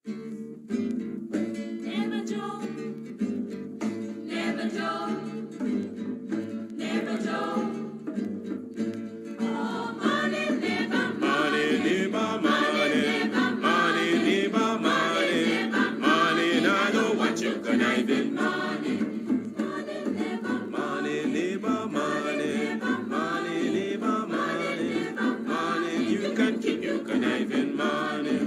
Never joke, never joke, never joke. Oh, money, never money, never money, money, never money, money. Now know what you conniving money, money, never money, never money, money, never money, money. You can keep your conniving money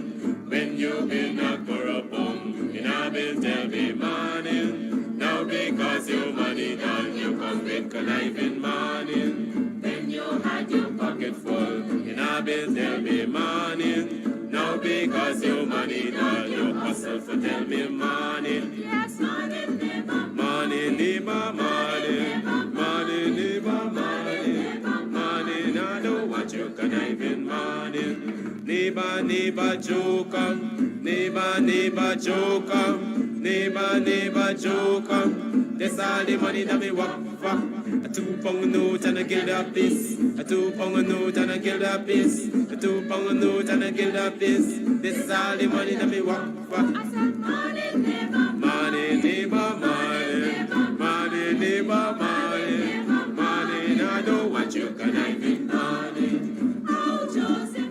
when you've been a corrupt. In a bill tell me money. Now because your money done, you come with conniving money. When you had your pocket full, in a bill tell me money. Now because your money done, you hustle for tell me money. Yes, money, never money, never money, money, never money, money. Now know what you conniving money. Neighbor joker, neighbor joker, neighbor joker. That's all the money that me work for. A 2 pound note and a guilder piece. A 2 pound note and a guilder piece. A 2 pound note and a guilder piece. This is all the money that me work for. I said money, neighbor, money, neighbor, money, money, neighbor, money, money. Now I know what you can have in money. Oh, Joseph.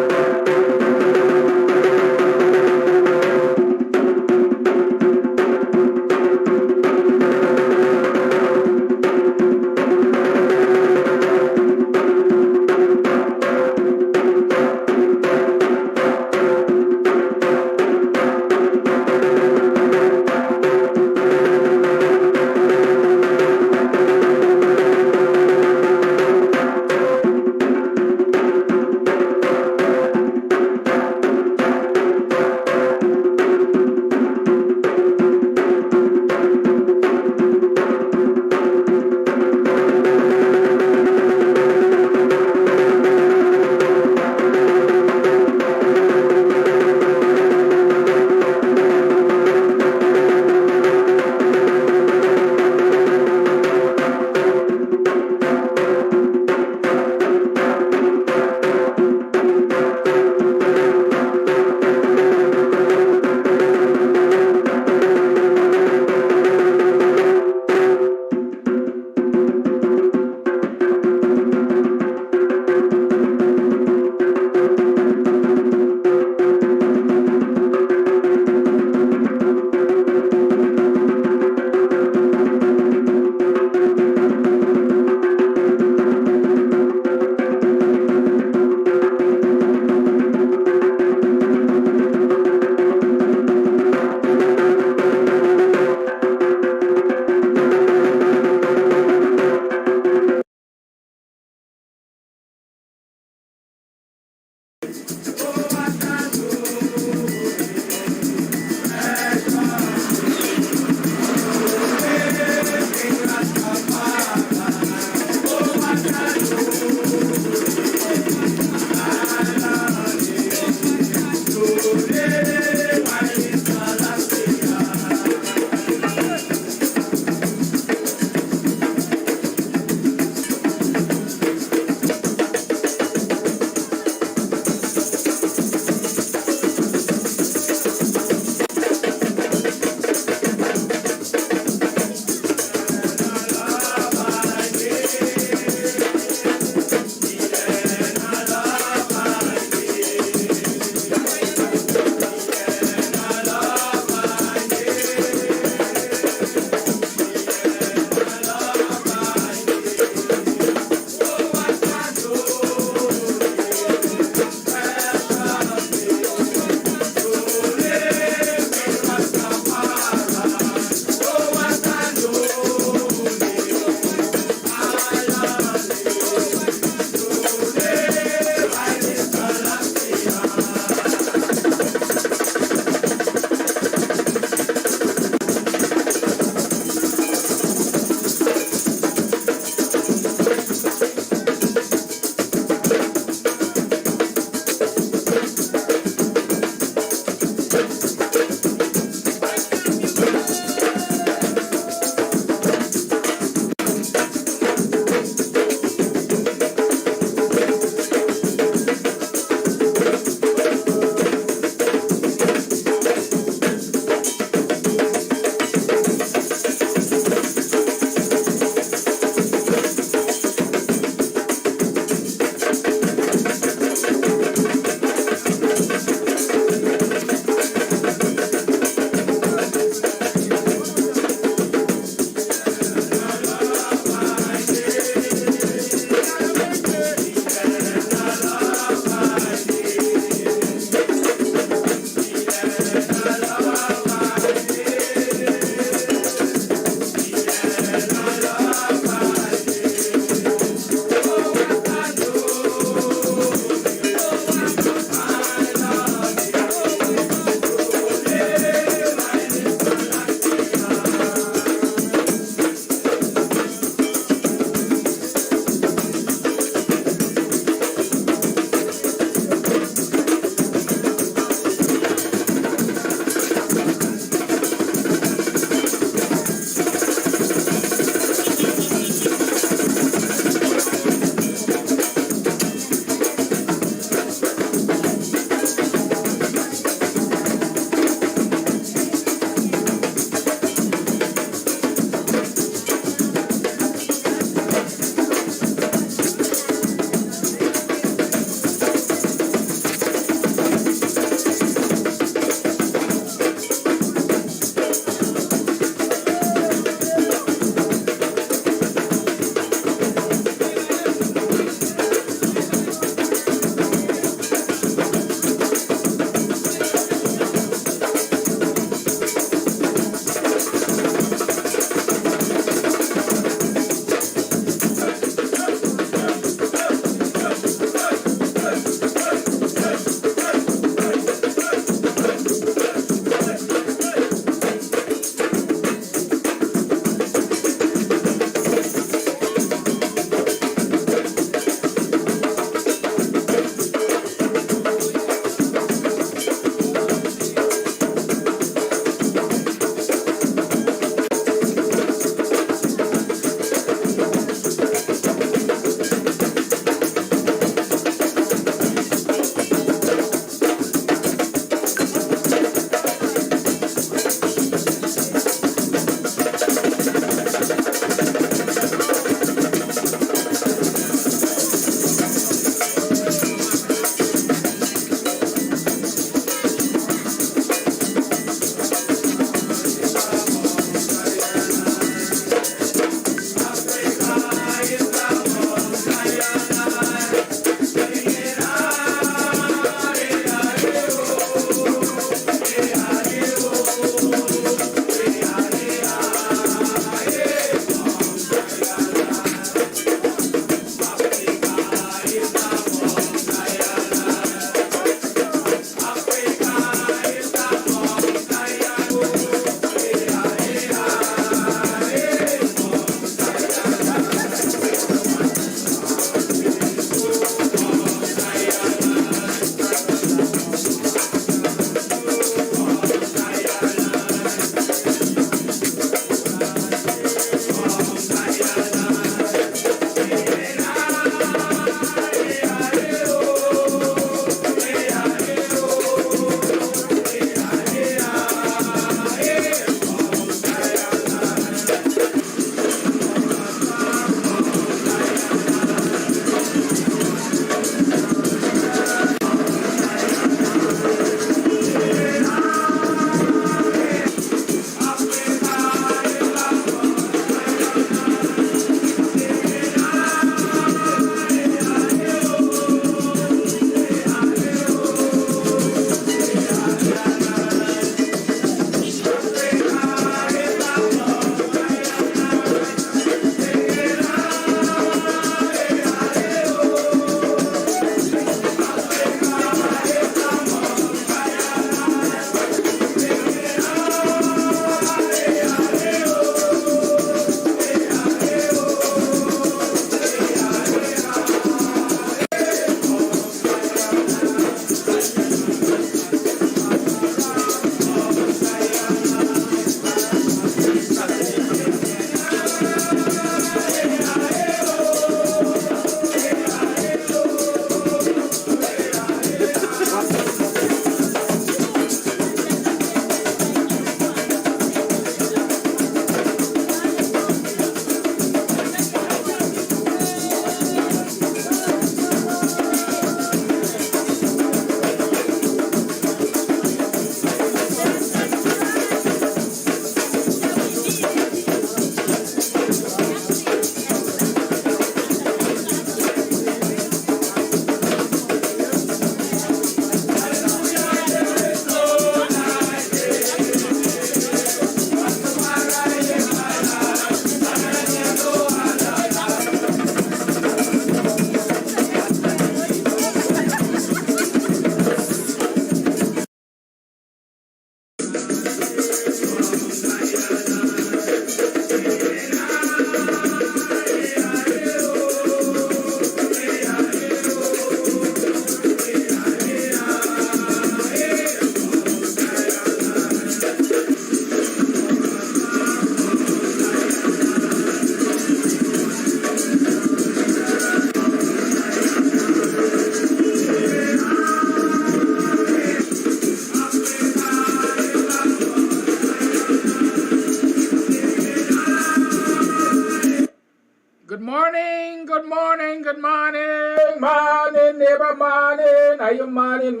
Are you morning?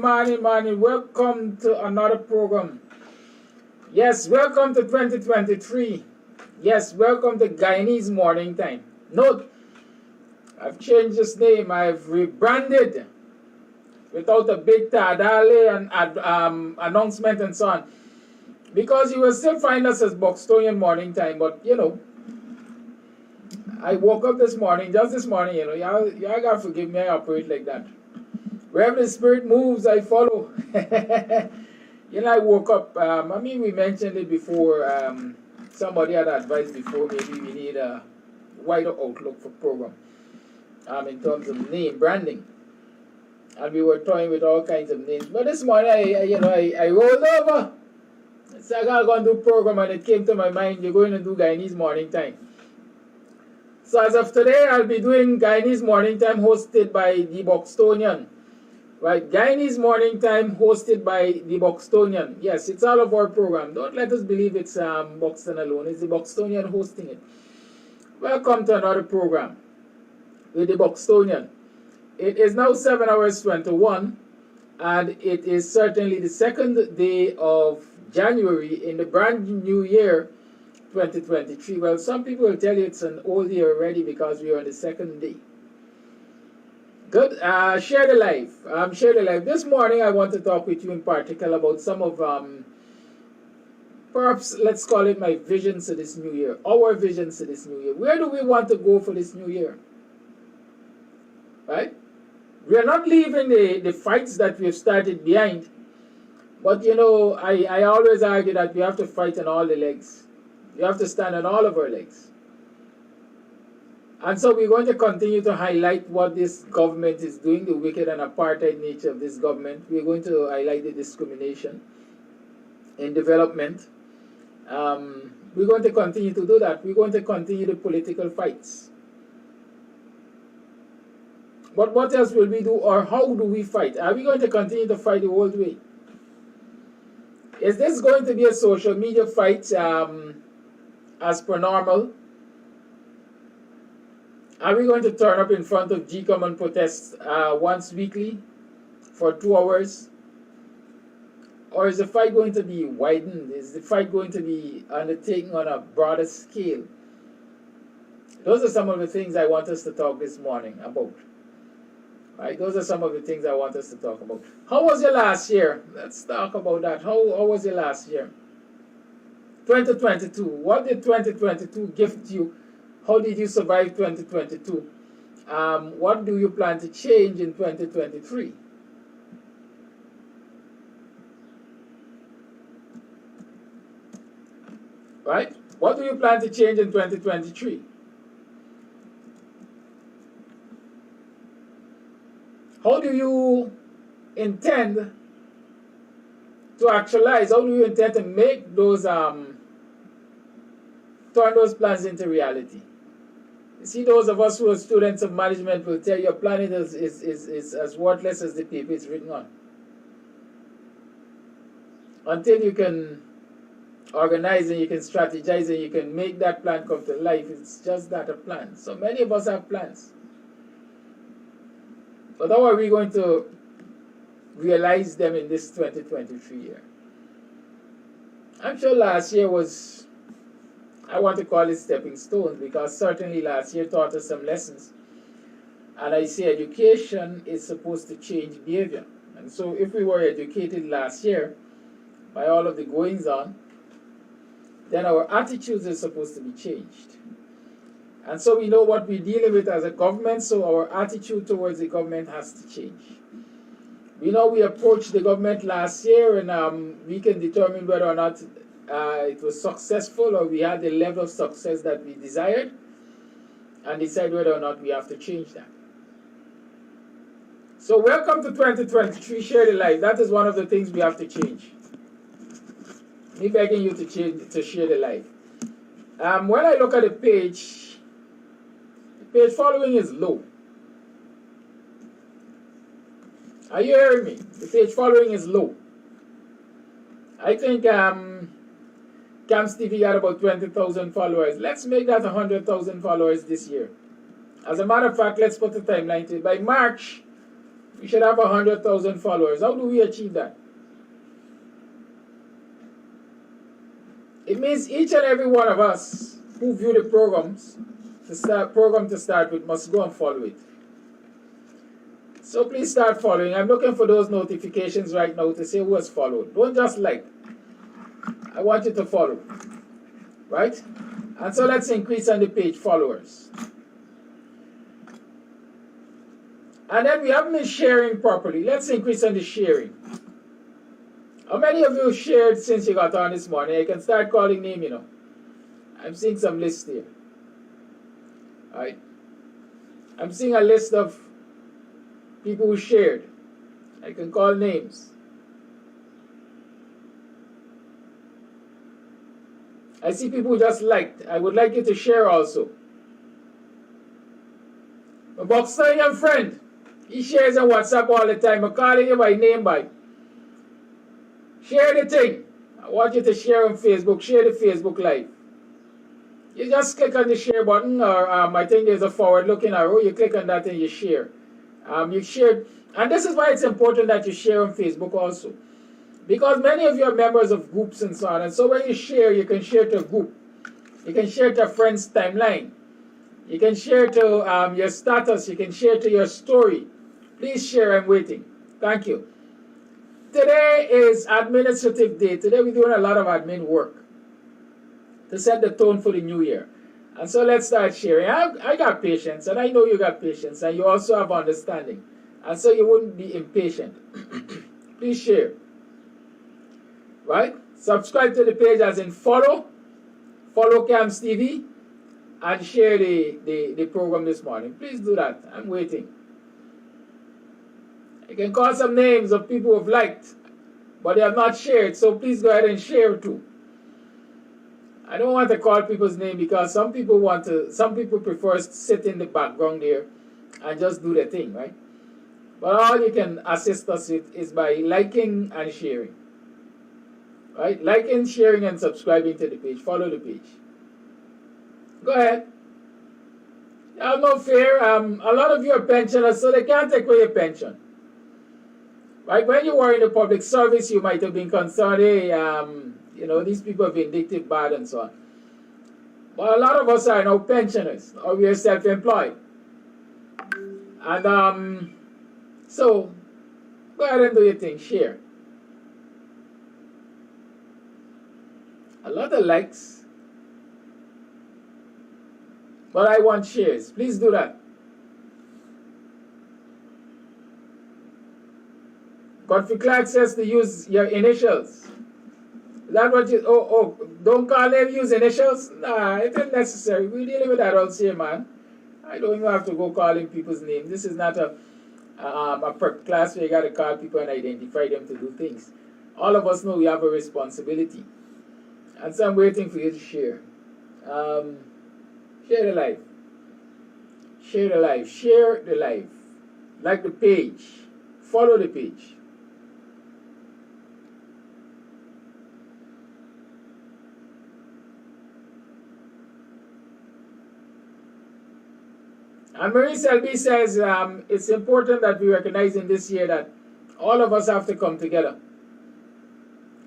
Welcome to another program. Yes, welcome to 2023. Yes, welcome to Guyanese Morning Time. Note, I've changed this name. I've rebranded without a big tadale and announcement and so on. Because you will still find us as BUXTONIAN Morning Time, but you know, I woke up this morning, just this morning, you know, y'all gotta forgive me, I operate like that. Wherever the spirit moves, I follow. You know, I woke up, we mentioned it before, somebody had advised before, maybe we need a wider outlook for program, in terms of name, branding. And we were toying with all kinds of names. But this morning, I rolled over. So I gotta go and do program, and it came to my mind, you're going to do Guyanese Morning Time. So as of today, I'll be doing Guyanese Morning Time hosted by the BUXTONIAN. Right, Guyanese Morning Time hosted by the BUXTONIAN. Yes, it's all of our program. Don't let us believe it's Buxton alone. It's the BUXTONIAN hosting it. Welcome to another program with the BUXTONIAN. It is now 7 hours 21, and it is certainly the second day of January in the brand new year 2023. Well, some people will tell you it's an old year already because we are on the second day. Good. Share the life. Share the life. This morning I want to talk with you in particular about some of, perhaps let's call it my visions of this new year. Our visions of this new year. Where do we want to go for this new year? Right? We are not leaving the fights that we have started behind. But you know, I always argue that we have to fight on all the legs. We have to stand on all of our legs. And so we're going to continue to highlight what this government is doing, the wicked and apartheid nature of this government. We're going to highlight the discrimination in development. We're going to continue to do that. We're going to continue the political fights. But what else will we do, or how do we fight? Are we going to continue to fight the old way? Is this going to be a social media fight as per normal? Are we going to turn up in front of GECOM and protest once weekly for 2 hours? Or is the fight going to be widened? Is the fight going to be undertaken on a broader scale? Those are some of the things I want us to talk this morning about. Right? Those are some of the things I want us to talk about. How was your last year? Let's talk about that. How was your last year? 2022. What did 2022 gift you? How did you survive 2022? What do you plan to change in 2023? Right? What do you plan to change in 2023? How do you intend to actualize? How do you intend to make those, turn those plans into reality? You see, those of us who are students of management will tell you your plan is as worthless as the paper it's written on. Until you can organize and you can strategize and you can make that plan come to life, it's just that, a plan. So many of us have plans. But how are we going to realize them in this 2023 year? I'm sure last year was, I want to call it stepping stones, because certainly last year taught us some lessons. And I say education is supposed to change behavior. And so if we were educated last year by all of the goings on, then our attitudes are supposed to be changed. And so we know what we're dealing with as a government, so our attitude towards the government has to change. We know we approached the government last year, and we can determine whether or not it was successful, or we had the level of success that we desired, and decide whether or not we have to change that. So welcome to 2023, share the life. That is one of the things we have to change. Me begging you to share the life. When I look at the page following is low. Are you hearing me? The page following is low. I think Kams Tv got about 20,000 followers. Let's make that 100,000 followers this year. As a matter of fact, let's put the timeline to it. By March We should have 100,000 followers. How do we achieve that? It means each and every one of us who view the program to start with must go and follow it. So please start following. I'm looking for those notifications right now to say who has followed. Don't just like. I want you to follow. Right? And so let's increase on the page followers. And then we haven't been sharing properly. Let's increase on the sharing. How many of you shared since you got on this morning? I can start calling name, you know. I'm seeing some lists here. Alright. I'm seeing a list of people who shared. I can call names. I see people who just liked. I would like you to share also. My BUXTONIAN friend. He shares on WhatsApp all the time. I'm calling you by name by. Share the thing. I want you to share on Facebook. Share the Facebook Live. You just click on the share button, or I think there's a forward-looking arrow. You click on that and you share. You share, and this is why it's important that you share on Facebook also, because many of you are members of groups and so on. And so when you share, you can share to a group. You can share to a friend's timeline. You can share to your status. You can share to your story. Please share. I'm waiting. Thank you. Today is administrative day. Today we're doing a lot of admin work to set the tone for the new year. And so let's start sharing. I got patience, and I know you got patience, and you also have understanding. And so you wouldn't be impatient. Please share. Right? Subscribe to the page as in follow. Follow Kams TV. And share the program this morning. Please do that. I'm waiting. You can call some names of people who have liked, but they have not shared. So please go ahead and share too. I don't want to call people's name because some people prefer to sit in the background there and just do their thing, right? But all you can assist us with is by liking and sharing. Right? Liking, sharing, and subscribing to the page. Follow the page. Go ahead. You have no fear. A lot of you are pensioners, so they can't take away your pension. Right? When you were in the public service, you might have been concerned, hey, you know, these people are vindictive, bad, and so on. But a lot of us are now pensioners, or we are self-employed. And so, go ahead and do your thing. Share. A lot of likes. But I want shares. Please do that. Godfrey Clark says to use your initials. Is that what you... don't call them use initials? Nah, it isn't necessary. We're dealing with adults here, man. I don't even have to go calling people's names. This is not a prep class where you got to call people and identify them to do things. All of us know we have a responsibility. And so I'm waiting for you to share. Share the live. Share the live. Share the live. Like the page. Follow the page. And Marie Selby says it's important that we recognize in this year that all of us have to come together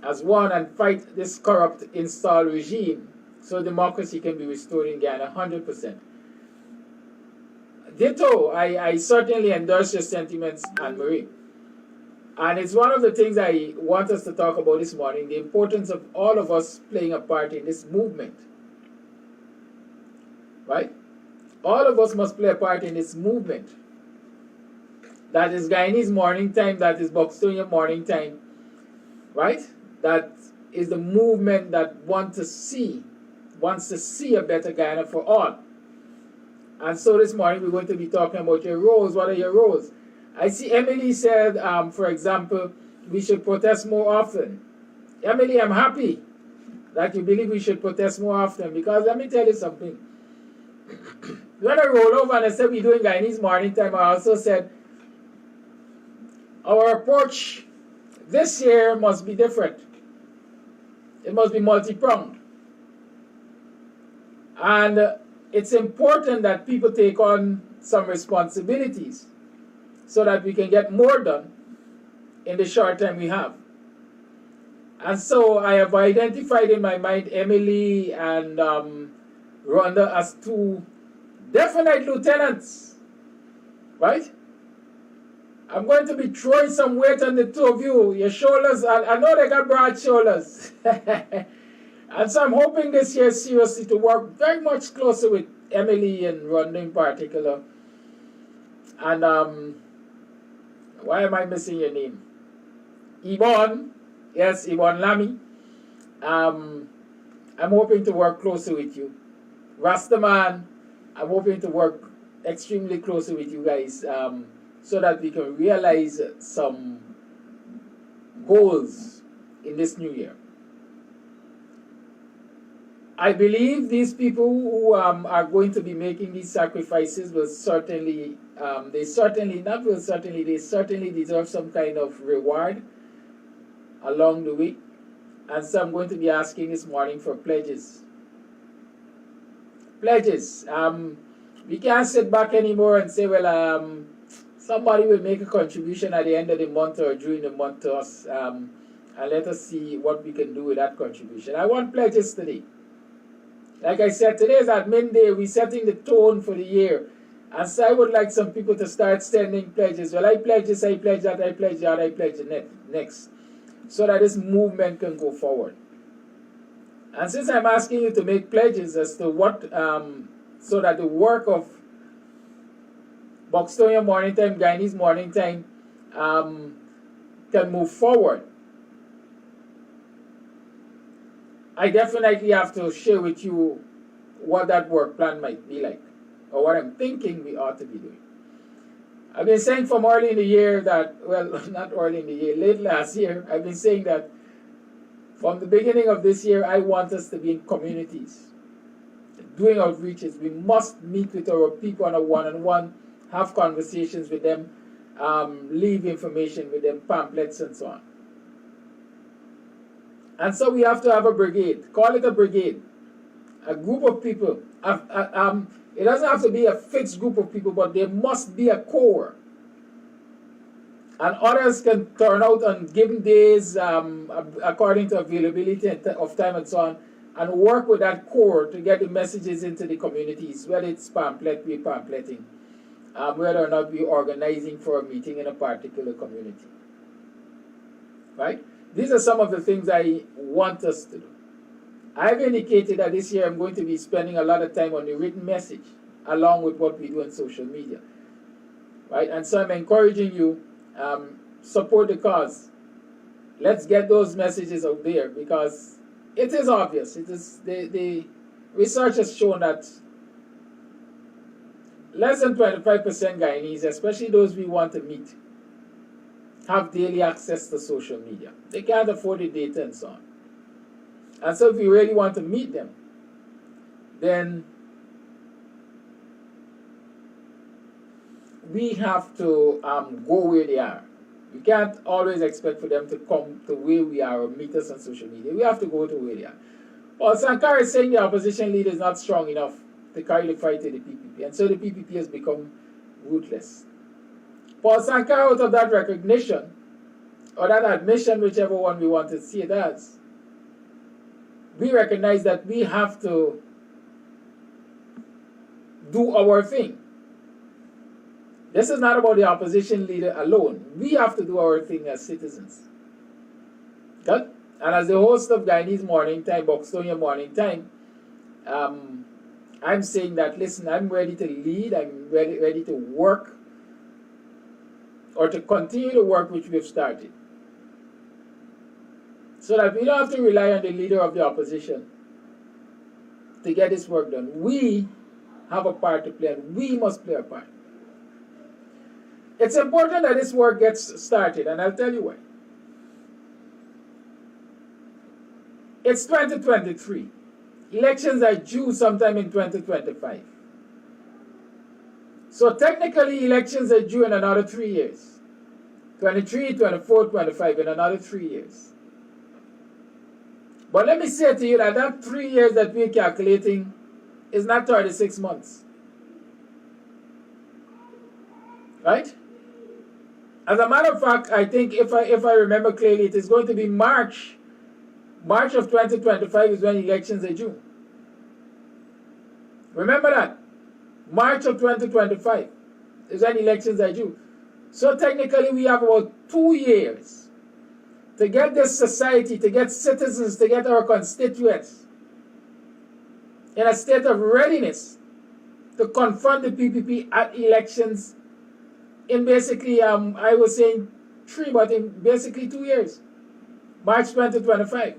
as one and fight this corrupt installed regime so democracy can be restored in Guyana 100%. Ditto, I certainly endorse your sentiments, Anne-Marie. And it's one of the things I want us to talk about this morning, the importance of all of us playing a part in this movement. Right? All of us must play a part in this movement. That is Guyanese morning time, that is BUXTONIAN morning time. Right? That is the movement that wants to see a better Guyana for all. And so this morning we're going to be talking about your roles. What are your roles? I see Emily said, for example, we should protest more often. Emily, I'm happy that you believe we should protest more often, because let me tell you something. When I roll over and I said we're doing Guyanese morning time, I also said our approach this year must be different. It must be multi-pronged. And it's important that people take on some responsibilities. so that we can get more done in the short time we have. And so I have identified in my mind Emily and Rhonda as two definite lieutenants, right? I'm going to be throwing some weight on the two of you. Your shoulders, I know they got broad shoulders. And so I'm hoping this year seriously to work very much closer with Emily and Rhonda in particular. And why am I missing your name? Yvonne. Yes, Yvonne Lamy. I'm hoping to work closer with you. Rastaman, I'm hoping to work extremely closely with you guys so that we can realize some goals in this new year. I believe these people who are going to be making these sacrifices will certainly, they certainly deserve some kind of reward along the way. And so I'm going to be asking this morning for pledges. Pledges. We can't sit back anymore and say, well, somebody will make a contribution at the end of the month or during the month to us, and let us see what we can do with that contribution. I want pledges today. Like I said, today is admin day. We're setting the tone for the year. And so I would like some people to start sending pledges. Well, I pledge this, I pledge that, I pledge that, I pledge the next. So that this movement can go forward. And since I'm asking you to make pledges as to what, so that the work of Buxtonian Morning Time, Guyanese Morning Time, can move forward, I definitely have to share with you what that work plan might be like, or what I'm thinking we ought to be doing. I've been saying from early in the year that, well, not early in the year, late last year, I've been saying that from the beginning of this year, I want us to be in communities, doing outreaches. We must meet with our people on a one-on-one, have conversations with them, leave information with them, pamphlets and so on. And so we have to have a brigade. Call it a brigade. A group of people. It doesn't have to be a fixed group of people, but there must be a core. And others can turn out on given days according to availability of time and so on, and work with that core to get the messages into the communities, whether it's pamphlet, we're pamphleting, whether or not we're organizing for a meeting in a particular community. Right? These are some of the things I want us to do. I've indicated that this year I'm going to be spending a lot of time on the written message, along with what we do on social media. Right? And so I'm encouraging you, support the cause. Let's get those messages out there, because it is obvious. It is the research has shown that less than 25% Guyanese, especially those we want to meet, have daily access to social media. They can't afford the data and so on. And so if we really want to meet them, then we have to go where they are. We can't always expect for them to come to where we are or meet us on social media. We have to go to where they are. Paul Sankara is saying the opposition leader is not strong enough to carry the fight to the PPP. And so the PPP has become ruthless. Paul Sankara, out of that recognition, or that admission, whichever one we want to see it as, we recognize that we have to do our thing. This is not about the opposition leader alone. We have to do our thing as citizens. Good? And as the host of Guyanese Morning Time, Buxtonian Morning Time, I'm saying that, listen, I'm ready to lead, I'm ready to work, or to continue the work which we've started. So that we don't have to rely on the leader of the opposition to get this work done. We have a part to play, and we must play a part. It's important that this work gets started, and I'll tell you why. It's 2023. Elections are due sometime in 2025. So technically, elections are due in another 3 years. 23, 24, 25, in another 3 years. But let me say to you that that 3 years that we're calculating is not 36 months. Right? As a matter of fact, I think if I remember clearly, it is going to be March of 2025 is when elections are due. Remember that. March of 2025 is when elections are due. So technically we have about 2 years to get this society, to get citizens, to get our constituents in a state of readiness to confront the PPP at elections in basically, I was saying 3, but in basically 2 years. March 2025.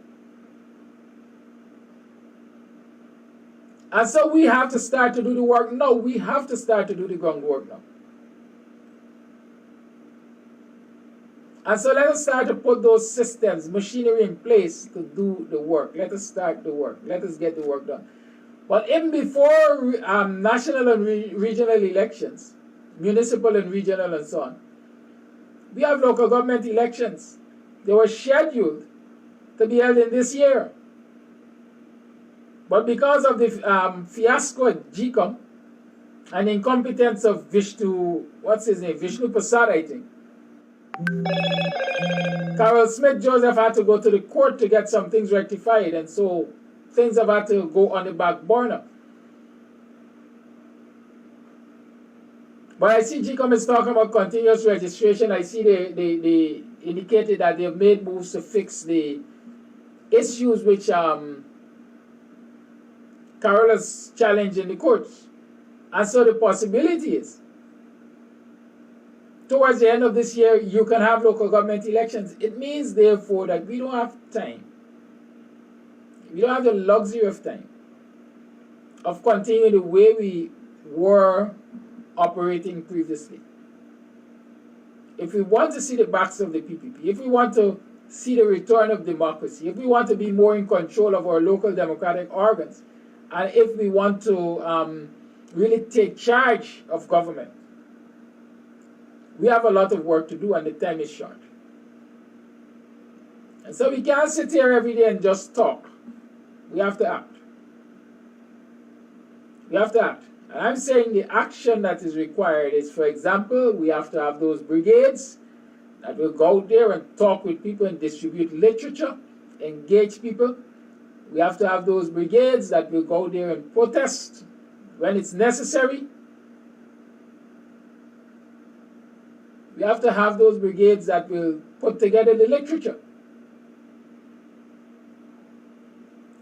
And so we have to start to do the work now. We have to start to do the groundwork now. And so let us start to put those systems, machinery in place to do the work. Let us start the work. Let us get the work done. But even before national and regional elections, municipal and regional and so on, we have local government elections. They were scheduled to be held in this year. But because of the fiasco at GECOM and incompetence of Vishnu Prasad, I think, Carol Smith Joseph had to go to the court to get some things rectified, and so things have had to go on the back burner. But I see GECOM is talking about continuous registration. I see they indicated that they've made moves to fix the issues which Carol has challenged in the courts. And so the possibility is, towards the end of this year, you can have local government elections. It means, therefore, that we don't have time. We don't have the luxury of time of continuing the way we were operating previously. If we want to see the backs of the PPP, if we want to see the return of democracy, if we want to be more in control of our local democratic organs, and if we want to really take charge of government, we have a lot of work to do and the time is short. And so we can't sit here every day and just talk. We have to act. We have to act. And I'm saying the action that is required is, for example, we have to have those brigades that will go out there and talk with people and distribute literature, engage people. We have to have those brigades that will go there and protest when it's necessary. We have to have those brigades that will put together the literature.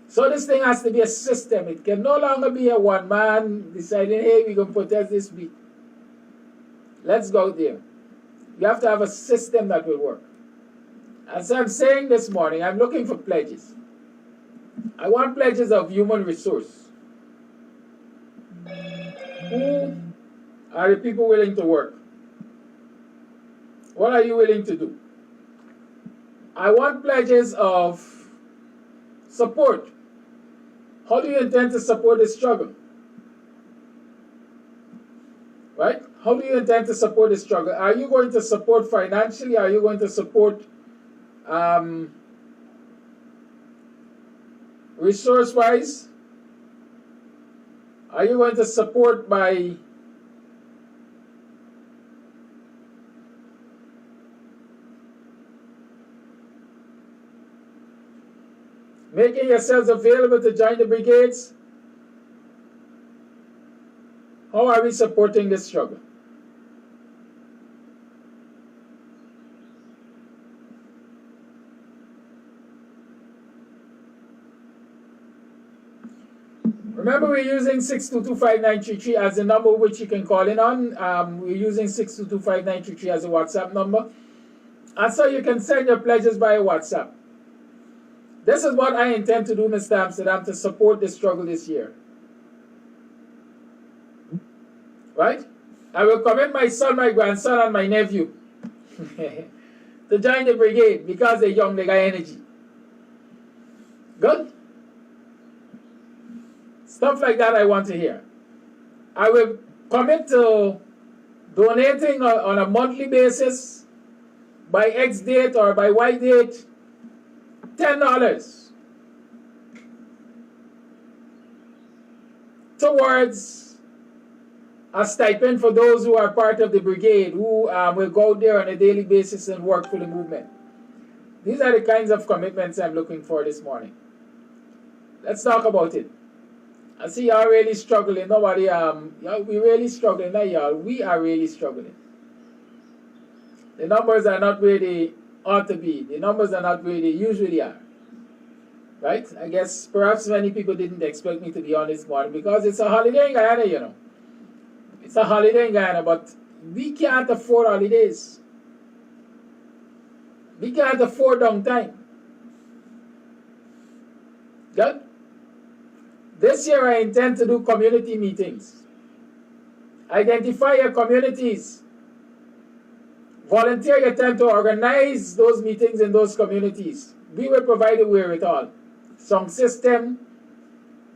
So this thing has to be a system. It can no longer be a one man deciding, hey, we're going to protest this week. Let's go out there. You have to have a system that will work. As I'm saying this morning, I'm looking for pledges. I want pledges of human resource. Who are the people willing to work? What are you willing to do? I want pledges of support. How do you intend to support this struggle? Right? How do you intend to support this struggle? Are you going to support financially? Are you going to support resource-wise? Are you going to support by making yourselves available to join the brigades? How are we supporting this struggle? Remember, we're using 6225933 as the number which you can call in on. We're using 6225933 as a WhatsApp number. And so you can send your pledges via WhatsApp. This is what I intend to do, Mr. Amsterdam, to support this struggle this year. Right? I will commit my son, my grandson, and my nephew to join the brigade because they're young, they got energy. Good? Stuff like that I want to hear. I will commit to donating on a monthly basis by X date or by Y date $10 towards a stipend for those who are part of the brigade, who will go out there on a daily basis and work for the movement. These are the kinds of commitments I'm looking for this morning. Let's talk about it. I see y'all really struggling. Nobody, we really struggling. Not y'all, we are really struggling. The numbers are not where they ought to be. The numbers are not where they usually are. Right? I guess perhaps many people didn't expect me to be on this morning because it's a holiday in Guyana, you know. It's a holiday in Guyana, but we can't afford holidays. We can't afford downtime. Good? This year I intend to do community meetings. Identify your communities. Volunteer your time to organize those meetings in those communities. We will provide the wherewithal. Sound system,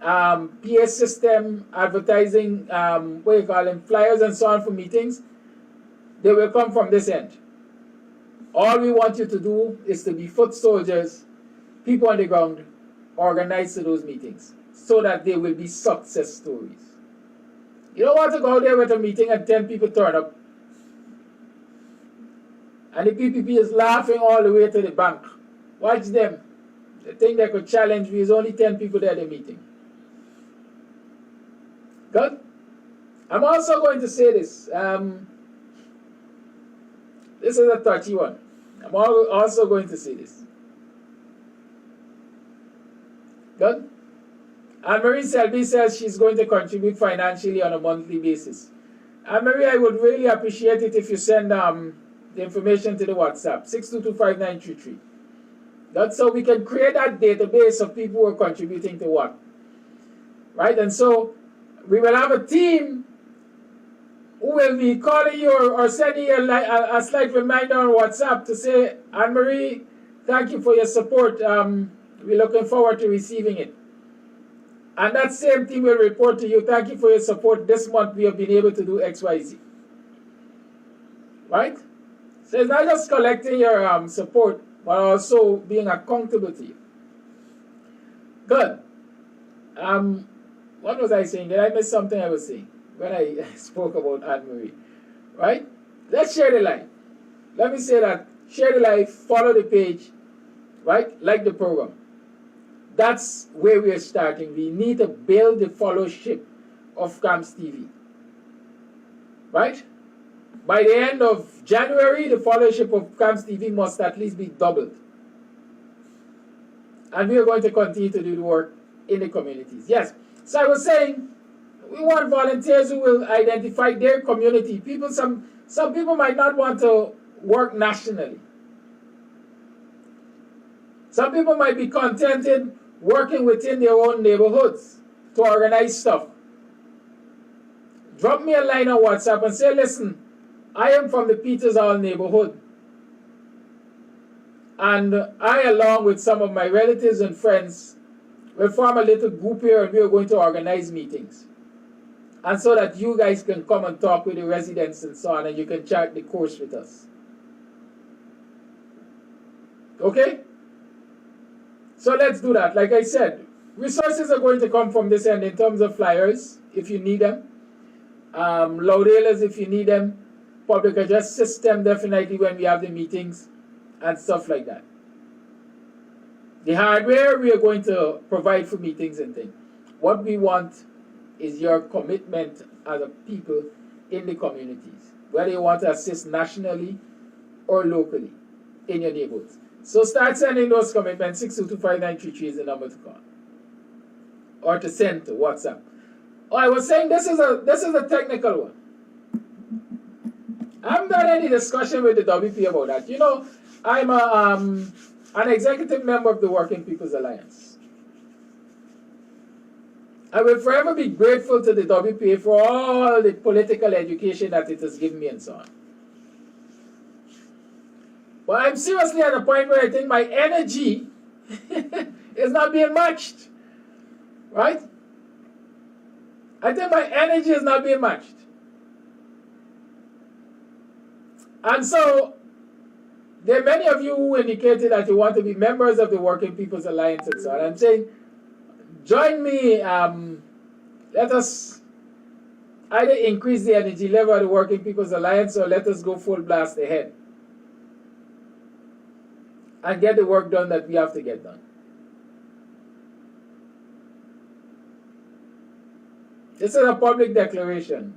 PA system, advertising, flyers and so on for meetings. They will come from this end. All we want you to do is to be foot soldiers, people on the ground, organized to those meetings, so that they will be success stories. You don't want to go out there with a meeting and 10 people turn up, and the PPP is laughing all the way to the bank. Watch them. The thing that could challenge me is only 10 people there at the meeting. Good? I'm also going to say this. This is a touchy one. I'm also going to say this. Good? Anne-Marie Selby says she's going to contribute financially on a monthly basis. Anne-Marie, I would really appreciate it if you send the information to the WhatsApp, 6225933. That's so we can create that database of people who are contributing to what. Right? And so we will have a team who will be calling you or sending you a slight reminder on WhatsApp to say, Anne-Marie, thank you for your support. We're looking forward to receiving it. And that same team will report to you, thank you for your support. This month we have been able to do XYZ. Right? So it's not just collecting your support, but also being accountable to you. Good. What was I saying? Did I miss something I was saying when I spoke about Anne-Marie? Right? Let's share the live. Let me say that. Share the live, follow the page, right? Like the program. That's where we are starting. We need to build the followership of Kams TV. Right? By the end of January, the followership of Kams TV must at least be doubled. And we are going to continue to do the work in the communities. Yes. So I was saying, we want volunteers who will identify their community. Some people might not want to work nationally. Some people might be contented working within their own neighborhoods to organize stuff. Drop me a line on WhatsApp and say, listen, I am from the Peters Hall neighborhood. And I, along with some of my relatives and friends, will form a little group here and we are going to organize meetings. And so that you guys can come and talk with the residents and so on, and you can chart the course with us. Okay? So let's do that. Like I said, resources are going to come from this end in terms of flyers, if you need them. Loudhailers, if you need them. Public address system, definitely when we have the meetings and stuff like that. The hardware, we are going to provide for meetings and things. What we want is your commitment as a people in the communities, whether you want to assist nationally or locally in your neighborhoods. So start sending those commitments. 6225933 is the number to call or to send to WhatsApp. Oh, I was saying this is a technical one. I haven't had any discussion with the WP about that. You know, I'm an executive member of the Working People's Alliance. I will forever be grateful to the WPA for all the political education that it has given me and so on. But I'm seriously at a point where I think my energy is not being matched. Right? I think my energy is not being matched. And so, there are many of you who indicated that you want to be members of the Working People's Alliance and so on. I'm saying, join me, let us Either increase the energy level of the Working People's Alliance or let us go full blast ahead and get the work done that we have to get done. This is a public declaration.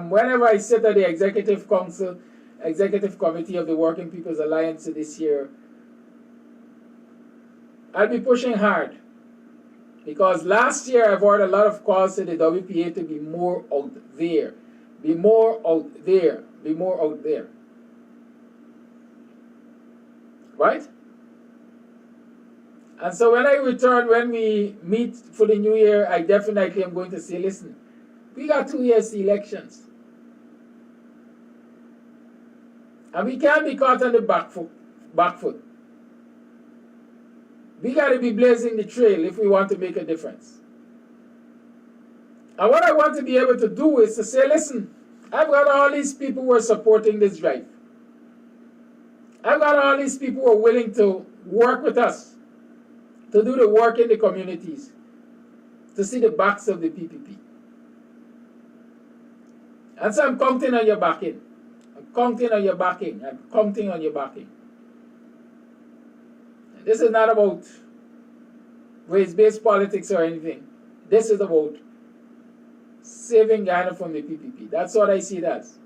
Whenever I sit at the Executive Council, Executive Committee of the Working People's Alliance this year, I'll be pushing hard. Because last year I've heard a lot of calls to the WPA to be more out there. Be more out there. Be more out there. Right? And so when I return, when we meet for the new year, I definitely am going to say, listen, we got 2 years to elections. And we can't be caught on the back foot. We got to be blazing the trail if we want to make a difference. And what I want to be able to do is to say, listen, I've got all these people who are supporting this drive. I've got all these people who are willing to work with us, to do the work in the communities, to see the backs of the PPP. And so I'm counting on your backing. I'm counting on your backing. I'm counting on your backing. This is not about race-based politics or anything. This is about saving Guyana from the PPP. That's what I see it as.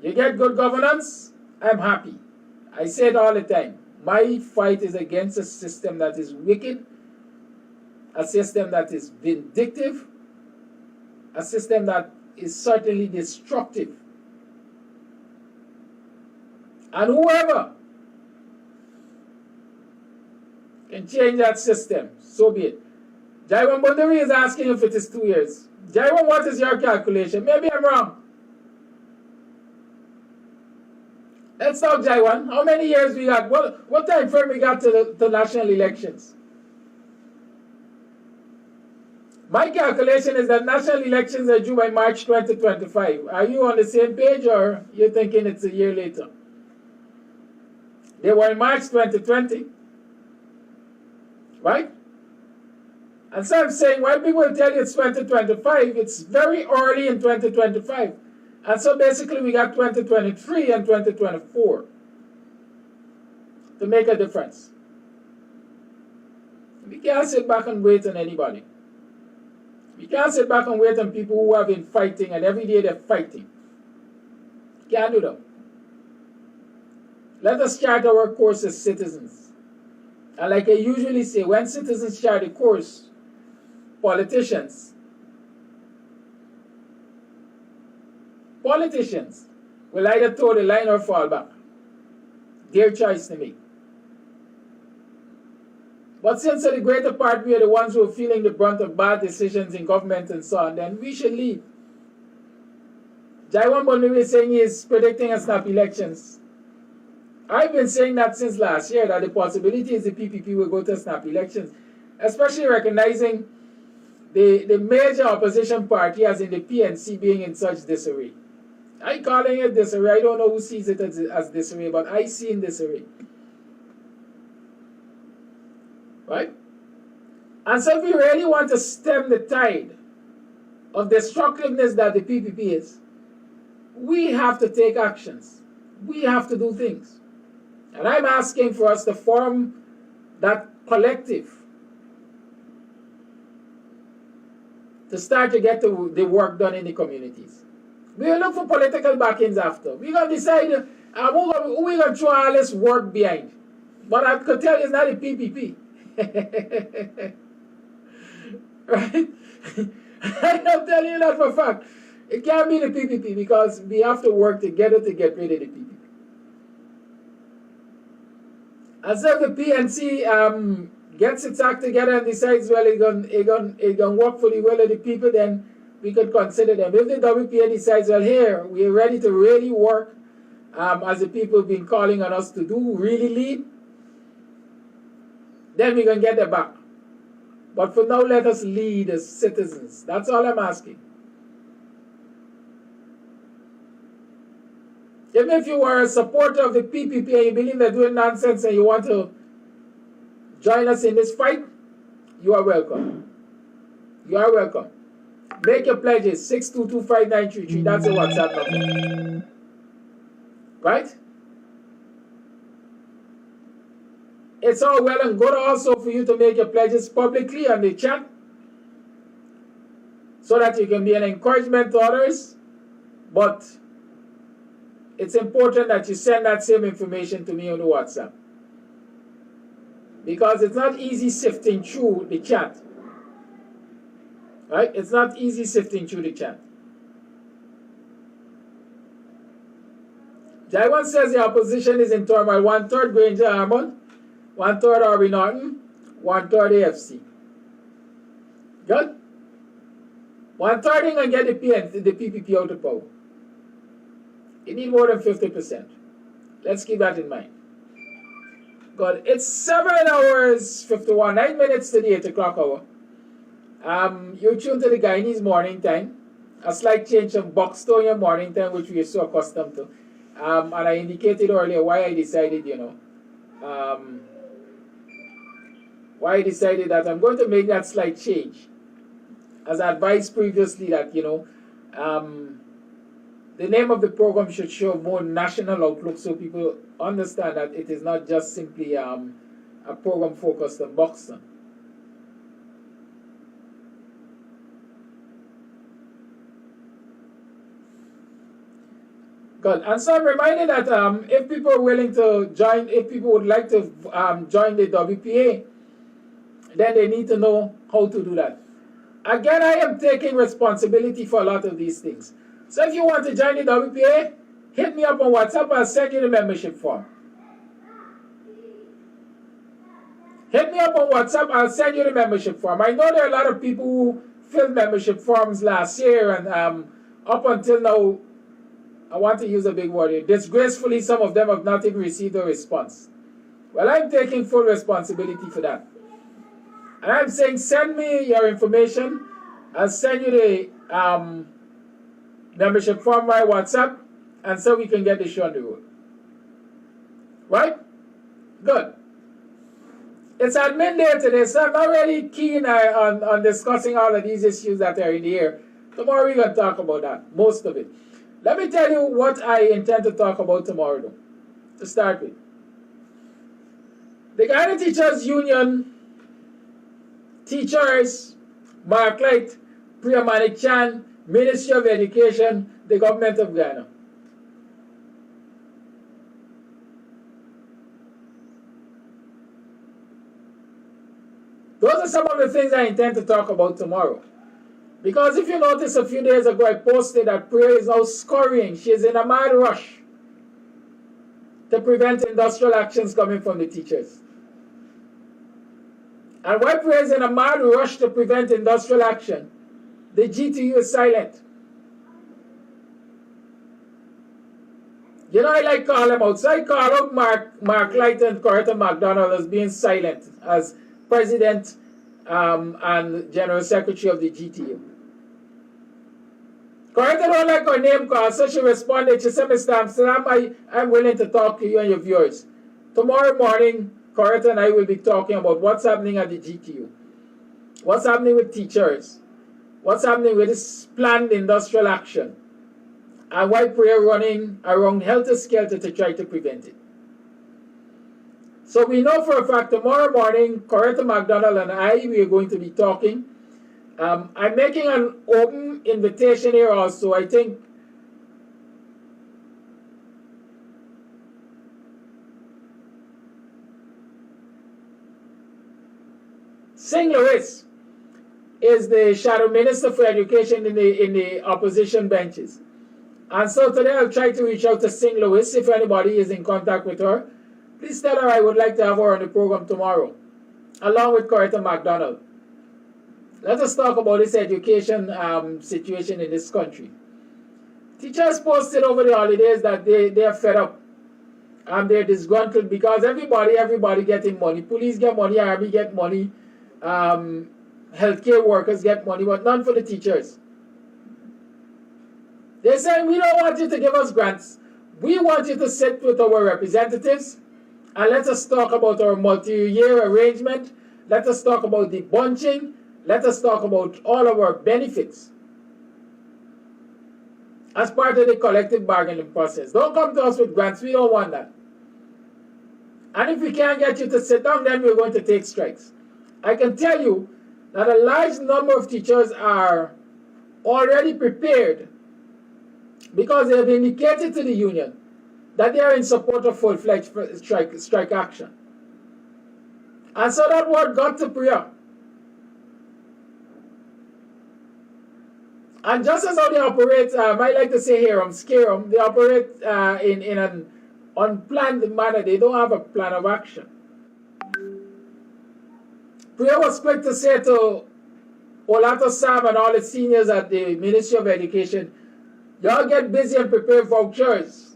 You get good governance, I'm happy. I say it all the time. My fight is against a system that is wicked, a system that is vindictive, a system that is certainly destructive. And whoever can change that system, so be it. Jaiwan Bundari is asking if it is 2 years. Jaiwan, what is your calculation? Maybe I'm wrong. Let's talk, Jaiwan. How many years we got? What time frame we got to the national elections? My calculation is that national elections are due by March 2025. Are you on the same page or you're thinking it's a year later? They were in March 2020. Right? And so I'm saying, when people tell you it's 2025, it's very early in 2025. And so basically we got 2023 and 2024 to make a difference. We can't sit back and wait on anybody. We can't sit back and wait on people who have been fighting and every day they're fighting. Can't do that. Let us chart our course as citizens. And like I usually say, when citizens chart the course, politicians will either toe the line or fall back. Their choice to make. But since for the greater part we are the ones who are feeling the brunt of bad decisions in government and so on, then we should leave. Jaiwan Bundari is saying he is predicting a snap elections. I've been saying that since last year, that the possibility is the PPP will go to snap elections, especially recognizing the major opposition party as in the PNC being in such disarray. I'm calling it disarray. I don't know who sees it as disarray, but I see in disarray. Right? And so if we really want to stem the tide of destructiveness that the PPP is, we have to take actions. We have to do things. And I'm asking for us to form that collective to start to get the work done in the communities. We'll look for political backings after. We're going to decide who we're going to throw all this work behind. But I could tell you it's not a PPP. Right? I'm telling you that for a fact. It can't be the PPP because we have to work together to get rid of the PPP. As if the PNC gets its act together and decides, well, it's gonna work for the will of the people, then we could consider them. If the WPA decides, well, here, we're ready to really work, as the people have been calling on us to do, really lead, then we're going to get their back. But for now, let us lead as citizens. That's all I'm asking. Even if you are a supporter of the PPP and you believe they're doing nonsense and you want to join us in this fight, you are welcome. You are welcome. Make your pledges. 6225933. That's the WhatsApp number. Right? It's all well and good also for you to make your pledges publicly on the chat so that you can be an encouragement to others. But it's important that you send that same information to me on the WhatsApp. Because it's not easy sifting through the chat. Right? It's not easy sifting through the chat. Jaiwan says the opposition is in turmoil. 1/3 Granger Harmon, 1/3 Arby Norton, 1/3 AFC. Good? 1/3 and get the PPP out of power. You need more than 50%. Let's keep that in mind. Good. It's 7 hours 51, 9 minutes to the 8 o'clock hour. You're tuned to the Guyanese morning time. A slight change from BUXTONIAN morning time, which we are so accustomed to. And I indicated earlier why I decided, why I decided that I'm going to make that slight change. As I advised previously that, the name of the program should show more national outlook so people understand that it is not just simply a program focused on Buxton. Good. And so I'm reminded that if people are willing to join, if people would like to join the WPA, then they need to know how to do that. Again, I am taking responsibility for a lot of these things. So if you want to join the WPA, hit me up on WhatsApp. I'll send you the membership form. Hit me up on WhatsApp. I'll send you the membership form. I know there are a lot of people who filled membership forms last year, and up until now, I want to use a big word here. Disgracefully, some of them have not even received a response. Well, I'm taking full responsibility for that. And I'm saying, send me your information. I'll send you the membership form via WhatsApp, and so we can get the show on the road. Right? Good. It's admin day today, so I'm not really keen on discussing all of these issues that are in the air. Tomorrow we're going to talk about that, most of it. Let me tell you what I intend to talk about tomorrow, though, to start with. The Guyana Teachers Union, teachers, Mark Light, Priya Manik Chan, Ministry of Education, the government of Ghana. Those are some of the things I intend to talk about tomorrow. Because if you notice a few days ago, I posted that Priya is now scurrying. She is in a mad rush to prevent industrial actions coming from the teachers. And while Priya is in a mad rush to prevent industrial action, the GTU is silent. I like call them out. So I call out Mark Light and Coretta McDonald as being silent as President and General Secretary of the GTU. Coretta don't like her name call, so she responded. She said, Mr. Amsterdam, I'm willing to talk to you and your viewers. Tomorrow morning, Coretta and I will be talking about what's happening at the GTU. What's happening with teachers. What's happening with this planned industrial action. And why Priya running around helter-skelter to try to prevent it. So we know for a fact tomorrow morning, Coretta McDonald and I, we are going to be talking. I'm making an open invitation here also. I think St. Louis is the shadow minister for education in the opposition benches. And so today I'll try to reach out to St. Louis. If anybody is in contact with her, please tell her I would like to have her on the program tomorrow, along with Coretta McDonald. Let us talk about this education situation in this country. Teachers posted over the holidays that they are fed up. They're disgruntled because everybody getting money. Police get money, army get money, healthcare workers get money, but none for the teachers. They're saying, we don't want you to give us grants. We want you to sit with our representatives and let us talk about our multi-year arrangement. Let us talk about the bunching. Let us talk about all of our benefits. as part of the collective bargaining process. Don't come to us with grants. We don't want that. And if we can't get you to sit down, then we're going to take strikes. I can tell you that a large number of teachers are already prepared because they have indicated to the union that they are in support of full-fledged strike action. And so that word got to Priya. And just as how they operate, I like to say here, scare them, they operate in an unplanned manner. They don't have a plan of action. Priya was quick to say to Olato Sam and all the seniors at the Ministry of Education, y'all get busy and prepare vouchers.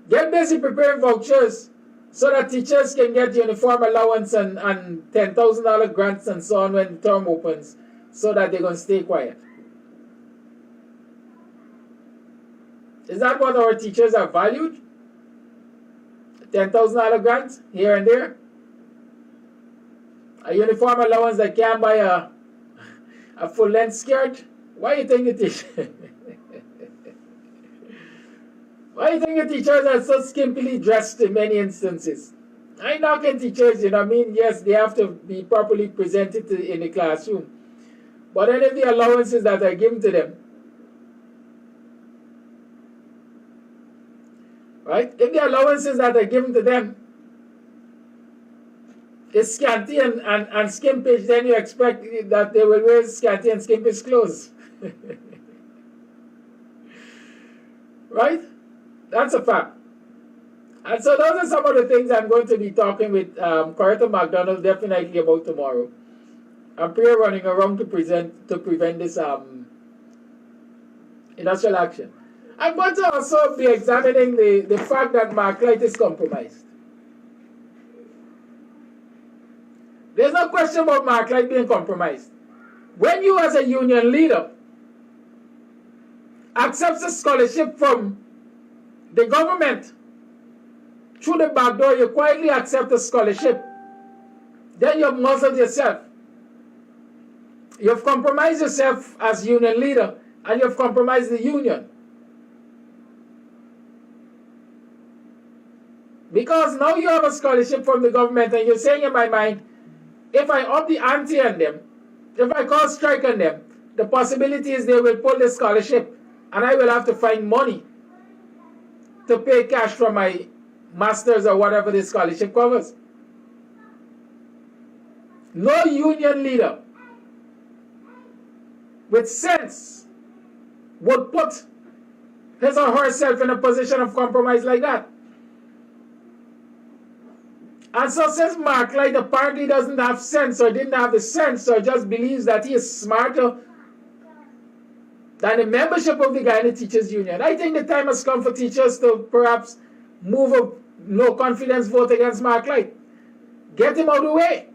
Get busy preparing vouchers so that teachers can get uniform allowance and $10,000 grants and so on when the term opens, so that they're going to stay quiet. Is that what our teachers are valued? $10,000 grant here and there? A uniform allowance that can't buy a full-length skirt? Why do you think the teachers... Why do you think the teachers are so skimpily dressed in many instances? I knock in teachers, you know what I mean? Yes, they have to be properly presented in the classroom. But any of the allowances that are given to them, right? If the allowances that are given to them is scanty and skimpish, then you expect that they will wear scanty and skimpish clothes. Right? That's a fact. And so those are some of the things I'm going to be talking with Coretta McDonald definitely about tomorrow. I'm running around to prevent this industrial action. I'm going to also be examining the fact that Marklight is compromised. There's no question about Marklight being compromised. When you as a union leader accepts a scholarship from the government through the back door, you quietly accept a scholarship, then you've muzzled yourself. You've compromised yourself as union leader, and you've compromised the union. Because now you have a scholarship from the government, and you're saying in my mind, if I up the ante on them, if I call strike on them, the possibility is they will pull the scholarship, and I will have to find money to pay cash for my master's or whatever the scholarship covers. No union leader with sense would put his or herself in a position of compromise like that. And so since Marklight apparently doesn't have sense or didn't have the sense or just believes that he is smarter than the membership of the Guyana Teachers Union, I think the time has come for teachers to perhaps move a no confidence vote against Marklight. Get him out of the way.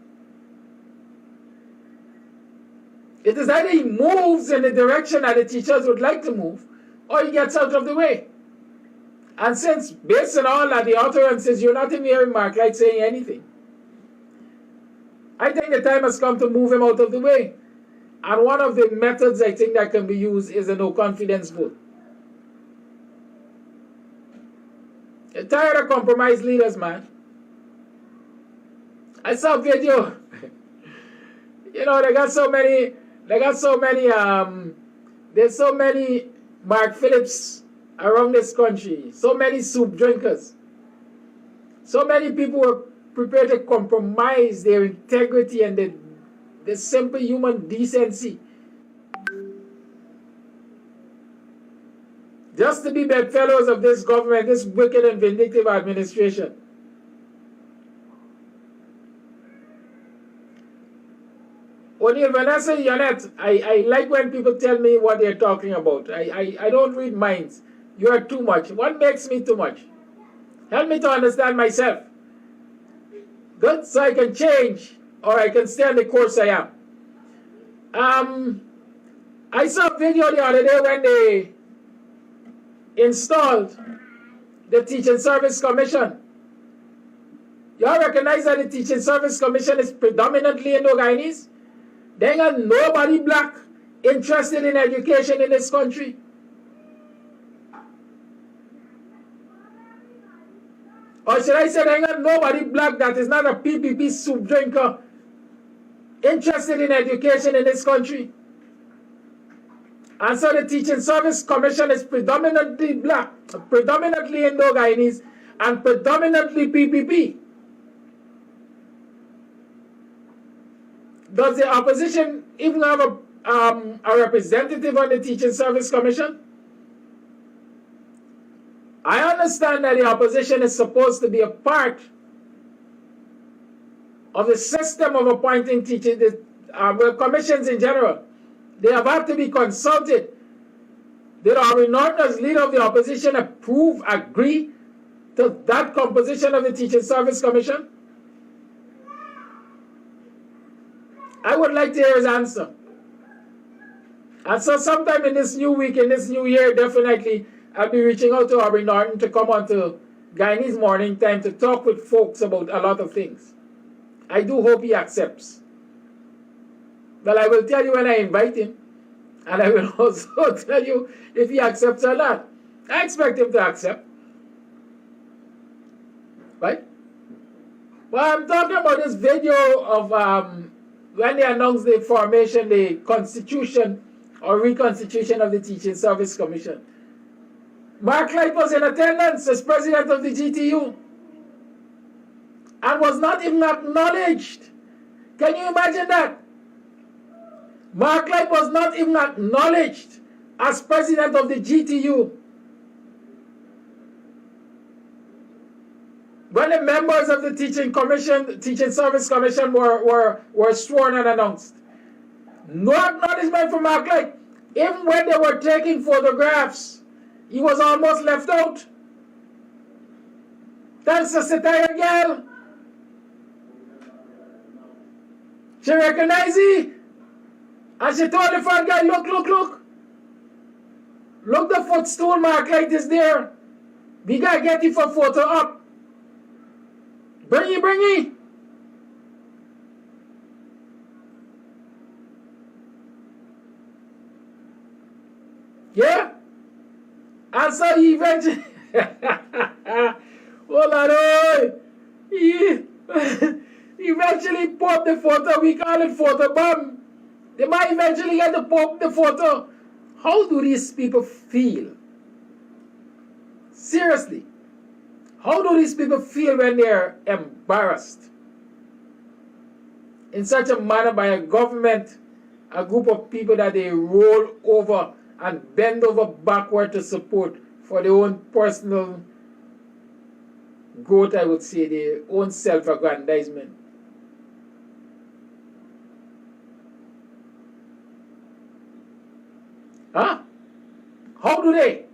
It is either he moves in the direction that the teachers would like to move, or he gets out of the way. And since, based on all that the utterances, you're not even hearing Marklight saying anything, I think the time has come to move him out of the way. And one of the methods I think that can be used is a no confidence vote. You're tired of compromised leaders, man. I saw a video. You know, there's so many Mark Phillips around this country. So many soup drinkers. So many people were prepared to compromise their integrity and the simple human decency just to be bedfellows of this government, this wicked and vindictive administration. O'Neill, Vanessa, Yonette, I like when people tell me what they're talking about. I don't read minds. You are too much. What makes me too much? Help me to understand myself. Good, so I can change or I can stay on the course I am. I saw a video the other day when they installed the Teaching Service Commission. You all recognize that the Teaching Service Commission is predominantly Indo-Guyanese? There ain't got nobody black interested in education in this country? Or should I say there ain't nobody black that is not a PPP soup drinker interested in education in this country? And so the Teaching Service Commission is predominantly black, predominantly Indo-Guyanese, and predominantly PPP. Does the opposition even have a representative on the Teaching Service Commission? I understand that the opposition is supposed to be a part of the system of appointing teachers, commissions in general. They have had to be consulted. Did Ari Norton, as leader of the opposition, agree to that composition of the Teaching Service Commission? I would like to hear his answer. And so sometime in this new week, in this new year, definitely, I'll be reaching out to Ari Norton to come on to Guyanese Morning Time to talk with folks about a lot of things. I do hope he accepts. Well, I will tell you when I invite him, and I will also tell you if he accepts or not. I expect him to accept. Right? Well, I'm talking about this video of when they announced the formation, the constitution or reconstitution of the Teaching Service Commission. Mark Light was in attendance as president of the GTU and was not even acknowledged. Can you imagine that? Mark Light was not even acknowledged as president of the GTU. When the members of the Teaching Service Commission were sworn and announced. No acknowledgement from Mark Light. Even when they were taking photographs, he was almost left out. Thanks to Satire Girl. She recognized it. And she told the front guy, look. Look, the footstool Mark Light is there. We gotta get it for photo up. Bring it. Yeah? And so he eventually... Hold on, he eventually popped the photo. We call it photo bomb. They might eventually get to pop the photo. How do these people feel? Seriously. How do these people feel when they're embarrassed in such a manner by a government, a group of people that they roll over and bend over backward to support for their own personal growth, I would say, their own self-aggrandizement? Huh? How do they?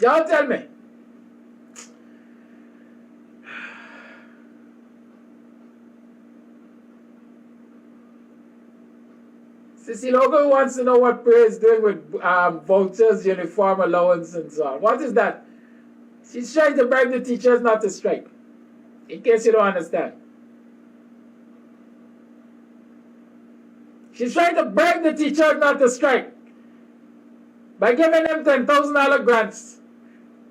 Y'all tell me. Cecile Ogo wants to know what Prayer is doing with vouchers, uniform allowance, and so on. What is that? She's trying to bribe the teachers not to strike. In case you don't understand. She's trying to bribe the teachers not to strike by giving them $10,000 grants.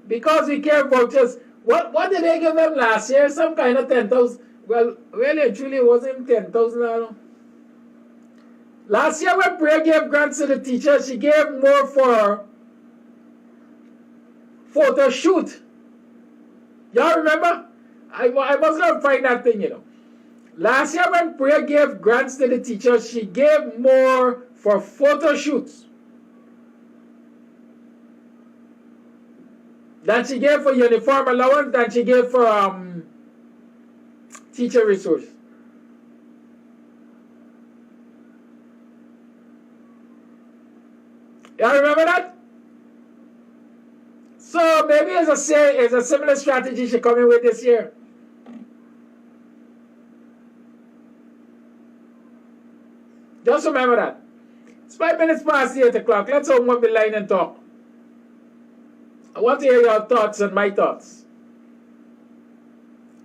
Because we care vouchers. What did they give them last year? Some kind of 10,000. Well, really and truly, it wasn't $10,000. Last year when Prayer gave grants to the teachers, she gave more for photo shoot. Y'all remember? I must go find that thing, you know. Last year when Prayer gave grants to the teachers, she gave more for photo shoots than she gave for uniform allowance, than she gave for teacher resource. Y'all remember that? So maybe it's a similar strategy she's coming with this year. Just remember that. It's 5 minutes past 8 o'clock. Let's open up the line and talk. I want to hear your thoughts and my thoughts.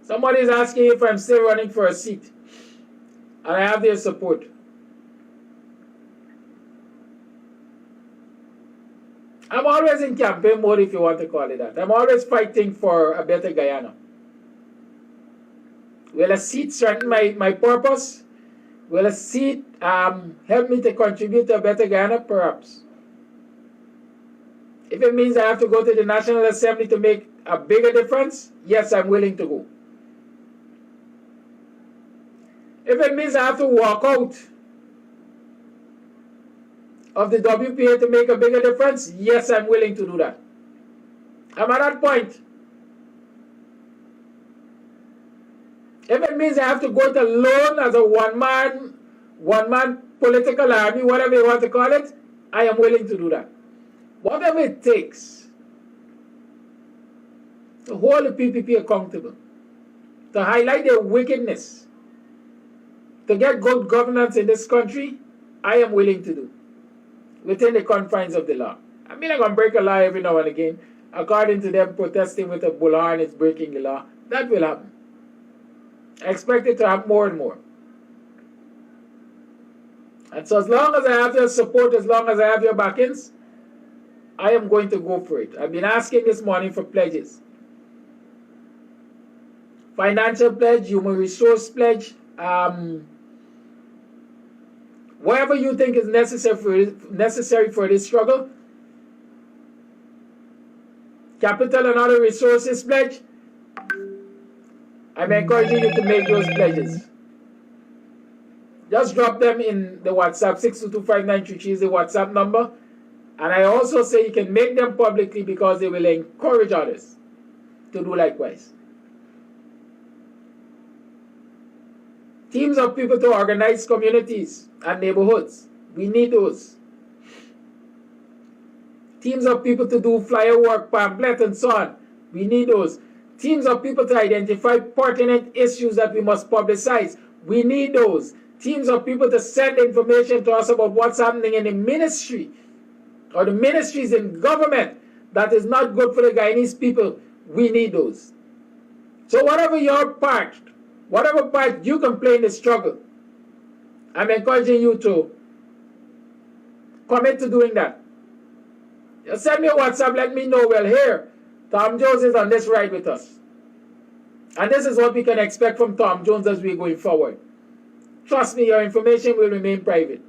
Somebody is asking if I'm still running for a seat. and I have their support. I'm always in campaign mode, if you want to call it that. I'm always fighting for a better Guyana. Will a seat strengthen my purpose? Will a seat help me to contribute to a better Guyana? Perhaps. If it means I have to go to the National Assembly to make a bigger difference, yes, I'm willing to go. If it means I have to walk out of the WPA to make a bigger difference, yes, I'm willing to do that. I'm at that point. If it means I have to go it alone as a one-man political army, whatever you want to call it, I am willing to do that. Whatever it takes to hold the PPP accountable, to highlight their wickedness, to get good governance in this country, I am willing to do, within the confines of the law. I mean, I'm going to break a law every now and again. According to them, protesting with a bullhorn is breaking the law. That will happen. I expect it to happen more and more. And so as long as I have your support, as long as I have your backings, I am going to go for it. I've been asking this morning for pledges. Financial pledge, human resource pledge, whatever you think is necessary for this struggle. Capital and other resources pledge. I'm encouraging you to make those pledges. Just drop them in the WhatsApp. 6225933 is the WhatsApp number. And I also say you can make them publicly because they will encourage others to do likewise. Teams of people to organize communities and neighborhoods. We need those. Teams of people to do flyer work, pamphlet, and so on. We need those. Teams of people to identify pertinent issues that we must publicize. We need those. Teams of people to send information to us about what's happening in the ministry or the ministries in government that is not good for the Guyanese people. We need those. So whatever your part, whatever part you can play in the struggle, I'm encouraging you to commit to doing that. Just send me a WhatsApp, let me know. Well, here, Tom Jones is on this ride with us. And this is what we can expect from Tom Jones as we're going forward. Trust me, your information will remain private.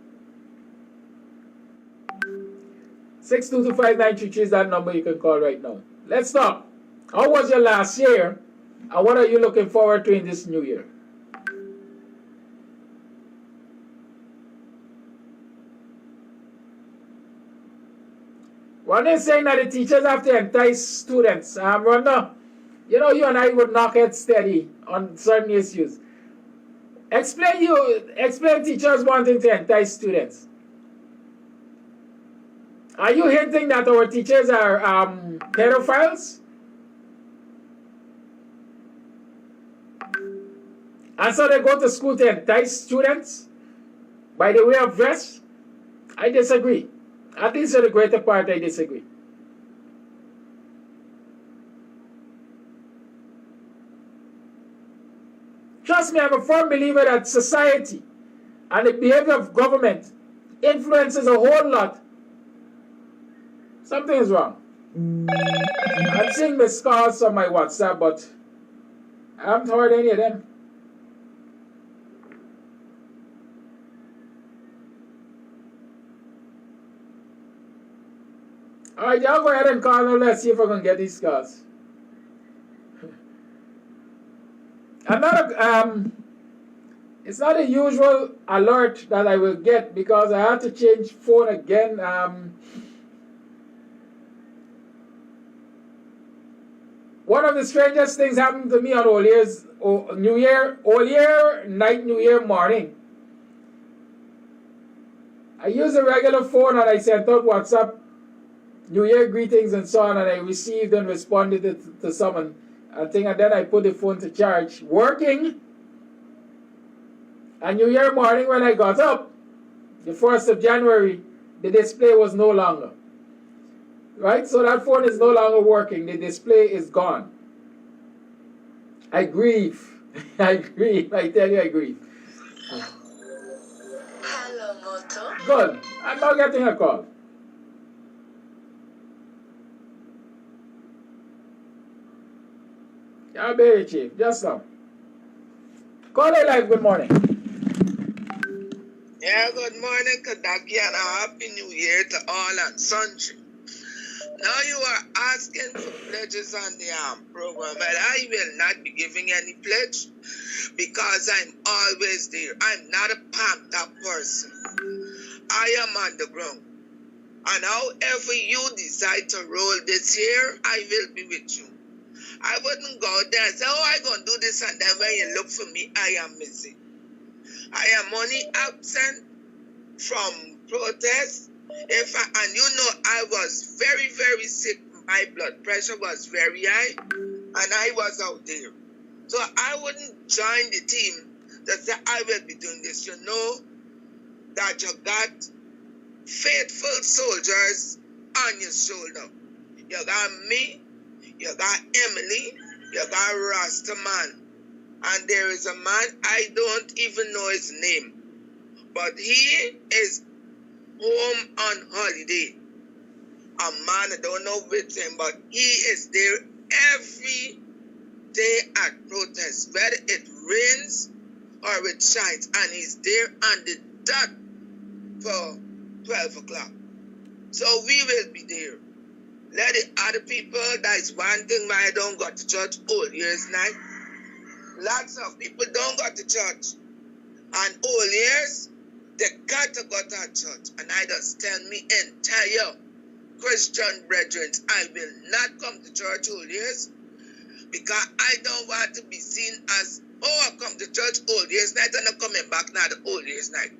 6225933 is that number you can call right now. Let's talk. How was your last year? And what are you looking forward to in this new year? One is saying that the teachers have to entice students. Rhonda, you know, you and I would knock it steady on certain issues. Explain teachers wanting to entice students. Are you hinting that our teachers are pedophiles? And so they go to school to entice students by the way of dress? I disagree. At least for the greater part, I disagree. Trust me, I'm a firm believer that society and the behavior of government influences a whole lot. Something is wrong. I'm seeing missed calls on my WhatsApp, but I haven't heard any of them. Alright, y'all go ahead and call now. Let's see if I can get these calls. It's not a usual alert that I will get because I had to change phone again. One of the strangest things happened to me on Old Year night, New Year morning. I used a regular phone and I sent out WhatsApp New Year greetings and so on, and I received and responded to someone. And then I put the phone to charge, working. And New Year morning when I got up, the 1st of January, the display was no longer. Right? So that phone is no longer working. The display is gone. I grieve. I grieve. I tell you, I grieve. Good. I'm not getting a call. Yeah, baby chief. Just now. Call it like good morning. Yeah, good morning, Kadaki, and a happy new year to all and sundry. Now you are asking for pledges on the program, but I will not be giving any pledge because I'm always there. I'm not a pumped up person. I am on the ground. And however you decide to roll this year, I will be with you. I wouldn't go there and say, oh, I'm going to do this, and then when you look for me, I am missing. I am only absent from protests. And you know, I was very, very sick. My blood pressure was very high, and I was out there. So I wouldn't join the team that say, I will be doing this. You know that you got faithful soldiers on your shoulder. You got me, you got Emily, you got Rastaman. And there is a man, I don't even know his name, but he is home on holiday. A man, I don't know which him, but he is there every day at protest, whether it rains or it shines, and he's there on the dot for 12 o'clock. So we will be there. Let the other people, that is one thing why I don't go to church all years night. Lots of people don't go to church. And all years, they got to go to church. And I just tell me entire Christian brethren, I will not come to church all years because I don't want to be seen as, oh, I come to church all years night and I'm coming back now the all years night.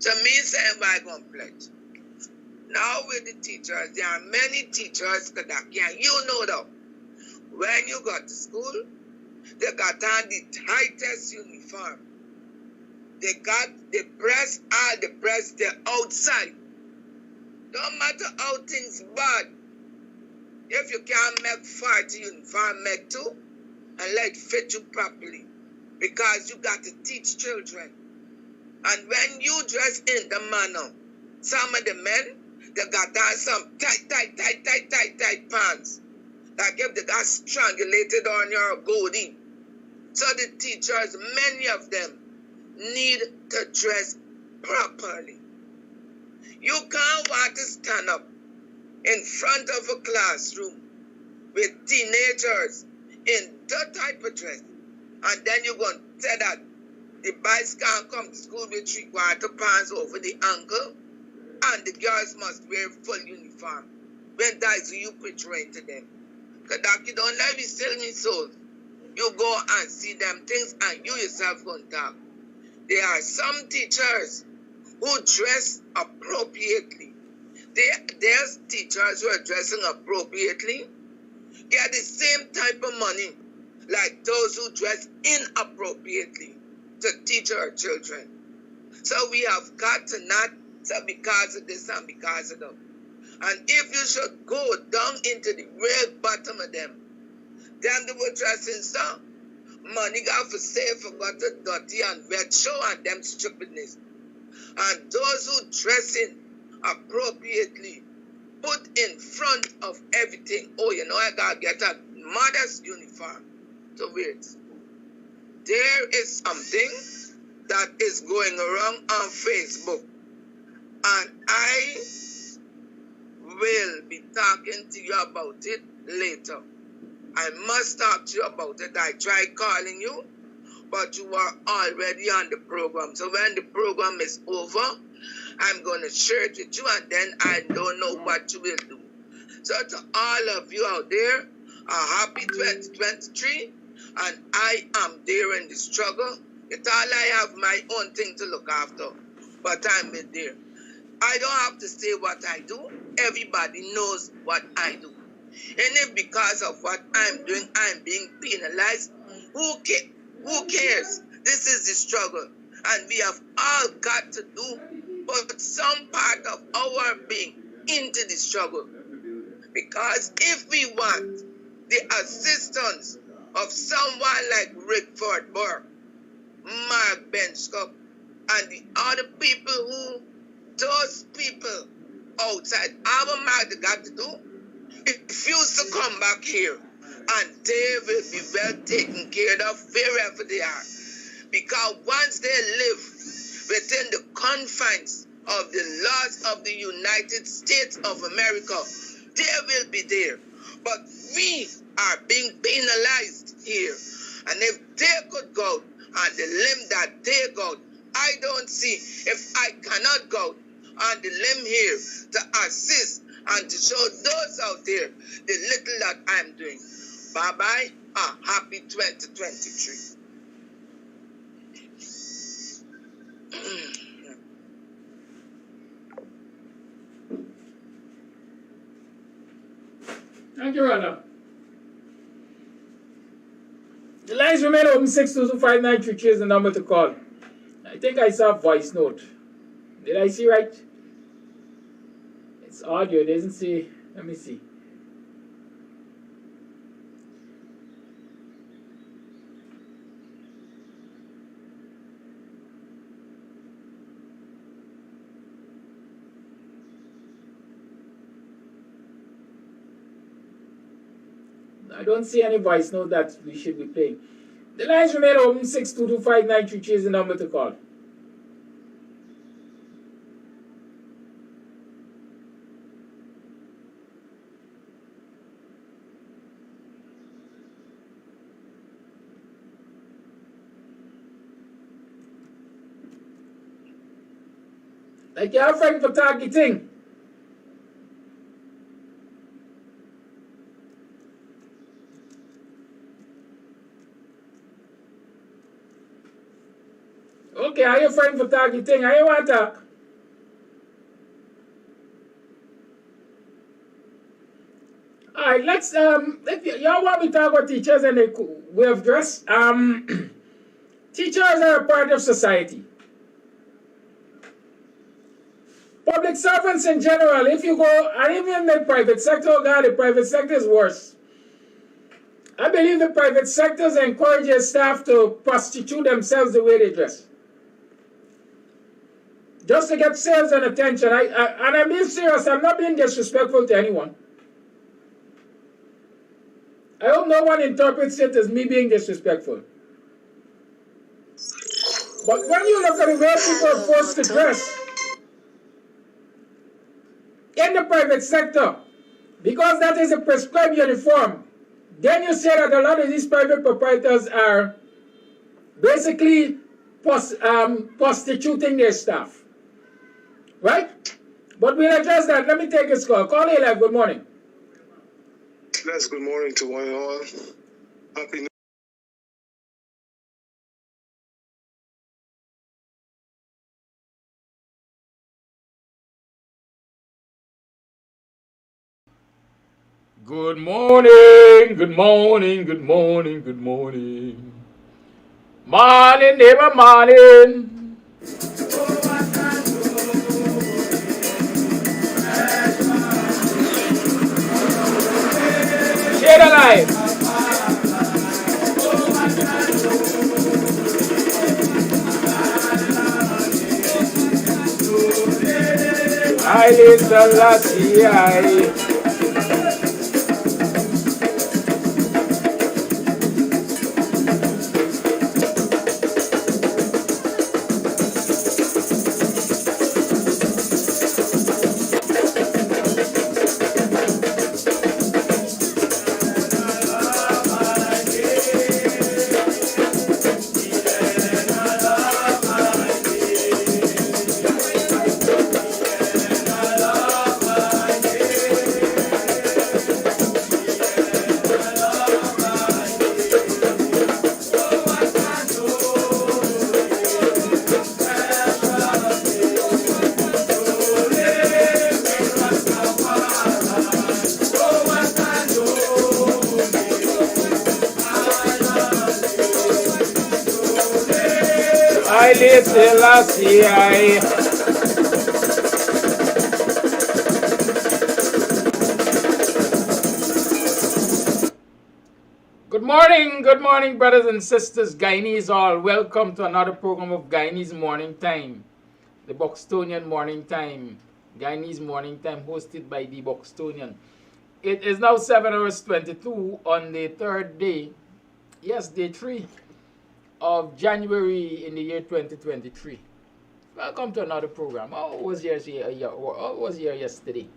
So me saying, why I going to pledge? Now with the teachers, there are many teachers that can, you know though, when you got to school, they got on the tightest uniform. They press all the press, they're outside. Don't matter how things bad. If you can't make 40 uniform, make 2 and let it fit you properly. Because you got to teach children. And when you dress in the manner, some of the men, they got on some tight pants. Like if they got strangulated on your goatee. So the teachers, many of them, need to dress properly. You can't want to stand up in front of a classroom with teenagers in that type of dress. And then you're going to say that the boys can't come to school with 3/4 pants over the ankle and the girls must wear full uniform. When that is you portraying to them. Because you don't let me sell me souls. You go and see them things and you yourself going to talk. There are some teachers who dress appropriately. There's teachers who are dressing appropriately, get the same type of money like those who dress inappropriately to teach our children. So we have got to not say because of this and because of that. And if you should go down into the real bottom of them, then they were dressing some money got for sale for got to dirty and red show and them stupidness. And those who dressing appropriately put in front of everything. Oh, you know, I gotta get a modest uniform to wear it. There is something that is going around on Facebook, and I will be talking to you about it later. I must talk to you about it. I tried calling you, but you are already on the program. So when the program is over, I'm going to share it with you, and then I don't know what you will do. So to all of you out there, a happy 2023, and I am there in the struggle. It's all I have my own thing to look after, but I'm in there. I don't have to say what I do. Everybody knows what I do. And if because of what I'm doing, I'm being penalized, who cares? This is the struggle. And we have all got to do but some part of our being into the struggle. Because if we want the assistance of someone like Rickford Burke, Mark Benchcup, and the other people who, those people outside our mother got to do, refuse to come back here, and they will be well taken care of wherever they are. Because once they live within the confines of the laws of the United States of America, they will be there. But we are being penalized here. And if they could go on the limb that they go, I don't see if I cannot go on the limb here to assist and to show those out there the little that I'm doing. Bye-bye. Happy 2023. Thank you, Rana. The lines remain open. 6225933 is the number to call. I think I saw a voice note. Did I see right? It's audio. It doesn't say. Let me see. I don't see any voice note that we should be playing. The lines remain open. 6225933 is the number to call. Like you're fighting for targeting. Okay, are you fighting for targeting? Are you want to talk? Alright, let's if y'all want me to talk about teachers and their way of dress. Teachers are a part of society. Public servants in general, if you go, and even in the private sector, oh God, the private sector is worse. I believe the private sectors encourage their staff to prostitute themselves the way they dress. Just to get sales and attention. And I'm being serious, I'm not being disrespectful to anyone. I hope no one interprets it as me being disrespectful. But when you look at the way people are forced to dress in the private sector, because that is a prescribed uniform, then you say that a lot of these private proprietors are basically prostituting their staff. Right? But we'll address that. Let me take this call. Call me live. Good morning. Yes, good morning to one and all. Happy New Good morning, good morning, good morning, good morning. Morning, neighbor, morning. Share the light. I little lassie, I. I little lassie, I. Good morning. Good morning, brothers and sisters, Guyanese all. Welcome to another program of Guyanese Morning Time, the Buxtonian Morning Time, Guyanese Morning Time, hosted by the Buxtonian. It is now 7 hours 22 on the third day, yes, day 3 of January in the year 2023. Welcome to another program. How was your yesterday?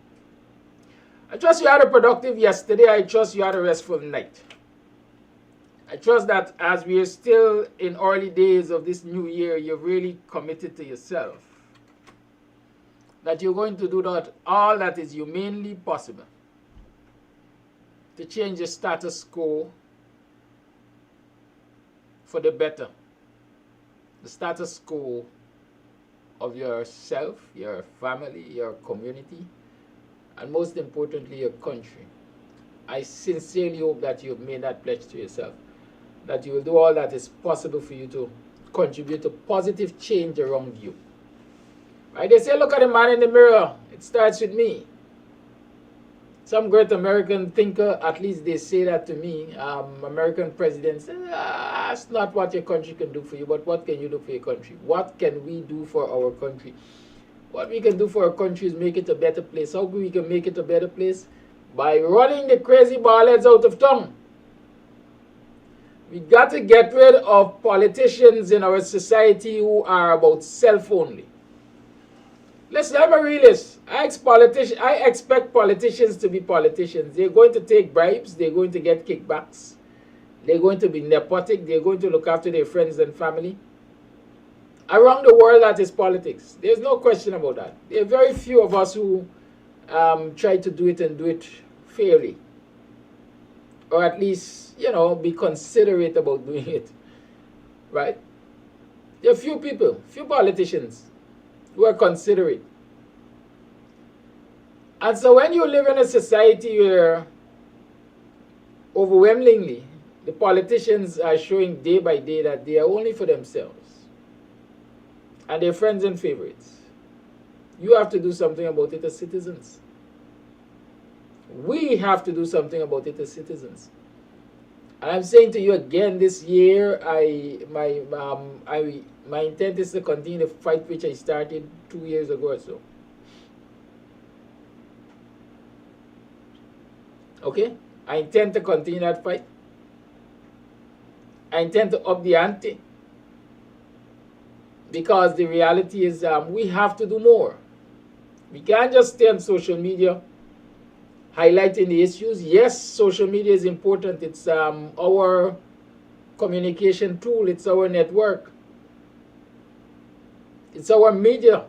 I trust you had a productive yesterday. I trust you had a restful night. I trust that as we are still in early days of this new year, you're really committed to yourself. That you're going to do all that is humanly possible to change the status quo for the better. The status quo of yourself, your family, your community, and most importantly, your country. I sincerely hope that you've made that pledge to yourself, that you will do all that is possible for you to contribute to positive change around you. Right? They say, look at the man in the mirror. It starts with me. Some great American thinker, at least they say that to me, American presidents, that's not what your country can do for you, but what can you do for your country? What can we do for our country? What we can do for our country is make it a better place. How we can make it a better place? By running the crazy ballheads out of town. We got to get rid of politicians in our society who are about self only. Listen, I'm a realist. I expect politicians to be politicians. They're going to take bribes. They're going to get kickbacks. They're going to be nepotic. They're going to look after their friends and family. Around the world, that is politics. There's no question about that. There are very few of us who try to do it and do it fairly. Or at least, be considerate about doing it. Right? There are few people, few politicians who are considerate. And so when you live in a society where overwhelmingly the politicians are showing day by day that they are only for themselves and their friends and favorites, you have to do something about it as citizens. We have to do something about it as citizens. And I'm saying to you again this year, my intent is to continue the fight which I started 2 years ago or so. Okay? I intend to continue that fight. I intend to up the ante. Because the reality is we have to do more. We can't just stay on social media highlighting the issues. Yes, social media is important. It's our communication tool. It's our network. It's our media.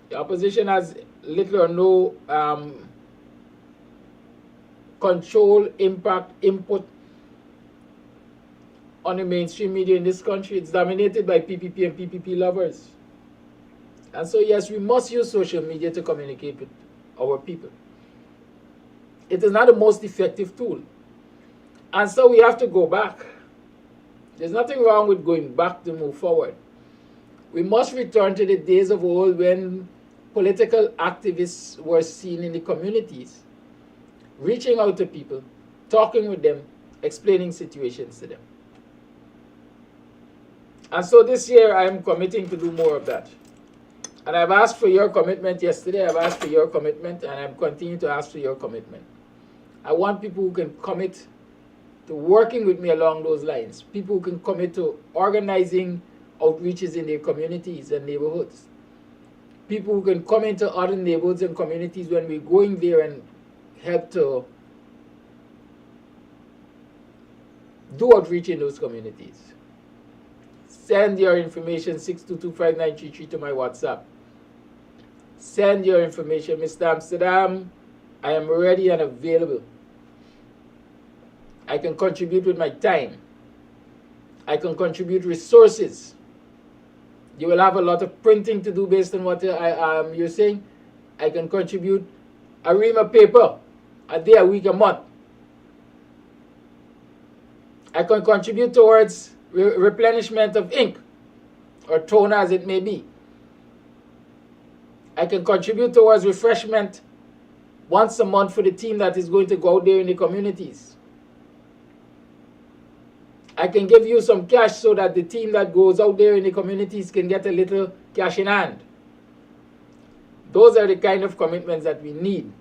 The opposition has little or no control, impact, input on the mainstream media in this country. It's dominated by PPP and PPP lovers. And so, yes, we must use social media to communicate with our people. It is not the most effective tool. And so we have to go back. There's nothing wrong with going back to move forward. We must return to the days of old when political activists were seen in the communities, reaching out to people, talking with them, explaining situations to them. And so this year I am committing to do more of that. And I've asked for your commitment yesterday, I've asked for your commitment, and I'm continuing to ask for your commitment. I want people who can commit to working with me along those lines. People who can commit to organizing outreaches in their communities and neighborhoods. People who can come into other neighborhoods and communities when we're going there and help to do outreach in those communities. Send your information 6225933 to my WhatsApp. Send your information, Mr. Amsterdam. I am ready and available. I can contribute with my time. I can contribute resources. You will have a lot of printing to do based on what you're saying. I can contribute a ream of paper, a day, a week, a month. I can contribute towards replenishment of ink or toner as it may be. I can contribute towards refreshment once a month for the team that is going to go out there in the communities. I can give you some cash so that the team that goes out there in the communities can get a little cash in hand. Those are the kind of commitments that we need.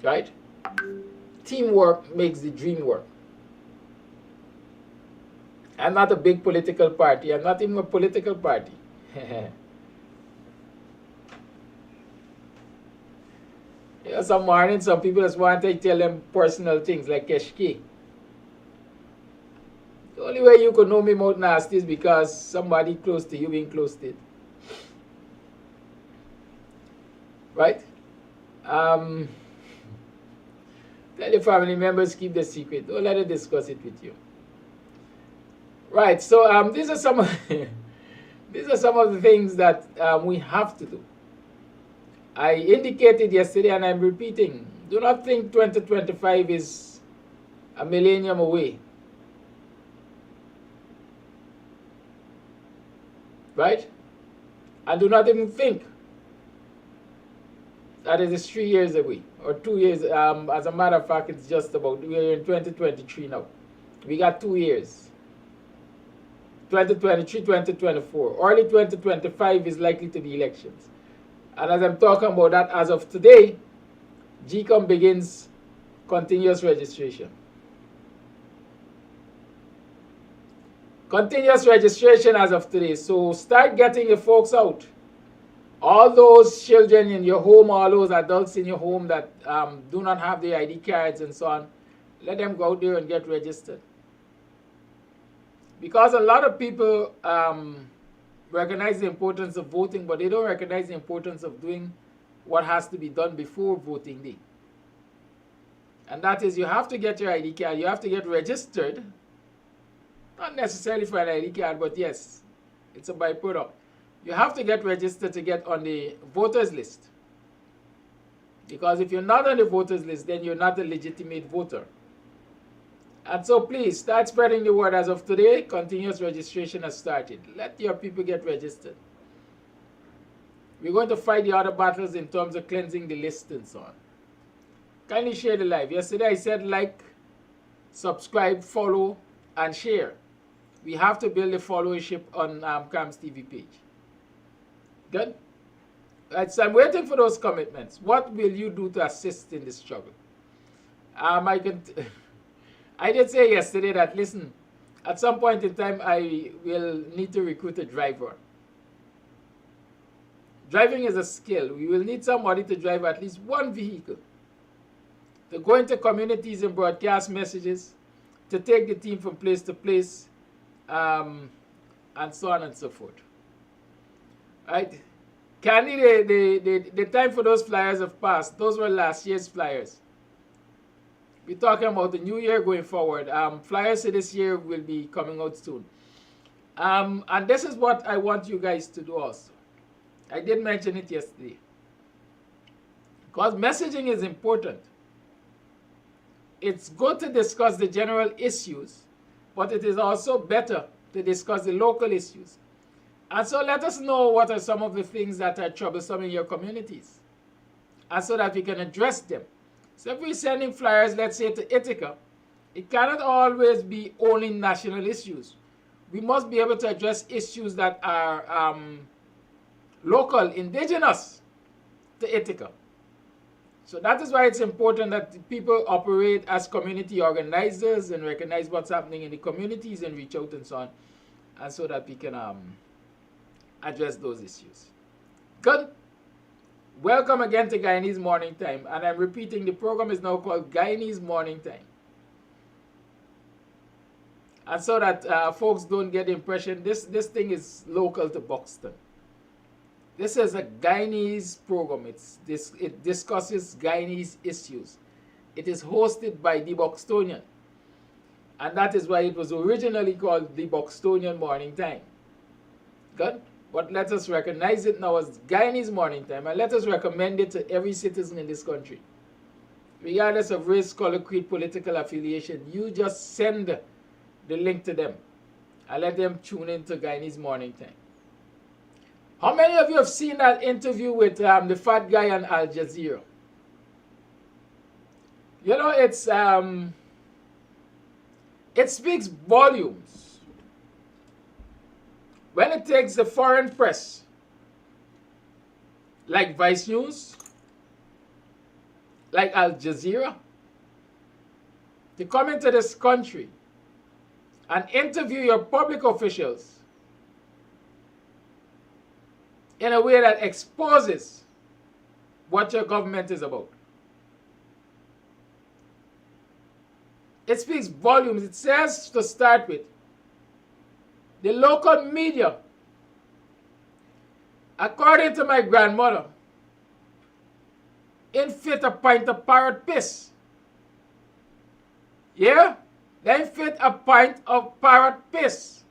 Right? Teamwork makes the dream work. I'm not a big political party. I'm not even a political party. Some morning, some people just want to tell them personal things like Keshki. The only way you could know me more nasty is because somebody close to you being close to it. Right? Tell your family members, keep the secret. Don't let them discuss it with you. Right, so these are some of these are some of the things that we have to do. I indicated yesterday, and I'm repeating, do not think 2025 is a millennium away. Right? And do not even think that it is 3 years away or 2 years. As a matter of fact, it's just about, we're in 2023 now. We got 2 years. 2023, 2024. Early 2025 is likely to be elections. And as I'm talking about that, as of today, GECOM begins continuous registration. Continuous registration as of today. So start getting your folks out. All those children in your home, all those adults in your home that do not have their ID cards and so on, let them go out there and get registered. Because a lot of people recognize the importance of voting, but they don't recognize the importance of doing what has to be done before voting day. And that is, you have to get your ID card, you have to get registered. Not necessarily for an ID card, but yes, it's a byproduct. You have to get registered to get on the voters list. Because if you're not on the voters list, then you're not a legitimate voter. And so please, start spreading the word. As of today, continuous registration has started. Let your people get registered. We're going to fight the other battles in terms of cleansing the list and so on. Kindly share the live. Yesterday I said like, subscribe, follow, and share. We have to build a followership on Kams Tv page. Good? Right, so I'm waiting for those commitments. What will you do to assist in this struggle? I did say yesterday that, listen, at some point in time, I will need to recruit a driver. Driving is a skill. We will need somebody to drive at least one vehicle, to go into communities and broadcast messages, to take the team from place to place, and so on and so forth. Right? Candy, the time for those flyers have passed. Those were last year's flyers. We're talking about the new year going forward. Flyers for this year will be coming out soon. And this is what I want you guys to do also. I did mention it yesterday. Because messaging is important. It's good to discuss the general issues, but it is also better to discuss the local issues. And so let us know what are some of the things that are troublesome in your communities, and so that we can address them. So if we're sending flyers, let's say to Ithaca, it cannot always be only national issues. We must be able to address issues that are local, indigenous to Ithaca. So that is why it's important that people operate as community organizers and recognize what's happening in the communities and reach out and so on, and so that we can address those issues. Good. Welcome again to Guyanese Morning Time, and I'm repeating, the program is now called Guyanese Morning Time. And so that folks don't get the impression this thing is local to Buxton. This is a Guyanese program. It discusses Guyanese issues. It is hosted by the BUXTONIAN, and that is why it was originally called the BUXTONIAN Morning Time. Good? But let us recognize it now as Guyanese Morning Time, and let us recommend it to every citizen in this country. Regardless of race, color, creed, political affiliation, you just send the link to them and let them tune in to Guyanese Morning Time. How many of you have seen that interview with the fat guy on Al Jazeera? You know, it's It speaks volumes when it takes the foreign press, like Vice News, like Al Jazeera, to come into this country and interview your public officials in a way that exposes what your government is about. It speaks volumes. It says, to start with, the local media, according to my grandmother, in fit a pint of parrot piss. Yeah? They fit a pint of parrot piss.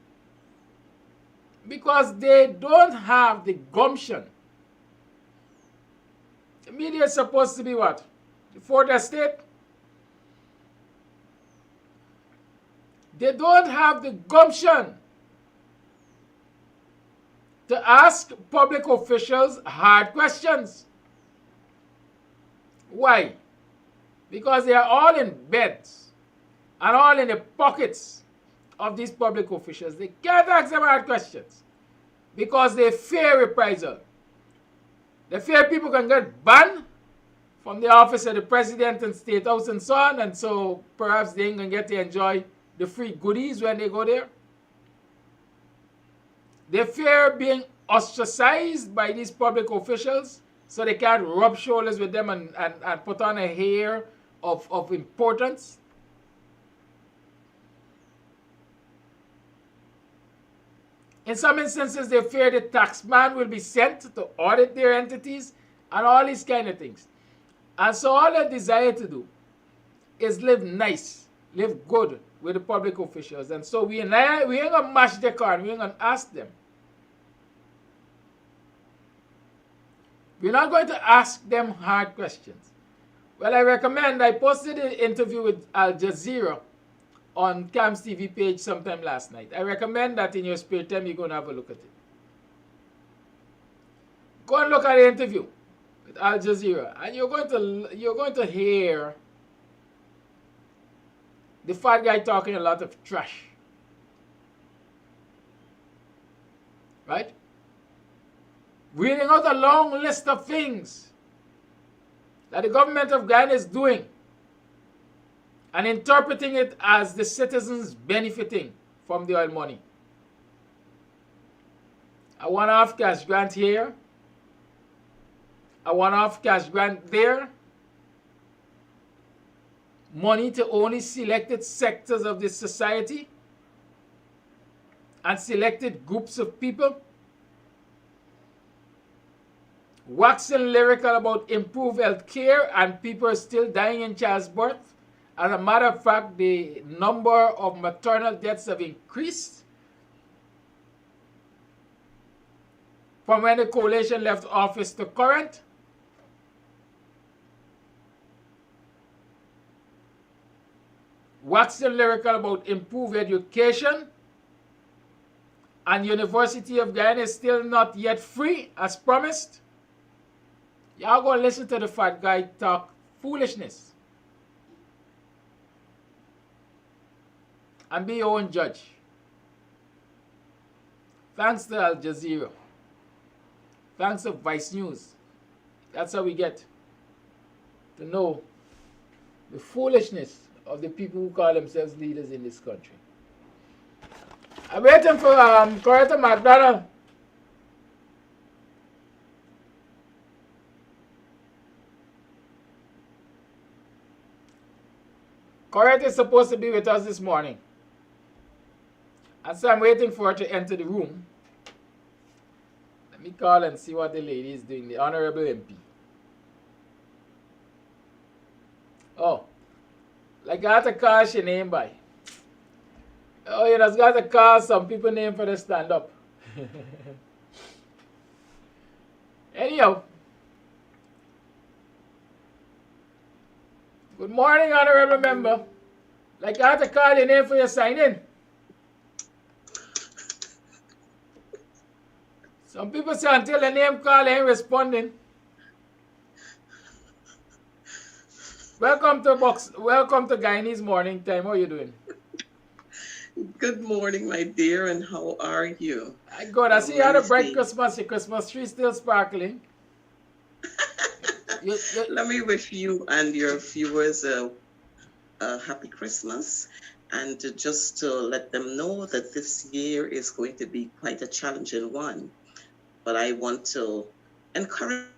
Because they don't have the gumption. The media is supposed to be what? The fourth estate? They don't have the gumption to ask public officials hard questions. Why? Because they are all in beds and all in the pockets of these public officials. They can't ask them hard questions because they fear reprisal. They fear people can get banned from the office of the president and state house and so on, and so perhaps they ain't gonna get to enjoy the free goodies when they go there. They fear being ostracized by these public officials, so they can't rub shoulders with them and put on a air of importance. In some instances, they fear the taxman will be sent to audit their entities and all these kind of things. And so all they desire to do is live nice, live good with the public officials. And so we ain't going to mash their car, we ain't going to ask them. We're not going to ask them hard questions. Well, I posted an interview with Al Jazeera on Kams TV page sometime last night. I recommend that in your spare time you're going to have a look at it. Go and look at the interview with Al Jazeera, and you're going to hear the fat guy talking a lot of trash. Right? Reading out a long list of things that the government of Guyana is doing and interpreting it as the citizens benefiting from the oil money. A one-off cash grant here, a one-off cash grant there, money to only selected sectors of the society and selected groups of people, waxing lyrical about improved health care and people are still dying in childbirth. As a matter of fact, the number of maternal deaths have increased from when the coalition left office to current. Waxing lyrical about improved education, and University of Guyana is still not yet free as promised. Y'all go listen to the fat guy talk foolishness and be your own judge. Thanks to Al Jazeera. Thanks to Vice News. That's how we get to know the foolishness of the people who call themselves leaders in this country. I'm waiting for Coretta McDonald. Coretta is supposed to be with us this morning. And so I'm waiting for her to enter the room. Let me call and see what the lady is doing, the Honorable MP. Oh, like I have to call she name by. Oh, you just got to call some people name for the stand-up. Anyhow. Good morning, Honorable Member. Like I have to call your name for your sign-in. Some people say until the name call, they ain't responding. Welcome to Guyanese Morning Time. How are you doing? Good morning, my dear, and how are you? God, I see you Let had me a bright see. Christmas. Your Christmas tree still sparkling. You, Let me wish you and your viewers a happy Christmas, and just to let them know that this year is going to be quite a challenging one. But I want to encourage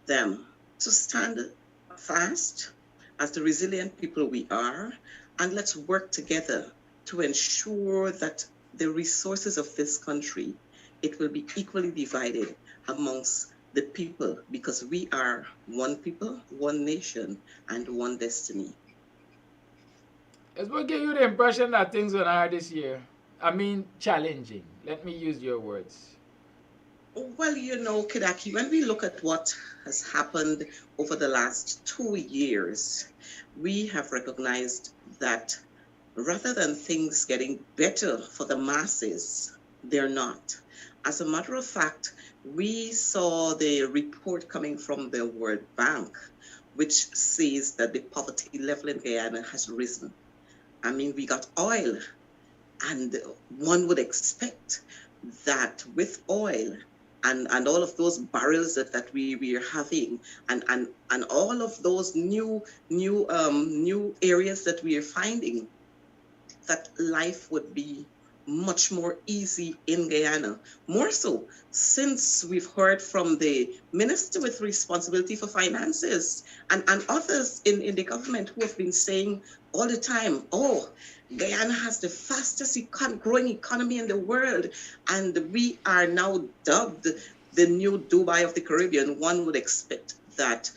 them to stand fast as the resilient people we are, and let's work together to ensure that the resources of this country, it will be equally divided amongst the people, because we are one people, one nation, and one destiny. It will give you the impression that things were hard this year. I mean, challenging. Let me use your words. Well, Kidaki, when we look at what has happened over the last 2 years, we have recognized that rather than things getting better for the masses, they're not. As a matter of fact, we saw the report coming from the World Bank, which says that the poverty level in Guyana has risen. I mean, we got oil, and one would expect that with oil and all of those barrels that we are having, and all of those new areas that we are finding, that life would be much more easy in Guyana. More so, since we've heard from the minister with responsibility for finances and others in the government who have been saying all the time, oh, Guyana has the fastest growing economy in the world, and we are now dubbed the new Dubai of the Caribbean. One would expect that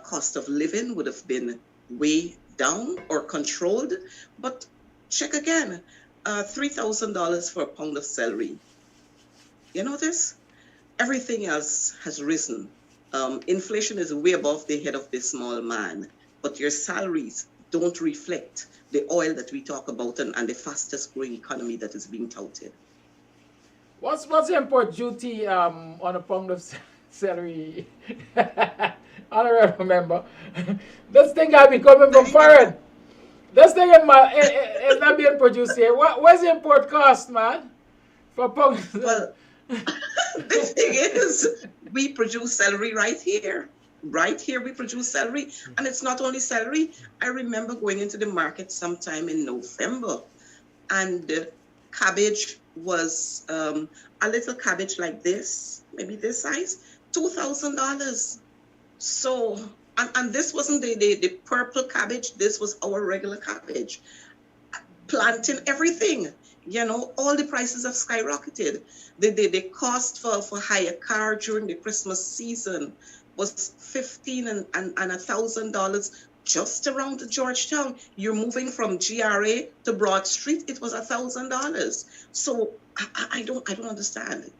cost of living would have been way down or controlled, but check again, $3,000 for a pound of celery. You know this? Everything else has risen. Inflation is way above the head of the small man, but your salaries don't reflect the oil that we talk about and the fastest growing economy that is being touted. What's the import duty on a pound of celery? I don't remember. This thing got be coming from foreign. This thing is not being produced here. Where's the import cost, man? For pound. Well, the thing is, we produce celery right here. Right here, we produce celery. And it's not only celery. I remember going into the market sometime in November, and cabbage was a little cabbage like this, maybe this size, $2,000. So, and this wasn't the purple cabbage, this was our regular cabbage. Planting, everything, all the prices have skyrocketed. The cost for hire car during the Christmas season was $1,500 and $1,000 just around Georgetown. You're moving from GRA to Broad Street, it was $1,000. So I don't understand,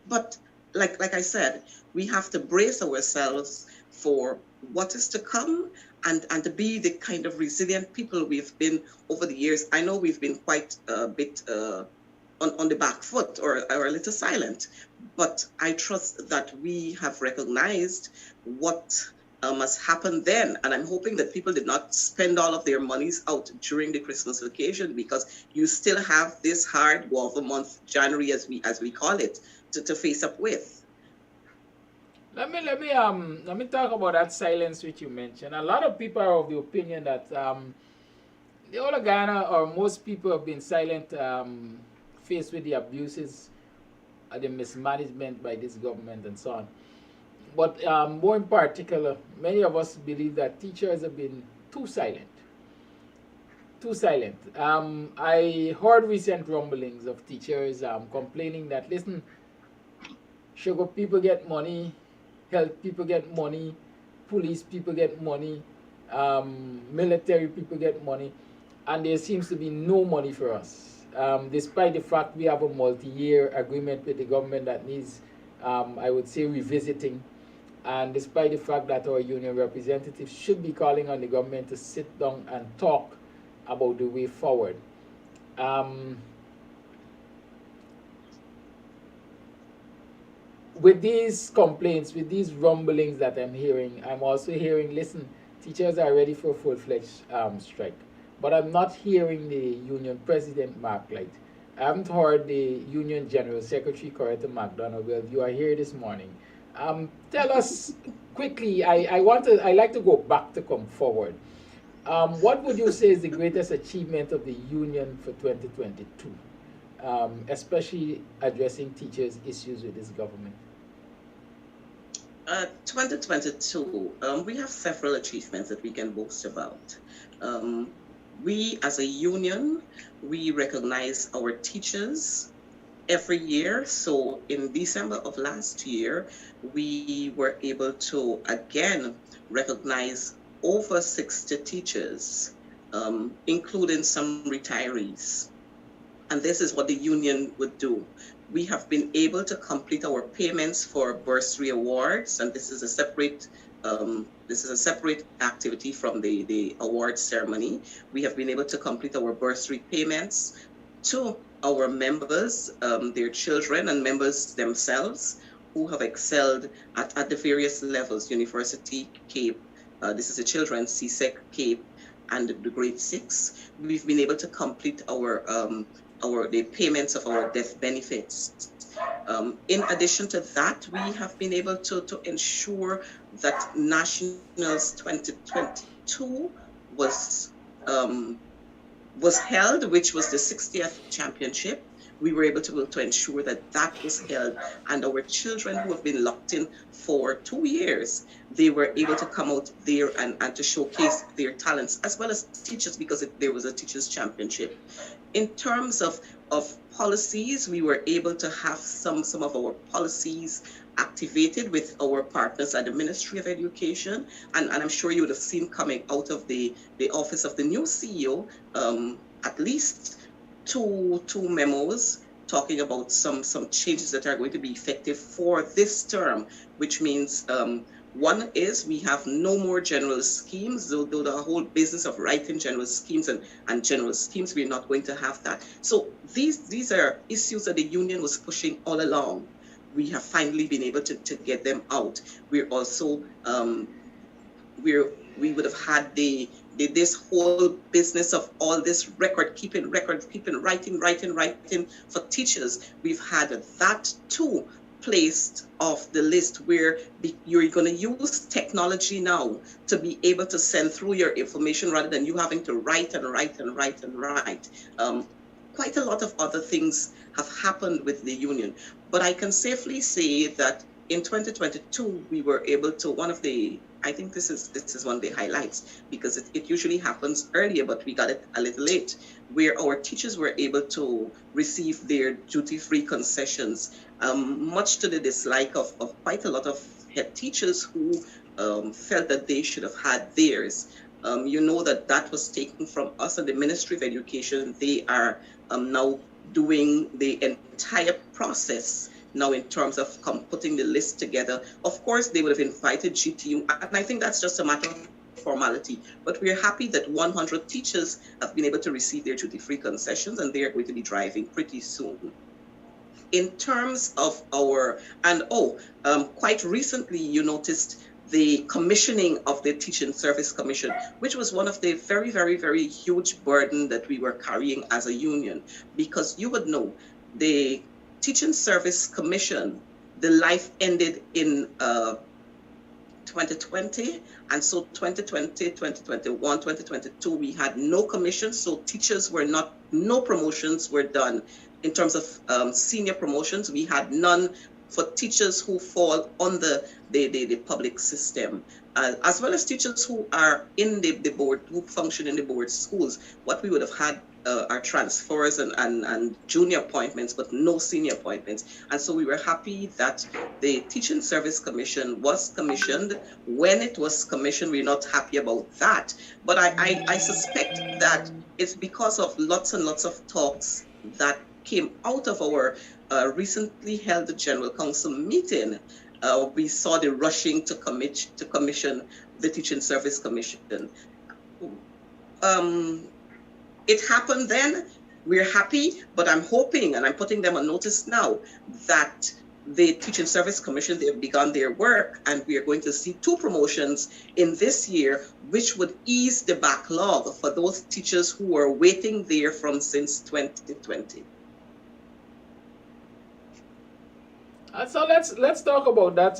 But like I said, we have to brace ourselves for what is to come, and to be the kind of resilient people we've been over the years. I know we've been quite a bit on the back foot or a little silent, but I trust that we have recognized what has happened then, and I'm hoping that people did not spend all of their monies out during the Christmas vacation, because you still have this hard guava month, January, as we call it, to face up with. Let me talk about that silence which you mentioned. A lot of people are of the opinion that the whole of Ghana, or most people, have been silent faced with the abuses, the mismanagement by this government and so on. But more in particular, many of us believe that teachers have been too silent. Too silent. I heard recent rumblings of teachers complaining that, listen, sugar people get money, health people get money, police people get money, military people get money, and there seems to be no money for us. Despite the fact we have a multi-year agreement with the government that needs, I would say, revisiting, and despite the fact that our union representatives should be calling on the government to sit down and talk about the way forward. With these complaints, with these rumblings that I'm hearing, I'm also hearing, listen, teachers are ready for a full-fledged strike. but I'm not hearing the union president, Mark Light. I haven't heard the union general secretary, Coretta McDonald. Well, you are here this morning. Tell us quickly. I like to go back to come forward. What would you say is the greatest achievement of the union for 2022, especially addressing teachers' issues with this government? 2022, we have several achievements that we can boast about. We, as a union, we recognize our teachers every year. So in December of last year, we were able to again recognize over 60 teachers, including some retirees. And this is what the union would do. We have been able to complete our payments for bursary awards, and this is a separate activity from the award ceremony. We have been able to complete our bursary payments to our members, their children, and members themselves who have excelled at the various levels: University, Cape. This is the children, CSEC, Cape, and the grade 6. We've been able to complete the payments of our death benefits. In addition to that, we have been able to ensure that Nationals 2022 was held, which was the 60th championship. We were able to ensure that that was held, and our children who have been locked in for 2 years, they were able to come out there and to showcase their talents, as well as teachers, because there was a teachers championship. In terms of policies, we were able to have some of our policies activated with our partners at the Ministry of Education, and I'm sure you would have seen coming out of the office of the new CEO, at least two memos talking about some changes that are going to be effective for this term, which means one is we have no more general schemes, though the whole business of writing general schemes and general schemes, we're not going to have that. So these are issues that the union was pushing all along. We have finally been able to get them out. We're also, we would have had this whole business of all this record keeping, writing for teachers. We've had that too placed off the list, where you're going to use technology now to be able to send through your information rather than you having to write. Quite a lot of other things have happened with the union, but I can safely say that in 2022 we were able to, I think this is one of the highlights, because it usually happens earlier, but we got it a little late, where our teachers were able to receive their duty-free concessions, much to the dislike of quite a lot of head teachers who felt that they should have had theirs. You know that was taken from us and the Ministry of Education. They are now doing the entire process now in terms of putting the list together. Of course, they would have invited GTU, and I think that's just a matter of formality. But we're happy that 100 teachers have been able to receive their duty-free concessions, and they are going to be driving pretty soon. In terms of quite recently, you noticed the commissioning of the Teaching Service Commission, which was one of the very, very, very huge burden that we were carrying as a union, because you would know the Teaching Service Commission, the life ended in 2020, and so 2020, 2021, 2022, we had no commissions, so teachers were no promotions were done. In terms of senior promotions, we had none for teachers who fall on the public system, as well as teachers who are in the board, who function in the board schools. What we would have had are transfers and junior appointments, but no senior appointments. And so we were happy that the Teaching Service Commission was commissioned. When it was commissioned, we're not happy about that. But I suspect that it's because of lots and lots of talks that came out of our recently held General Council meeting. We saw the rushing to commission the Teaching Service Commission. It happened then. We're happy, but I'm hoping, and I'm putting them on notice now, that the Teaching Service Commission, they have begun their work, and we are going to see 2 promotions in this year, which would ease the backlog for those teachers who are waiting there from since 2020. So let's talk about that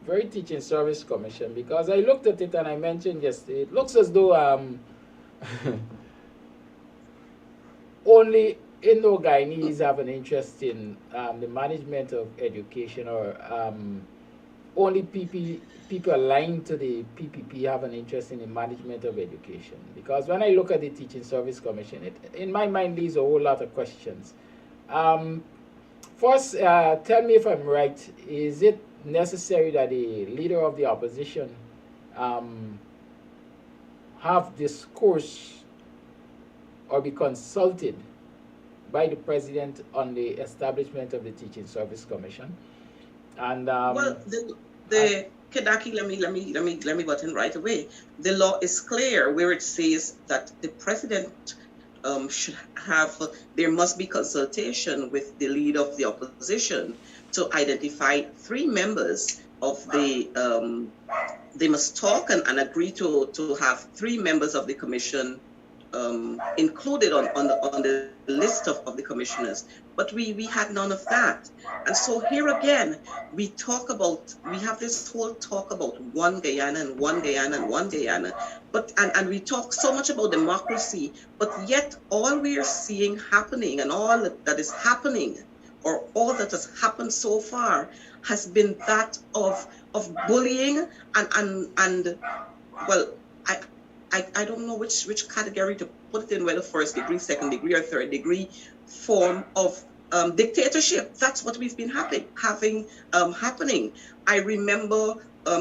very Teaching Service Commission, because I looked at it and I mentioned yesterday, it looks as though only Indo-Guyanese have an interest in the management of education, or only people aligned to the PPP have an interest in the management of education. Because when I look at the Teaching Service Commission, it in my mind leaves a whole lot of questions. First, tell me if I'm right, is it necessary that the leader of the opposition have discourse or be consulted by the president on the establishment of the Teaching Service Commission? And well, the Kedaki, let me butt in right away. The law is clear where it says that the president should have, there must be consultation with the leader of the opposition to identify 3 members of the, they must talk and agree to have 3 members of the commission included on the list of the commissioners, but we had none of that. And so here again, we have this whole talk about one Guyana and one Guyana and one Guyana, but and we talk so much about democracy, but yet all we are seeing happening and all that is happening, or all that has happened so far, has been that of bullying and well, I don't know which category to put it in, whether 1st degree, 2nd degree, or 3rd degree form of dictatorship. That's what we've been happening. I remember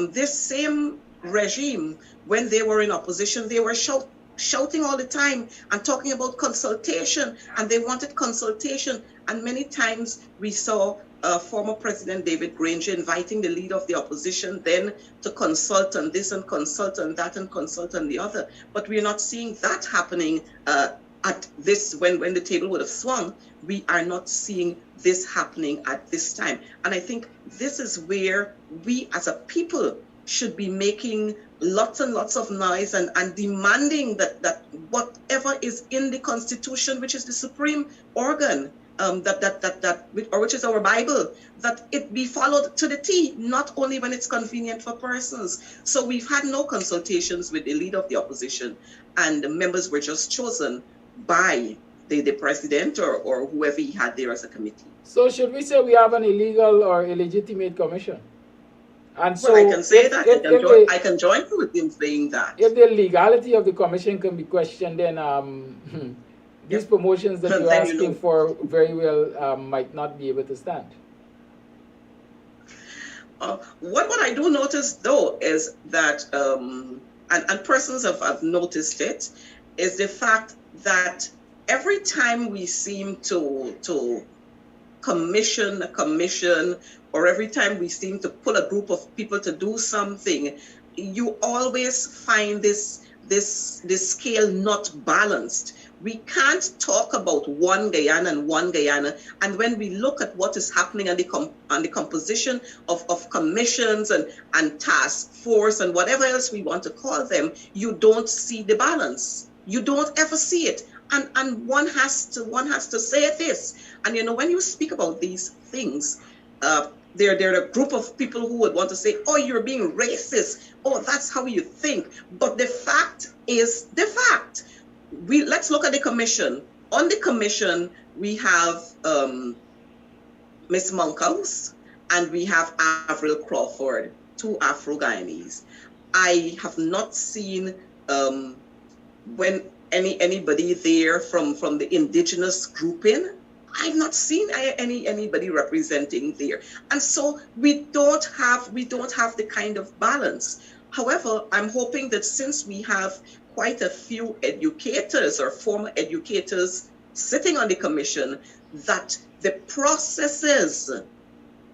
this same regime, when they were in opposition, they were shouting all the time and talking about consultation, and they wanted consultation. And many times we saw former President David Granger inviting the leader of the opposition then to consult on this and consult on that and consult on the other. But we're not seeing that happening at this, when the table would have swung. We are not seeing this happening at this time. And I think this is where we as a people should be making lots and lots of noise and demanding that whatever is in the Constitution, which is the supreme organ, which is our Bible, that it be followed to the T, not only when it's convenient for persons. So we've had no consultations with the leader of the opposition, and the members were just chosen by the president or whoever he had there as a committee. So should we say we have an illegal or illegitimate commission? And so well, I can say that. I can join you with him saying that. If the legality of the commission can be questioned, then these promotions that you're asking for very well might not be able to stand. What I do notice though is that, and persons have noticed it, is the fact that every time we seem to commission a commission, or every time we seem to pull a group of people to do something, you always find this scale not balanced. We can't talk about one Guyana and one Guyana, and when we look at what is happening on the composition of commissions and task force and whatever else we want to call them, you don't see the balance. You don't ever see it. And one has to say this. And you know, when you speak about these things, there are a group of people who would want to say, oh, you're being racist. Oh, that's how you think. But the fact is the fact. Let's look at the commission. On the commission, we have Miss Monkhouse and we have Avril Crawford, 2 Afro-Guyanese. I have not seen when anybody there from the indigenous grouping. I've not seen anybody representing there, and so we don't have the kind of balance. However, I'm hoping that since we have quite a few educators or former educators sitting on the commission, that the processes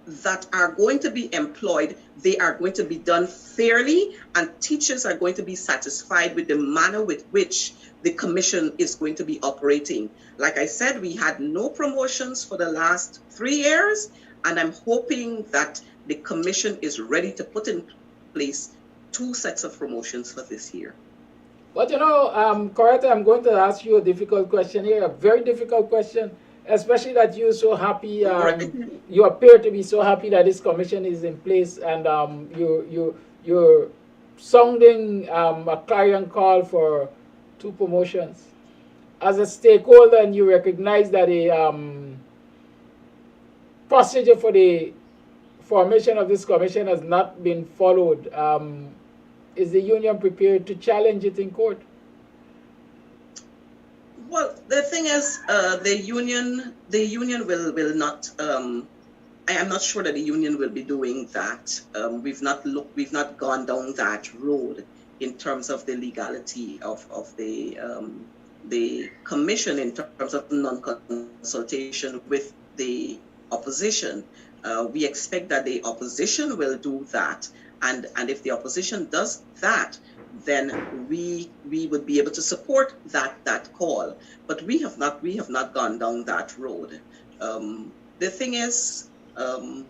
that are going to be employed, they are going to be done fairly, and teachers are going to be satisfied with the manner with which the commission is going to be operating. Like I said, we had no promotions for the last 3 years, And I'm hoping that the commission is ready to put in place 2 sets of promotions for this year. But you know, Coretta, I'm going to ask you a difficult question here, a very difficult question, especially that you're so happy, you appear to be so happy that this commission is in place, and you're sounding a clarion call for 2 promotions. As a stakeholder, and you recognize that a procedure for the formation of this commission has not been followed, is the union prepared to challenge it in court? Well, the thing is, the union will not. I am not sure that the union will be doing that. We've not gone down that road in terms of the legality of the commission in terms of non-consultation with the opposition. We expect that the opposition will do that, and if the opposition does that, then we would be able to support that call. But we have not gone down that road. The thing is,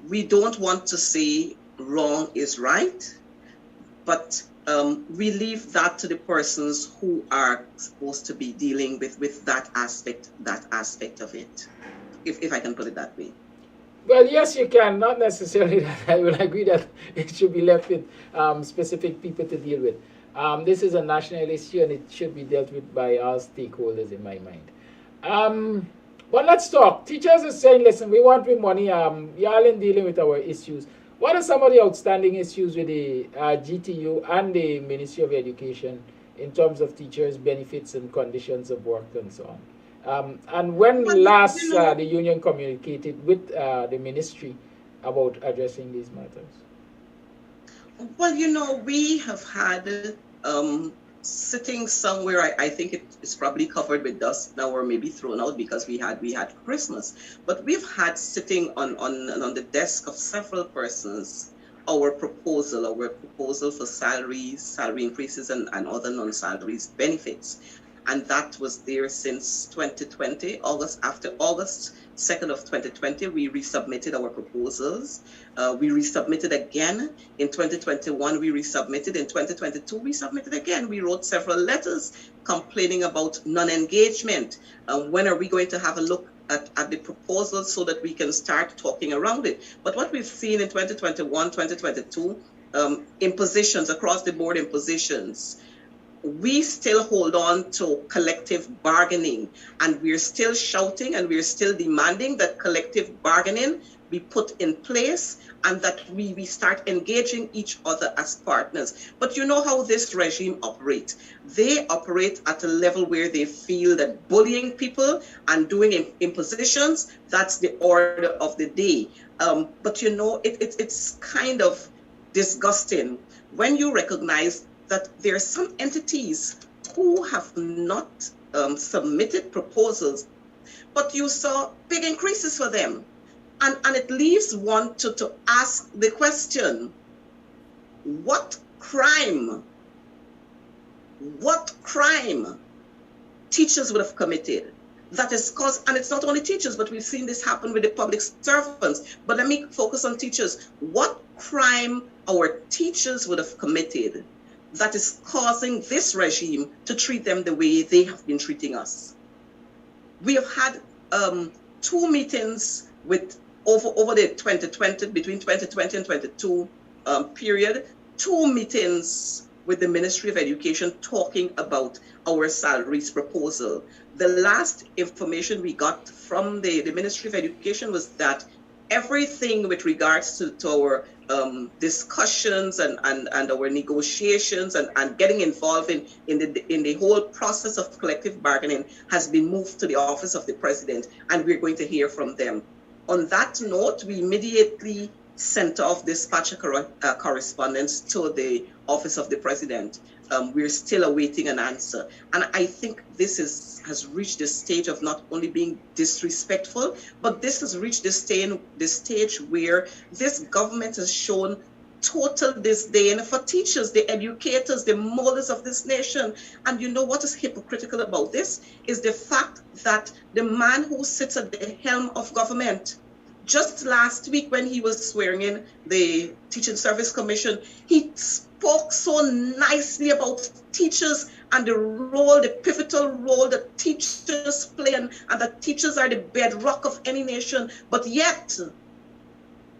we don't want to say wrong is right, but we leave that to the persons who are supposed to be dealing with that aspect of it, if I can put it that way. Well, yes, you can. Not necessarily that I will agree that it should be left with specific people to deal with. This is a national issue, and it should be dealt with by all stakeholders, in my mind. But let's talk. Teachers are saying, listen, we want more money. Y'all in dealing with our issues. What are some of the outstanding issues with the GTU and the Ministry of Education in terms of teachers' benefits and conditions of work and so on? And when last the union communicated with the ministry about addressing these matters? Well, we have had sitting somewhere. I think it's probably covered with dust now, or maybe thrown out because we had Christmas. But we've had sitting on the desk of several persons our proposal for salaries, salary increases, and other non-salaries benefits. And that was there since 2020, after August 2nd of 2020, we resubmitted our proposals. We resubmitted again. In 2021, we resubmitted. In 2022, we submitted again. We wrote several letters complaining about non-engagement. When are we going to have a look at the proposals so that we can start talking around it? But what we've seen in 2021, 2022, impositions across the board, impositions, we still hold on to collective bargaining, and we're still shouting and we're still demanding that collective bargaining be put in place and that we start engaging each other as partners. But you know how this regime operates. They operate at a level where they feel that bullying people and doing impositions, that's the order of the day. But it's kind of disgusting when you recognize that there are some entities who have not submitted proposals, but you saw big increases for them. And it leaves one to ask the question, what crime teachers would have committed that is caused, and it's not only teachers, but we've seen this happen with the public servants. But let me focus on teachers. What crime our teachers would have committed that is causing this regime to treat them the way they have been treating us? We have had 2 meetings with over the 2020, between 2020 and 22 period, 2 meetings with the Ministry of Education talking about our salaries proposal. The last information we got from the Ministry of Education was that everything with regards to our discussions and our negotiations and getting involved in the whole process of collective bargaining has been moved to the office of the president, and we're going to hear from them. On that note, we immediately sent off dispatch correspondence to the office of the president. We're still awaiting an answer. And I think this has reached the stage of not only being disrespectful, but this has reached the stage where this government has shown total disdain for teachers, the educators, the mothers of this nation. And you know what is hypocritical about this is the fact that the man who sits at the helm of government Just last week when he was swearing in the Teaching Service Commission, he spoke so nicely about teachers and the role, the pivotal role that teachers play, and that teachers are the bedrock of any nation. But yet,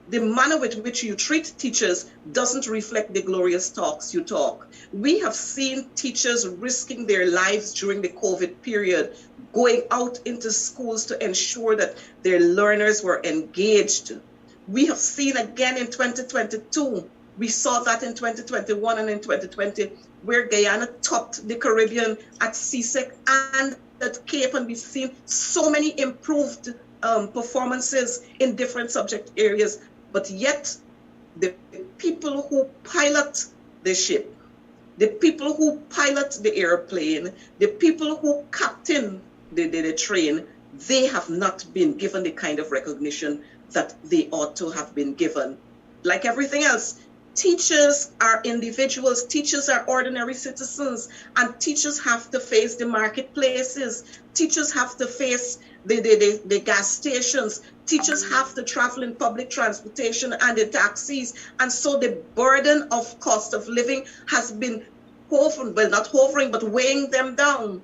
the manner with which you treat teachers doesn't reflect the glorious talks you talk. We have seen teachers risking their lives during the COVID period, going out into schools to ensure that their learners were engaged. We have seen again in 2022, we saw that in 2021 and in 2020, where Guyana topped the Caribbean at CSEC and at Cape, and we've seen so many improved performances in different subject areas. But yet, the people who pilot the ship, the people who pilot the airplane, the people who captain the train, they have not been given the kind of recognition that they ought to have been given. Like everything else, teachers are individuals, teachers are ordinary citizens, and teachers have to face the marketplaces, teachers have to face the gas stations, teachers have to travel in public transportation and the taxis, and so the burden of cost of living has been hovering, well, not hovering, but weighing them down.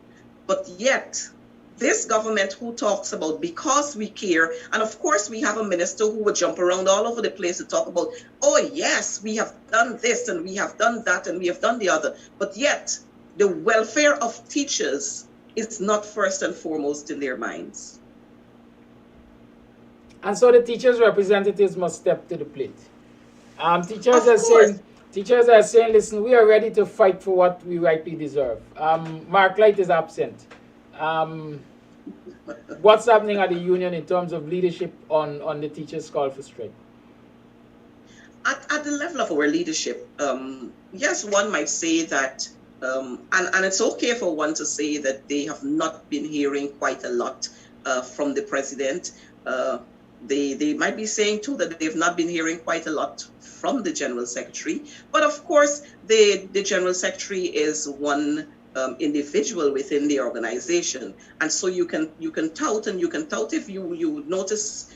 But yet, this government who talks about because we care, and of course we have a minister who would jump around all over the place to talk about, oh yes, we have done this and we have done that and we have done the other, but yet the welfare of teachers is not first and foremost in their minds. And so the teachers' representatives must step to the plate. Teachers are saying, listen, we are ready to fight for what we rightly deserve. Mark Light is absent. What's happening at the union in terms of leadership on the teachers' call for strike? At the level of our leadership, yes, one might say that, and it's okay for one to say that they have not been hearing quite a lot from the president. They might be saying too that they've not been hearing quite a lot from the General Secretary. But of course, the General Secretary is one individual within the organization, and so you can tout, and you can tout if you notice,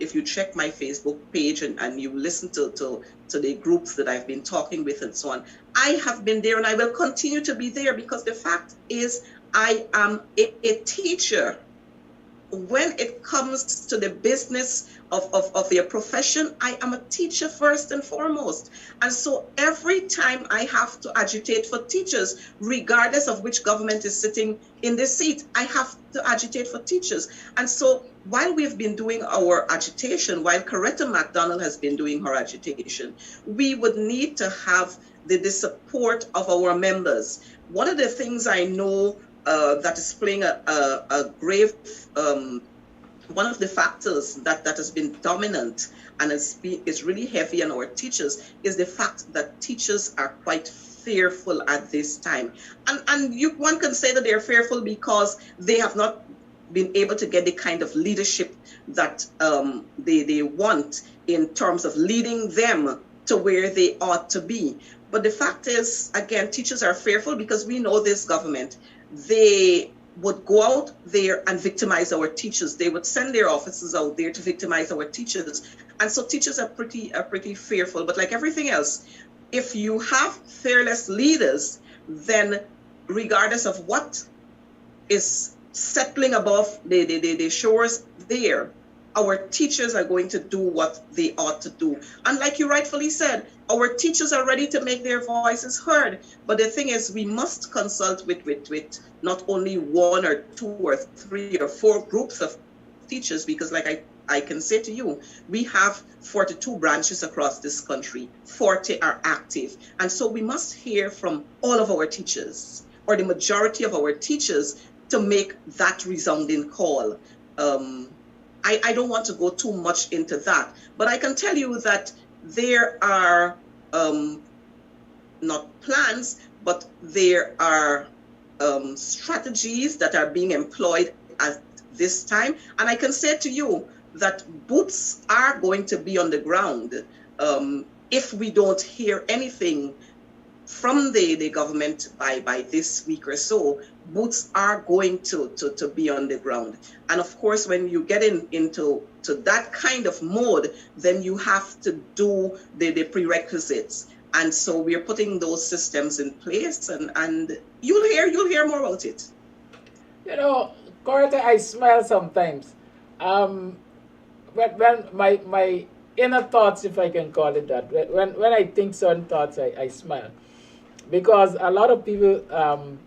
if you check my Facebook page and you listen to the groups that I've been talking with and so on. I have been there and I will continue to be there, because the fact is I am a teacher. When it comes to the business of their profession, I am a teacher first and foremost. And so every time I have to agitate for teachers, regardless of which government is sitting in the seat, I have to agitate for teachers. And so while we've been doing our agitation, while Coretta McDonald has been doing her agitation, we would need to have the support of our members. One of the things I know that is playing a grave, one of the factors that has been dominant and is really heavy on our teachers is the fact that teachers are quite fearful at this time. And one can say that they're fearful because they have not been able to get the kind of leadership that they want in terms of leading them to where they ought to be. But the fact is, again, teachers are fearful because we know this government, they would go out there and victimize our teachers. They would send their officers out there to victimize our teachers. And so teachers are pretty fearful. But like everything else, if you have fearless leaders, then regardless of what is settling above the shores there, our teachers are going to do what they ought to do. And like you rightfully said, our teachers are ready to make their voices heard. But the thing is, we must consult with not only one or two or three or four groups of teachers, because like I can say to you, we have 42 branches across this country, 40 are active. And so we must hear from all of our teachers, or the majority of our teachers, to make that resounding call. I don't want to go too much into that, but I can tell you that there are not plans, but there are strategies that are being employed at this time. And I can say to you that boots are going to be on the ground if we don't hear anything from the government by this week or so. Boots are going to be on the ground. And of course, when you get into to that kind of mode, then you have to do the prerequisites. And so we're putting those systems in place, and you'll hear more about it. You know, Coretta, I smile sometimes. When my inner thoughts, if I can call it that, when I think certain thoughts, I smile. Because a lot of people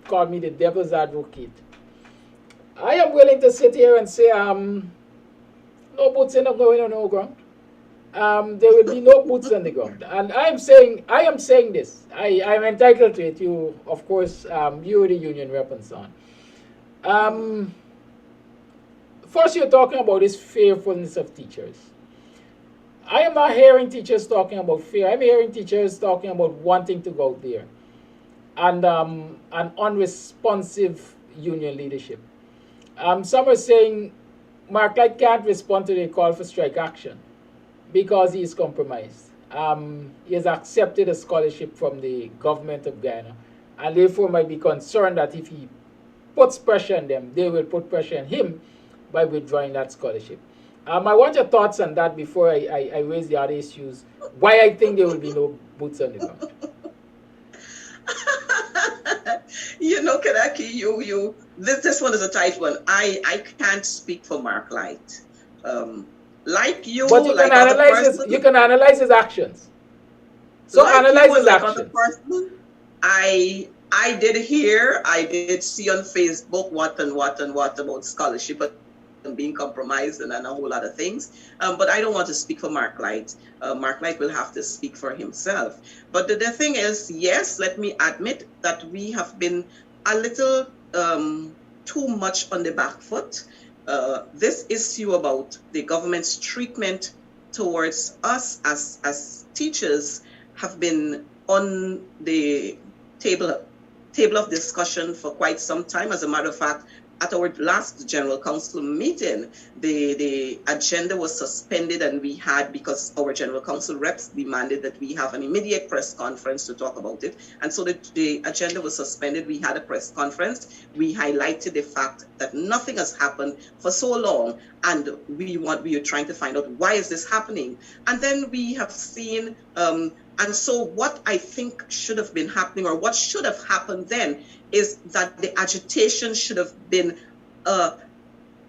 call me the devil's advocate. I am willing to sit here and say, no boots in the going on no ground. There will be no boots on the ground. And I am saying this. I'm entitled to it. You, of course, you are the union rep and so on. First, you're talking about this fearfulness of teachers. I am not hearing teachers talking about fear. I'm hearing teachers talking about wanting to go out there. And an unresponsive union leadership. Some are saying Mark Light can't respond to the call for strike action because he is compromised. He has accepted a scholarship from the government of Guyana, and therefore might be concerned that if he puts pressure on them, they will put pressure on him by withdrawing that scholarship. I want your thoughts on that before I raise the other issues. Why I think there will be no boots on the ground. You know, Kadaki, this one is a tight one. I can't speak for Mark Light. Like you, but you like can analyze you can analyze his actions. So like analyze his actions. I did see on Facebook what about scholarship and being compromised and a whole lot of things. But I don't want to speak for Mark Light. Mark Light will have to speak for himself. But the thing is, yes, let me admit that we have been a little too much on the back foot. This issue about the government's treatment towards us as teachers have been on the table of discussion for quite some time. As a matter of fact, at our last General Council meeting, the agenda was suspended, and we had, because our General Council reps demanded that we have an immediate press conference to talk about it. And so the agenda was suspended. We had a press conference. We highlighted the fact that nothing has happened for so long, and we are trying to find out why is this happening. And then we have seen, and so what I think should have been happening, or what should have happened then, is that the agitation should have been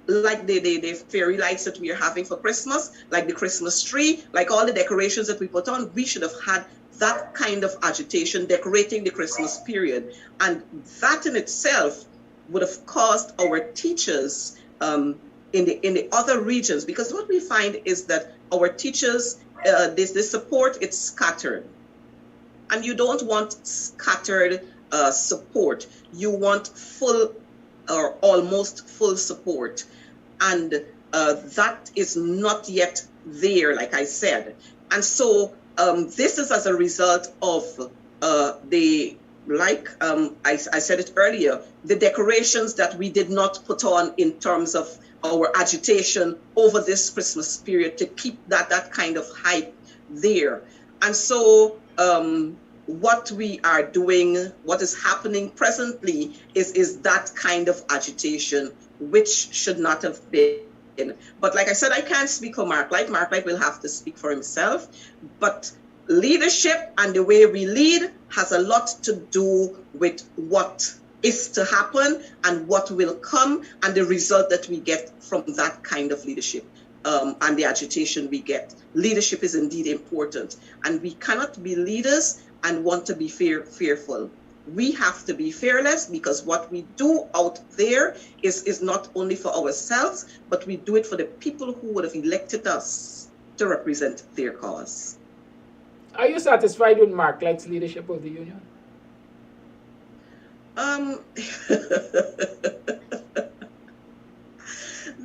like the fairy lights that we are having for Christmas, like the Christmas tree, like all the decorations that we put on. We should have had that kind of agitation decorating the Christmas period. And that in itself would have caused our teachers in the other regions, because what we find is that our teachers, this support, it's scattered. And you don't want scattered support. You want full or almost full support. And that is not yet there, like I said. And so this is as a result of I said it earlier, the decorations that we did not put on in terms of our agitation over this Christmas period to keep that kind of hype there. And so what we are doing, what is happening presently is that kind of agitation, which should not have been. But like I said, I can't speak for Mark Light. Mark Light will have to speak for himself. But leadership and the way we lead has a lot to do with what is to happen and what will come and the result that we get from that kind of leadership. And the agitation we get. Leadership is indeed important, and we cannot be leaders and want to be fearful. We have to be fearless, because what we do out there is not only for ourselves, but we do it for the people who would have elected us to represent their cause. Are you satisfied with Mark Light's leadership of the union?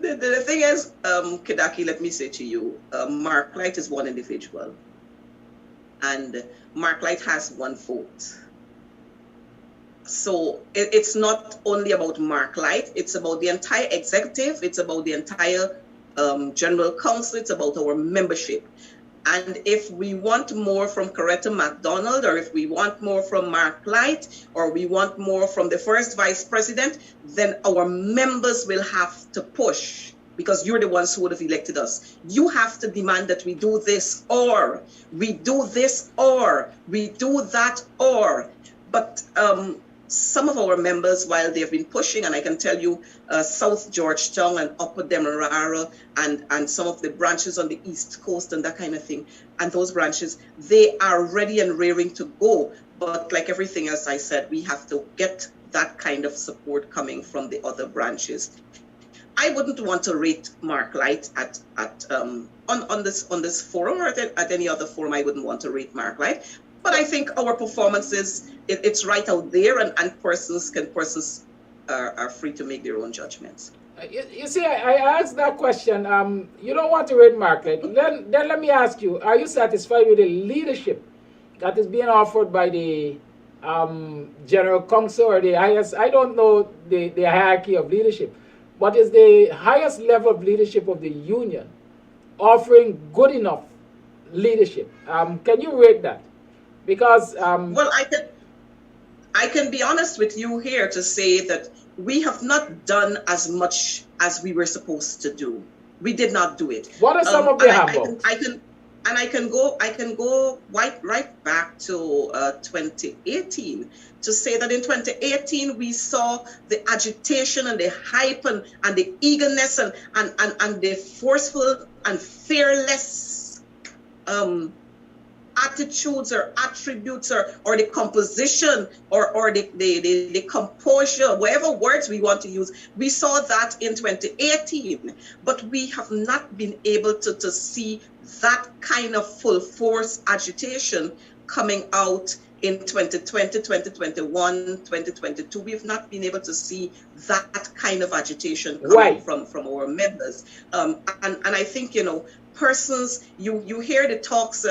The thing is, Kedaki, let me say to you, Mark Light is one individual, and Mark Light has one vote. So it's not only about Mark Light, it's about the entire executive, it's about the entire General Council, it's about our membership. And if we want more from Coretta McDonald, or if we want more from Mark Light, or we want more from the first vice president, then our members will have to push. because you're the ones who would have elected us. You have to demand that we do this, or we do this, or we do that, or. But some of our members, while they've been pushing, and I can tell you, South Georgetown and Upper Demerara and some of the branches on the East Coast and that kind of thing, and those branches, they are ready and raring to go. But like everything else I said, we have to get that kind of support coming from the other branches. I wouldn't want to rate Mark Light on this forum, or at any other forum. I wouldn't want to rate Mark Light, but I think our performances, it's right out there, and persons are free to make their own judgments. You see, I asked that question. You don't want to rate Mark Light. Then let me ask you: are you satisfied with the leadership that is being offered by the General Council, or the highest? I don't know the hierarchy of leadership. What is the highest level of leadership of the union offering good enough leadership? Can you rate that? Because well, I can be honest with you here to say that we have not done as much as we were supposed to do. We did not do it. What are some of the handbooks? I can go right back to 2018 to say that in 2018 we saw the agitation and the hype and the eagerness and the forceful and fearless attitudes or attributes or the composition or the composure, whatever words we want to use. We saw that in 2018, but we have not been able to see that kind of full force agitation coming out in 2020, 2021, 2022. We've not been able to see that kind of agitation coming from our members. And I think, persons, you hear the talks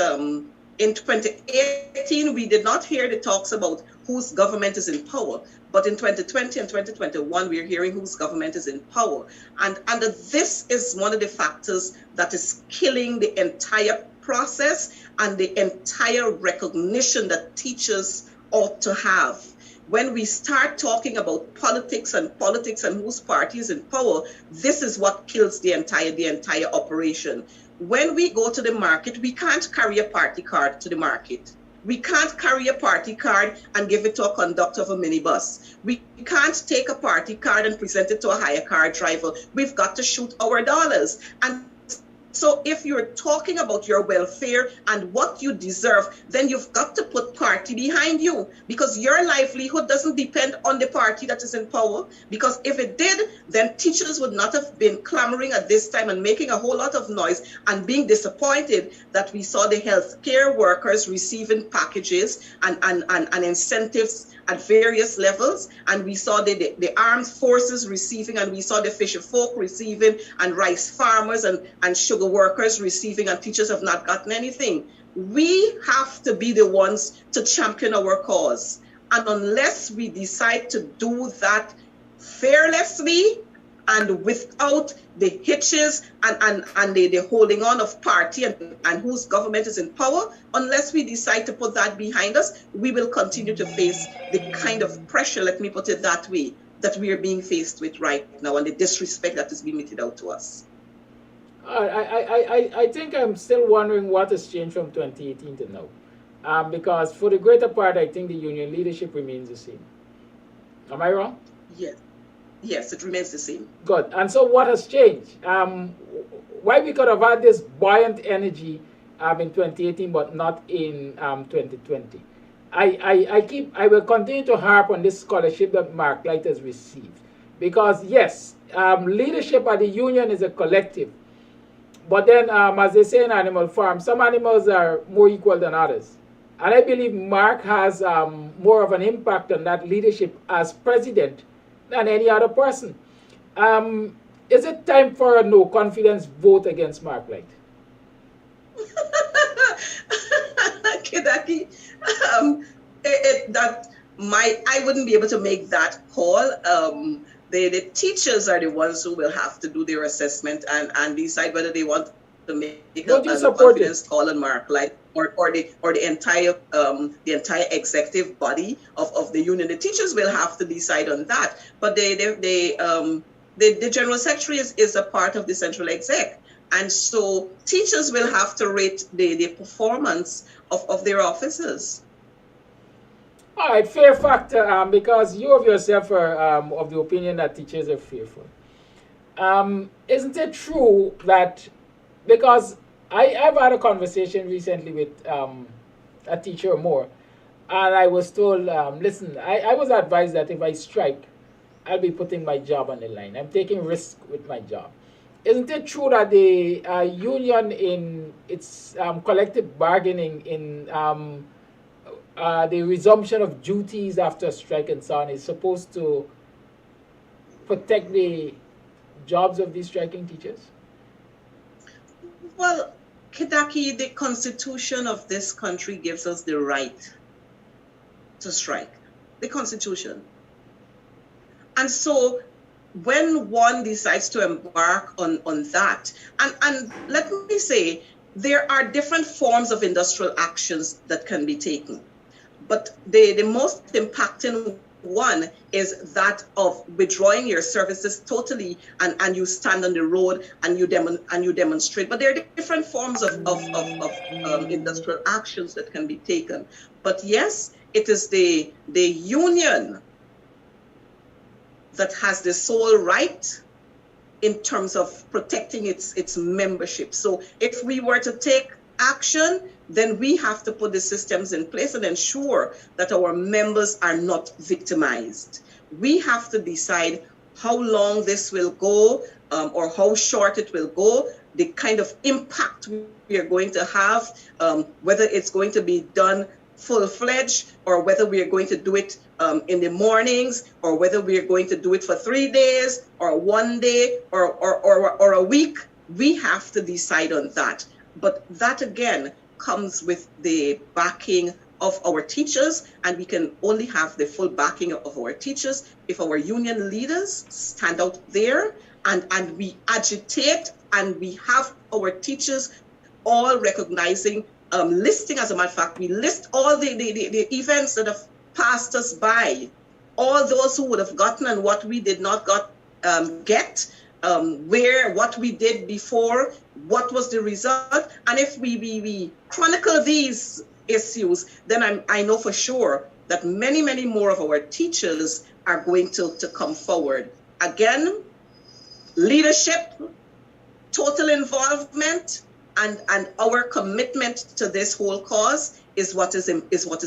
in 2018, we did not hear the talks about whose government is in power. But in 2020 and 2021, we're hearing whose government is in power. And this is one of the factors that is killing the entire process and the entire recognition that teachers ought to have. When we start talking about politics and whose party is in power, this is what kills the entire operation. When we go to the market, we can't carry a party card to the market. We can't carry a party card and give it to a conductor of a minibus. We can't take a party card and present it to a hire car driver. We've got to shoot our dollars. And so if you're talking about your welfare and what you deserve, then you've got to put party behind you, because your livelihood doesn't depend on the party that is in power. Because if it did, then teachers would not have been clamoring at this time and making a whole lot of noise and being disappointed that we saw the healthcare workers receiving packages and incentives at various levels, and we saw the armed forces receiving, and we saw the fisher folk receiving, and rice farmers and sugar workers receiving, and teachers have not gotten anything. We have to be the ones to champion our cause, and unless we decide to do that fearlessly and without the hitches and the holding on of party and whose government is in power, unless we decide to put that behind us, we will continue to face the kind of pressure, let me put it that way, that we are being faced with right now, and the disrespect that is being meted out to us. I think I'm still wondering what has changed from 2018 to now. Because for the greater part, I think the union leadership remains the same. Am I wrong? Yes. Yes, it remains the same. Good. And so what has changed? Why we could have had this buoyant energy in 2018 but not in 2020? I will continue to harp on this scholarship that Mark Light has received. Because yes, leadership at the union is a collective. But then, as they say in Animal Farm, some animals are more equal than others. And I believe Mark has more of an impact on that leadership as president than any other person. Is it time for a no confidence vote against Mark Light? Kidaki, I wouldn't be able to make that call. The teachers are the ones who will have to do their assessment and decide whether they want to make a confidence call on Mark Light or the entire executive body of the union. The teachers will have to decide on that. But the General Secretary is a part of the Central Exec. And so teachers will have to rate the performance of their officers. All right, fear factor, because you of yourself are of the opinion that teachers are fearful. Isn't it true that, because I've had a conversation recently with a teacher or more, and I was told, listen, I was advised that if I strike, I'll be putting my job on the line. I'm taking risk with my job. Isn't it true that the union in its collective bargaining in the resumption of duties after a strike and so on is supposed to protect the jobs of these striking teachers? Well, Kidaki, the Constitution of this country gives us the right to strike. The Constitution. And so when one decides to embark on that, and let me say, there are different forms of industrial actions that can be taken. But the most impacting one is that of withdrawing your services totally, and you stand on the road and you demonstrate. But there are different forms of industrial actions that can be taken. But yes, it is the union that has the sole right in terms of protecting its membership. So if we were to take action, then we have to put the systems in place and ensure that our members are not victimized. We have to decide how long this will go, or how short it will go, the kind of impact we are going to have, whether it's going to be done full-fledged, or whether we are going to do it in the mornings, or whether we are going to do it for 3 days, or 1 day, or a week. We have to decide on that. But that, again, comes with the backing of our teachers, and we can only have the full backing of our teachers if our union leaders stand out there and we agitate, and we have our teachers all recognizing, listing, as a matter of fact, we list all the events that have passed us by, all those who would have gotten and what we did not get, what we did before, what was the result. And if we chronicle these issues, then I know for sure that many, many more of our teachers are going to come forward. Again, leadership, total involvement, and our commitment to this whole cause is what is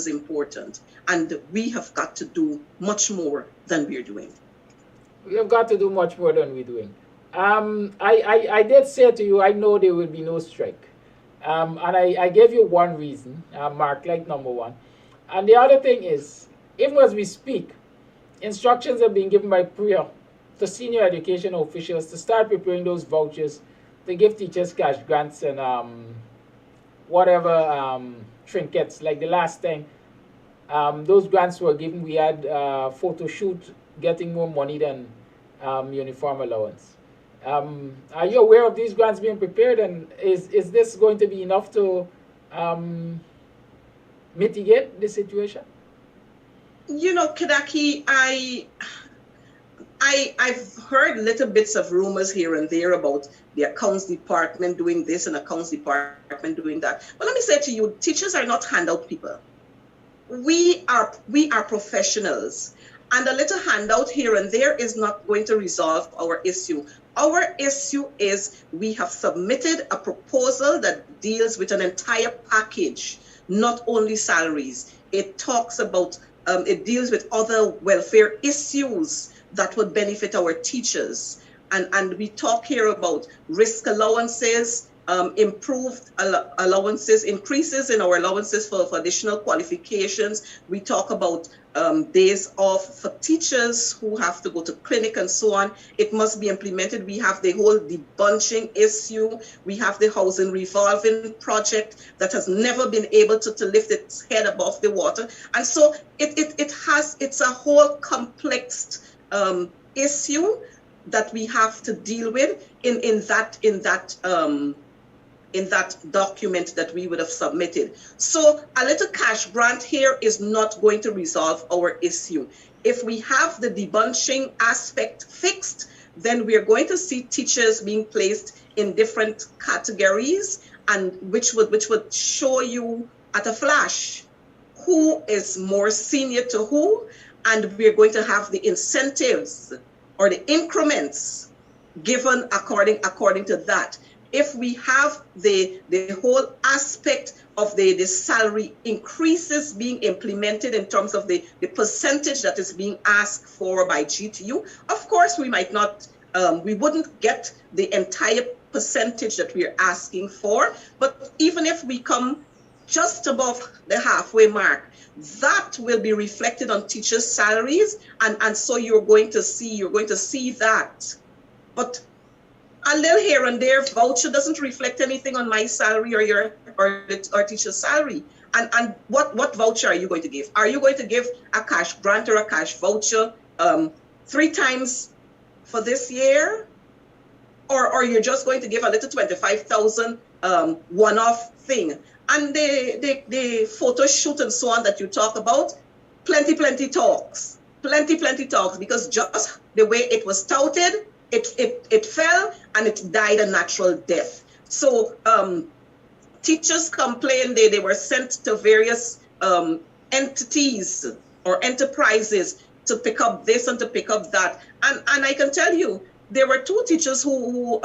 important. And we have got to do much more than we're doing. We have got to do much more than we're doing. I did say to you, I know there will be no strike. And I gave you one reason, marked like number one. And the other thing is, even as we speak, instructions are being given by PRIA to senior education officials to start preparing those vouchers to give teachers cash grants and whatever trinkets. Like the last time those grants were given, we had photo shoot getting more money than uniform allowance. Are you aware of these grants being prepared, and is this going to be enough to mitigate the situation? You know, Kidaki, I've heard little bits of rumors here and there about the accounts department doing this and accounts department doing that. But let me say to you, teachers are not handout people. We are professionals, and a little handout here and there is not going to resolve our issue. Our issue is we have submitted a proposal that deals with an entire package, not only salaries. It talks about, it deals with other welfare issues that would benefit our teachers. And we talk here about risk allowances, improved allowances, increases in our allowances for additional qualifications. We talk about days off for teachers who have to go to clinic and so on. It must be implemented. We have the whole debunching issue. We have the housing revolving project that has never been able to lift its head above the water. And so it's a whole complex issue that we have to deal with in that document that we would have submitted. So a little cash grant here is not going to resolve our issue. If we have the debunching aspect fixed, then we are going to see teachers being placed in different categories, and which would show you at a flash who is more senior to who, and we're going to have the incentives or the increments given according to that. If we have the whole aspect of the salary increases being implemented in terms of the percentage that is being asked for by GTU, of course we might not, we wouldn't get the entire percentage that we're asking for, but even if we come just above the halfway mark, that will be reflected on teachers' salaries, and so you're going to see that. But a little here and there voucher doesn't reflect anything on my salary or teacher's salary. And what voucher are you going to give? Are you going to give a cash grant or a cash voucher 3 times for this year? Or you're just going to give a little 25,000 one-off thing? And the photo shoot and so on that you talk about, plenty talks, because just the way it was touted, it fell and it died a natural death. So teachers complained they were sent to various entities or enterprises to pick up this and to pick up that. And I can tell you, there were 2 teachers who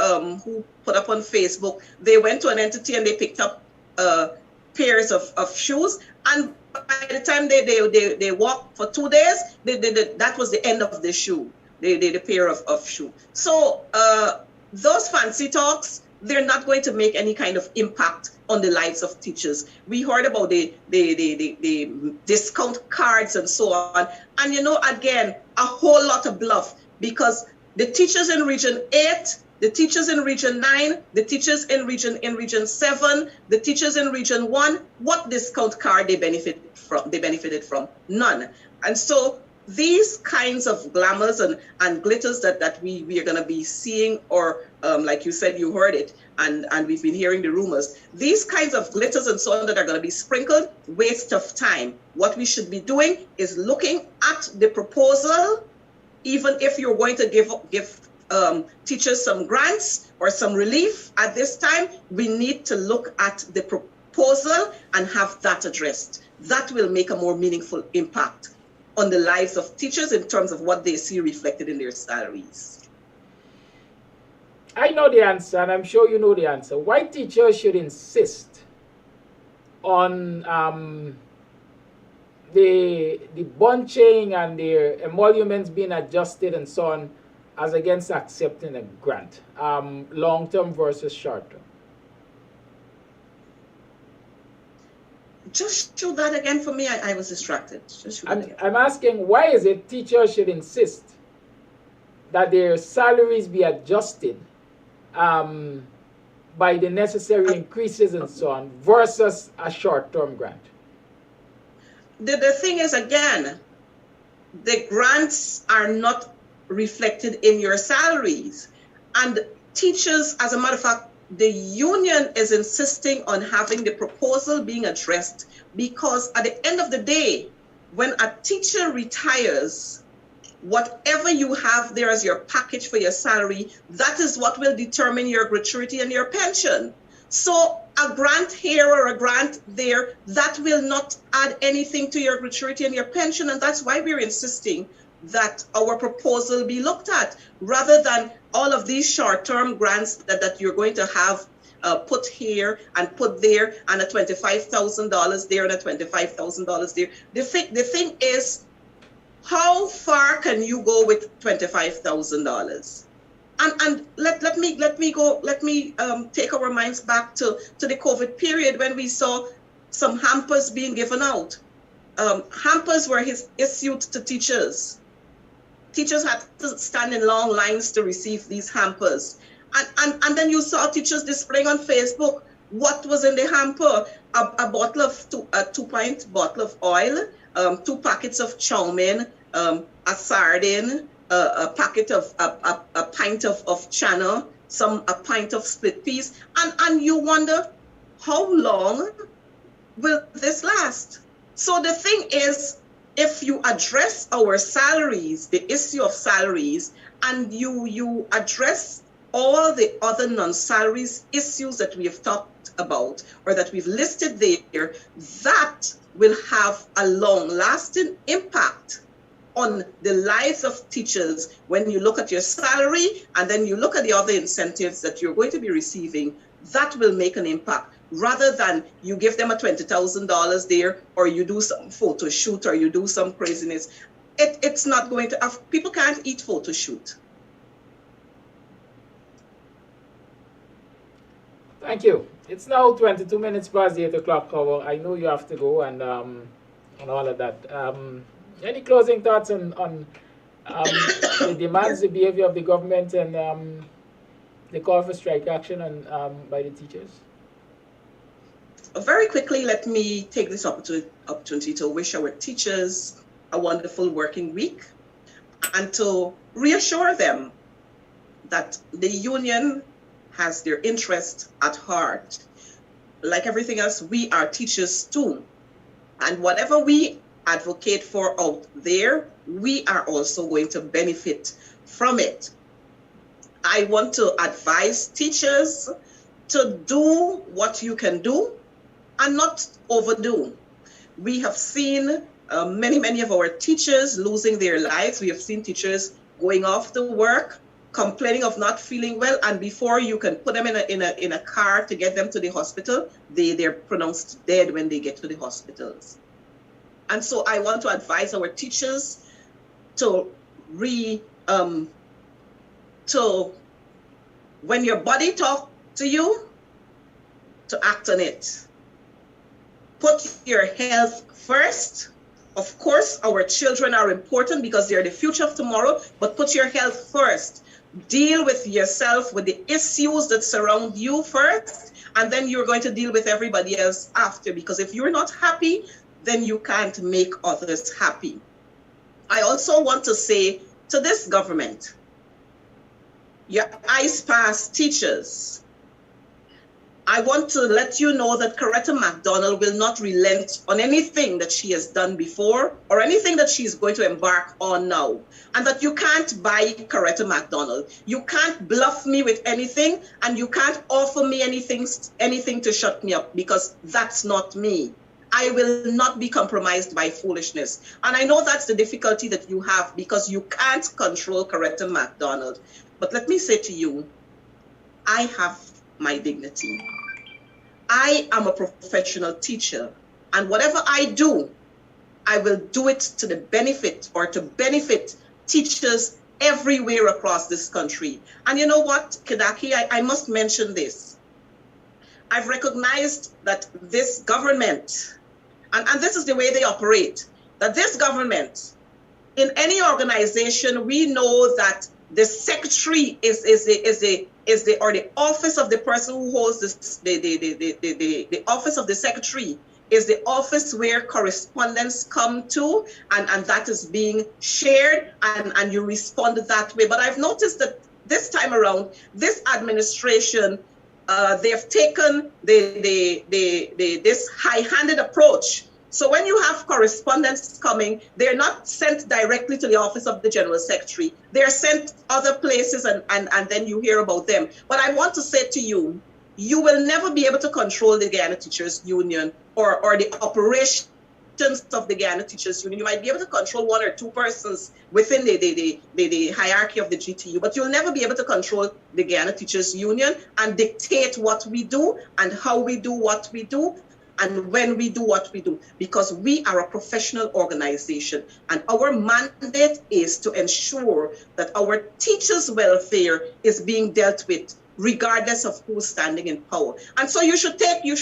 put up on Facebook. They went to an entity and they picked up pairs of shoes, and by the time they walked for 2 days, that was the end of the shoe, the pair of shoe. So those fancy talks, they're not going to make any kind of impact on the lives of teachers. We heard about the discount cards and so on, and again, a whole lot of bluff, because the teachers in Region 8, the teachers in Region 9, the teachers in Region 7, the teachers in Region 1, what discount card they benefited from? None. And so these kinds of glamours and glitters that we are going to be seeing, or like you said, you heard it, and we've been hearing the rumors, these kinds of glitters and so on that are going to be sprinkled, waste of time. What we should be doing is looking at the proposal. Even if you're going to give teachers some grants or some relief at this time, we need to look at the proposal and have that addressed. That will make a more meaningful impact on the lives of teachers in terms of what they see reflected in their salaries. I know the answer, and I'm sure you know the answer. Why teachers should insist on the bunching and their emoluments being adjusted and so on, as against accepting a grant, long-term versus short-term? Just show that again for me. I was distracted. I'm asking, why is it teachers should insist that their salaries be adjusted by the necessary increases and so on, versus a short-term grant? The thing is, again, the grants are not reflected in your salaries. And teachers, as a matter of fact, the union is insisting on having the proposal being addressed, because at the end of the day, when a teacher retires, whatever you have there as your package for your salary, that is what will determine your gratuity and your pension. So a grant here or a grant there, that will not add anything to your gratuity and your pension. And that's why we're insisting that our proposal be looked at, rather than all of these short-term grants that you're going to have put here and put there, and a $25,000 there and a $25,000 there. The thing is, how far can you go with $25,000? And let me take our minds back to the COVID period, when we saw some hampers being given out. Hampers were issued to teachers. Teachers had to stand in long lines to receive these hampers. And then you saw teachers displaying on Facebook what was in the hamper: a bottle of a 2-pint bottle of oil, 2 packets of chow mein, a sardine, a packet of a pint of chana, a pint of split peas, and you wonder, how long will this last? So the thing is, if you address our salaries, the issue of salaries, and you address all the other non-salaries issues that we have talked about or that we've listed there, that will have a long-lasting impact on the lives of teachers when you look at your salary and then you look at the other incentives that you're going to be receiving. That will make an impact rather than you give them a $20,000 there, or you do some photo shoot, or you do some craziness. It's not going to have, people can't eat photo shoot. Thank you. It's now 22 minutes past the 8 o'clock hour. I know you have to go and all of that. Any closing thoughts on the demands, the behavior of the government, and the call for strike action by the teachers? Very quickly, let me take this opportunity to wish our teachers a wonderful working week and to reassure them that the union has their interest at heart. Like everything else, we are teachers too. And whatever we advocate for out there, we are also going to benefit from it. I want to advise teachers to do what you can do and not overdo. We have seen many of our teachers losing their lives. We have seen teachers going off to work, complaining of not feeling well, and before you can put them in a car to get them to the hospital, they're pronounced dead when they get to the hospitals. And so I want to advise our teachers to when your body talks to you, to act on it. Put your health first. Of course, our children are important because they're the future of tomorrow, but put your health first. Deal with yourself, with the issues that surround you first, and then you're going to deal with everybody else after, because if you're not happy, then you can't make others happy. I also want to say to this government, your eyes past teachers, I want to let you know that Coretta McDonald will not relent on anything that she has done before or anything that she's going to embark on now. And that you can't buy Coretta McDonald. You can't bluff me with anything, and you can't offer me anything to shut me up, because that's not me. I will not be compromised by foolishness. And I know that's the difficulty that you have, because you can't control Coretta McDonald. But let me say to you, I have my dignity. I am a professional teacher, and whatever I do, I will do it to the benefit, or to benefit teachers everywhere across this country. And you know what, Kedaki, I must mention this. I've recognized that this government, and this is the way they operate, that this government, in any organization, we know that the secretary is the office of the person who holds this, the office of the secretary is the office where correspondence come to, and that is being shared, and you respond that way. But I've noticed that this time around, this administration, they've taken this high-handed approach. So when you have correspondence coming, they're not sent directly to the office of the General Secretary. They're sent other places, and then you hear about them. But I want to say to you, you will never be able to control the Guyana Teachers Union or the operations of the Guyana Teachers Union. You might be able to control one or two persons within the hierarchy of the GTU, but you'll never be able to control the Guyana Teachers Union and dictate what we do and how we do what we do and when we do what we do, because we are a professional organization, and our mandate is to ensure that our teachers' welfare is being dealt with regardless of who's standing in power. And so you should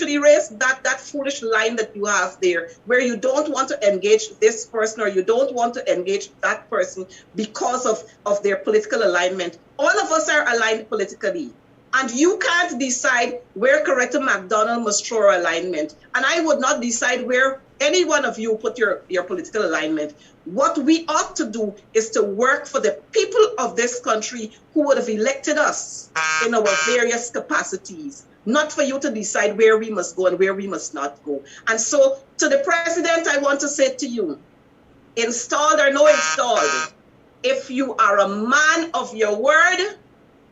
erase that foolish line that you have there, where you don't want to engage this person or you don't want to engage that person because of their political alignment. All of us are aligned politically. And you can't decide where Coretta McDonald must draw her alignment. And I would not decide where any one of you put your political alignment. What we ought to do is to work for the people of this country who would have elected us in our various capacities, not for you to decide where we must go and where we must not go. And so to the president, I want to say to you, installed or no installed, if you are a man of your word,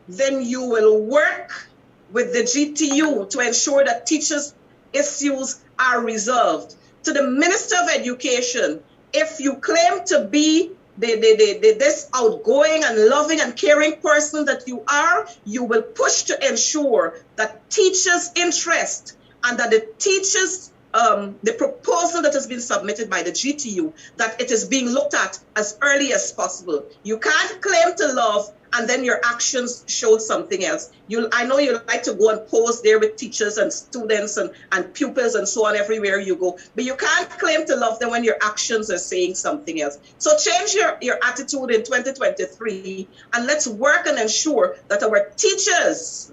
then you will work with the GTU to ensure that teachers' issues are resolved. To the Minister of Education, if you claim to be this outgoing and loving and caring person that you are, you will push to ensure that teachers' interest and that the teachers' the proposal that has been submitted by the GTU, that it is being looked at as early as possible. You can't claim to love and then your actions show something else. I know you like to go and pose there with teachers and students and pupils and so on everywhere you go, but you can't claim to love them when your actions are saying something else. So change your attitude in 2023 and let's work and ensure that our teachers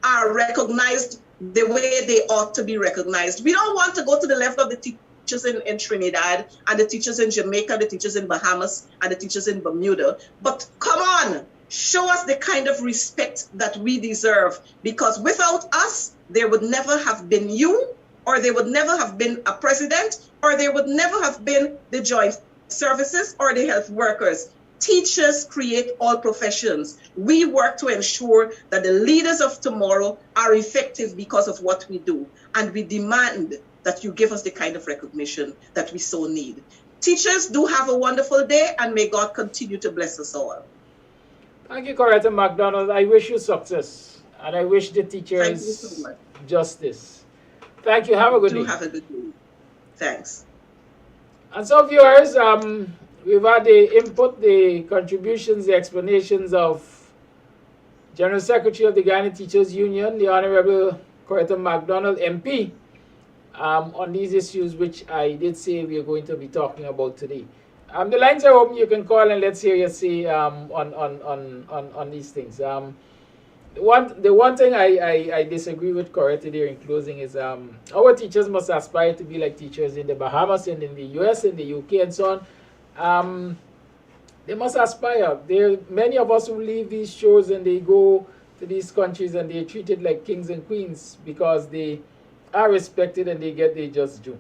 are recognized the way they ought to be recognized. We don't want to go to the level of the teachers in Trinidad and the teachers in Jamaica, the teachers in Bahamas, and the teachers in Bermuda. But come on, show us the kind of respect that we deserve, because without us, there would never have been you, or there would never have been a president, or there would never have been the joint services or the health workers. Teachers create all professions. We work to ensure that the leaders of tomorrow are effective because of what we do. And we demand that you give us the kind of recognition that we so need. Teachers, do have a wonderful day, and may God continue to bless us all. Thank you, Coretta McDonald. I wish you success, and I wish the teachers so justice. Thank you. Have a good day. Do have a good day. Thanks. And so, viewers, we've had the input, the contributions, the explanations of General Secretary of the Guyana Teachers Union, the Honorable Coretta McDonald, MP, on these issues which I did say we are going to be talking about today. The lines are open. You can call and let's hear you say on these things. The one thing I disagree with Coretta there in closing is our teachers must aspire to be like teachers in the Bahamas and in the US and the UK and so on. They must aspire. Many of us who leave these shows and they go to these countries and they're treated like kings and queens because they are respected and they get their just due.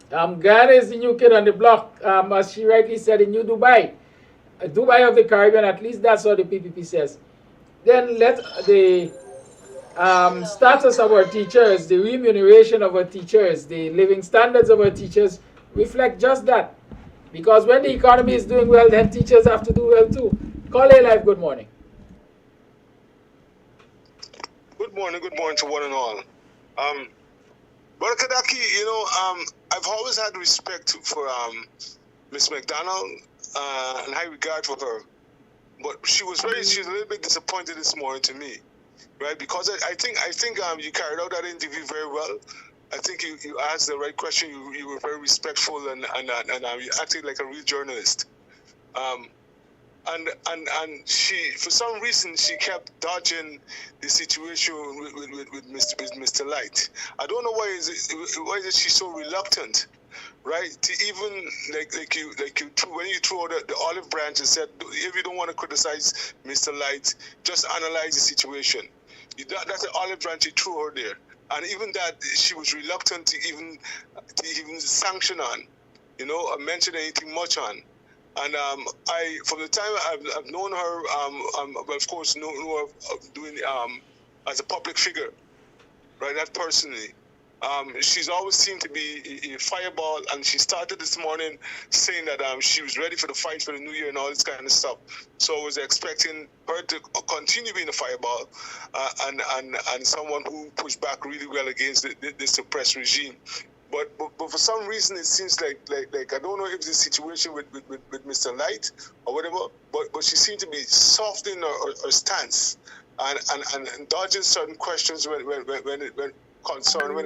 Guyana is the new kid on the block, as she rightly said, in New Dubai. Dubai of the Caribbean, at least that's what the PPP says. Then let the status of our teachers, the remuneration of our teachers, the living standards of our teachers reflect just that. Because when the economy is doing well, then teachers have to do well too. Call A Live, good morning. Good morning to one and all. Brother Kadaki, I've always had respect for Miss McDonald and high regard for her. But she's a little bit disappointed this morning to me, right? Because I think you carried out that interview very well. I think you asked the right question. You were very respectful and you acted like a real journalist. And she, for some reason, she kept dodging the situation with Mr. Light. I don't know why is she so reluctant, right? To even like you when you threw out the olive branch and said, if you don't want to criticize Mr. Light, just analyze the situation. That's the olive branch you threw her there. And even that, she was reluctant to even sanction on, mention anything much on. And from the time I've known her, of course, know her doing as a public figure, right? That personally, she's always seemed to be a fireball. And she started this morning saying that she was ready for the fight for the new year and all this kind of stuff. So I was expecting her to continue being a fireball and someone who pushed back really well against the suppressed regime. But for some reason, it seems like I don't know if the situation with Mr. Light or whatever, but she seemed to be softening her stance and dodging certain questions when it